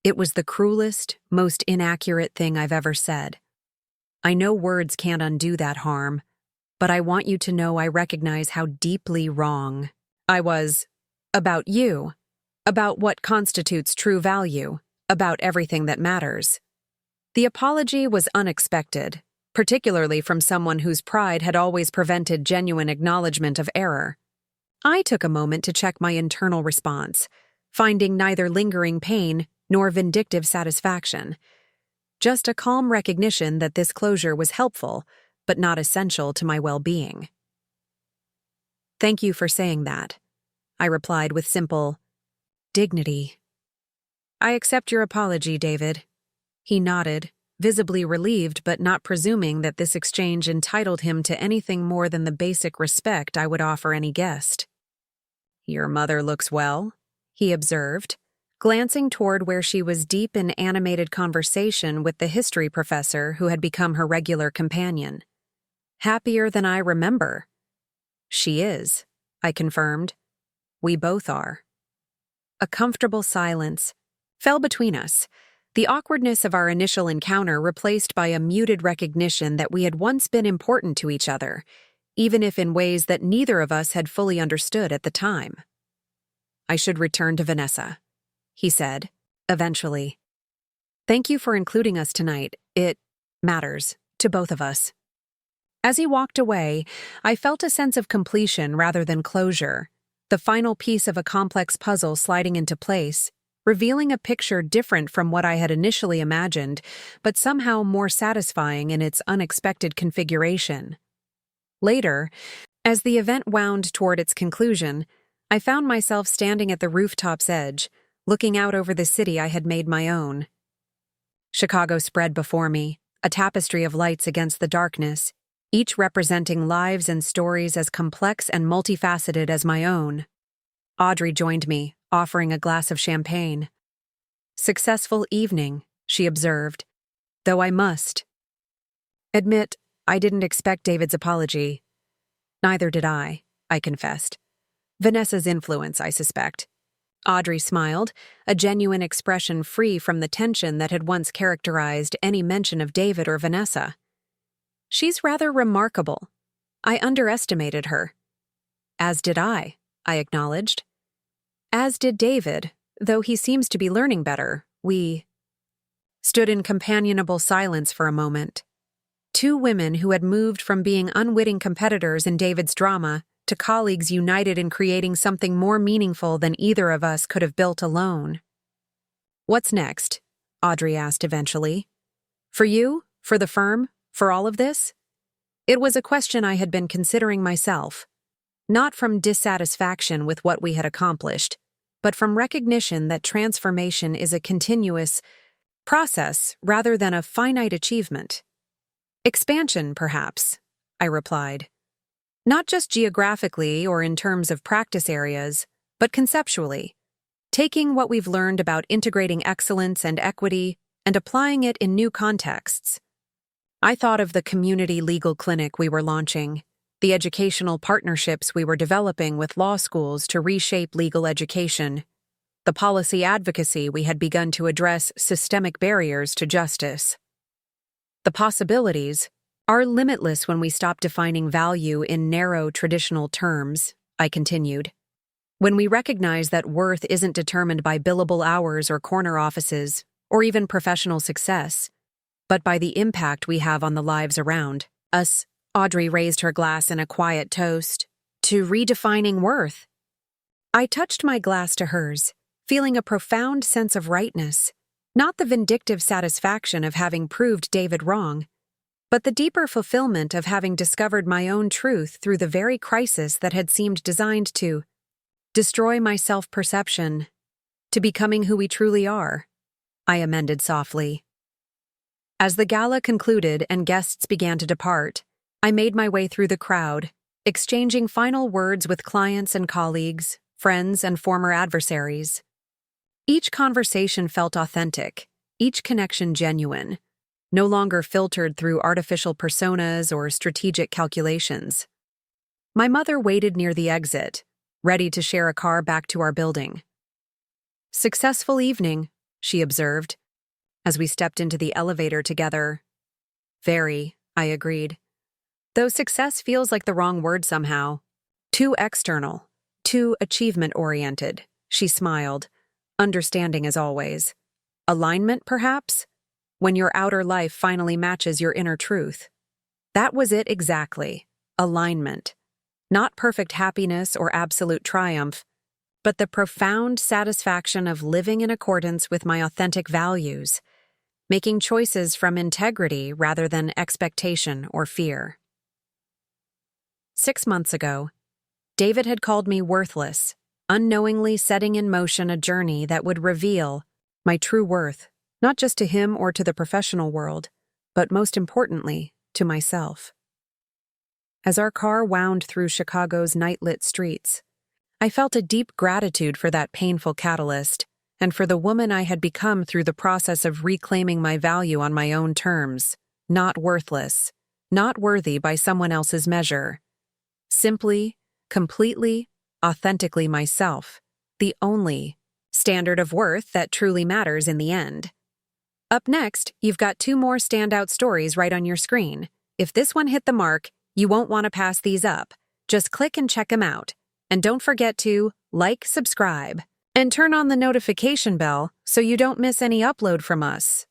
"It was the cruelest, most inaccurate thing I've ever said. I know words can't undo that harm, but I want you to know I recognize how deeply wrong I was about you, about what constitutes true value, about everything that matters." The apology was unexpected, particularly from someone whose pride had always prevented genuine acknowledgement of error. I took a moment to check my internal response, finding neither lingering pain nor vindictive satisfaction. Just a calm recognition that this closure was helpful, but not essential to my well-being. "Thank you for saying that," I replied with simple dignity. "I accept your apology, David." He nodded, visibly relieved but not presuming that this exchange entitled him to anything more than the basic respect I would offer any guest. "Your mother looks well," he observed, glancing toward where she was deep in animated conversation with the history professor who had become her regular companion. Happier than I remember. She is, I confirmed. We both are. A comfortable silence fell between us, the awkwardness of our initial encounter replaced by a muted recognition that we had once been important to each other, even if in ways that neither of us had fully understood at the time. I should return to Vanessa, he said, eventually. Thank you for including us tonight. It matters to both of us. As he walked away, I felt a sense of completion rather than closure, the final piece of a complex puzzle sliding into place, revealing a picture different from what I had initially imagined, but somehow more satisfying in its unexpected configuration. Later, as the event wound toward its conclusion, I found myself standing at the rooftop's edge, looking out over the city I had made my own. Chicago spread before me, a tapestry of lights against the darkness, each representing lives and stories as complex and multifaceted as my own. Audrey joined me, offering a glass of champagne. Successful evening, she observed, though I must admit I didn't expect David's apology. Neither did I confessed. Vanessa's influence, I suspect. Audrey smiled, a genuine expression free from the tension that had once characterized any mention of David or Vanessa. She's rather remarkable. I underestimated her. As did I acknowledged. As did David, though he seems to be learning better. We stood in companionable silence for a moment. Two women who had moved from being unwitting competitors in David's drama to colleagues united in creating something more meaningful than either of us could have built alone. What's next? Audrey asked eventually. For you? For the firm? For all of this? It was a question I had been considering myself, not from dissatisfaction with what we had accomplished, but from recognition that transformation is a continuous process rather than a finite achievement. Expansion, perhaps, I replied. Not just geographically or in terms of practice areas, but conceptually, taking what we've learned about integrating excellence and equity and applying it in new contexts. I thought of the community legal clinic we were launching, the educational partnerships we were developing with law schools to reshape legal education, the policy advocacy we had begun to address systemic barriers to justice. The possibilities are limitless when we stop defining value in narrow traditional terms, I continued. When we recognize that worth isn't determined by billable hours or corner offices, or even professional success, but by the impact we have on the lives around us. Audrey raised her glass in a quiet toast to redefining worth. I touched my glass to hers, feeling a profound sense of rightness, not the vindictive satisfaction of having proved David wrong, but the deeper fulfillment of having discovered my own truth through the very crisis that had seemed designed to destroy my self-perception, to becoming who we truly are, I amended softly. As the gala concluded and guests began to depart, I made my way through the crowd, exchanging final words with clients and colleagues, friends and former adversaries. Each conversation felt authentic, each connection genuine, no longer filtered through artificial personas or strategic calculations. My mother waited near the exit, ready to share a car back to our building. Successful evening, she observed, as we stepped into the elevator together. Very, I agreed. Though success feels like the wrong word somehow. Too external, too achievement-oriented, she smiled, understanding as always. Alignment, perhaps? When your outer life finally matches your inner truth. That was it exactly, alignment. Not perfect happiness or absolute triumph, but the profound satisfaction of living in accordance with my authentic values, making choices from integrity rather than expectation or fear. 6 months ago, David had called me worthless, unknowingly setting in motion a journey that would reveal my true worth, not just to him or to the professional world, but most importantly, to myself. As our car wound through Chicago's night-lit streets, I felt a deep gratitude for that painful catalyst and for the woman I had become through the process of reclaiming my value on my own terms, not worthless, not worthy by someone else's measure. Simply, completely, authentically myself, the only standard of worth that truly matters in the end. Up next, you've got 2 more standout stories right on your screen. If this one hit the mark, you won't want to pass these up. Just click and check them out. And don't forget to like, subscribe, and turn on the notification bell so you don't miss any upload from us.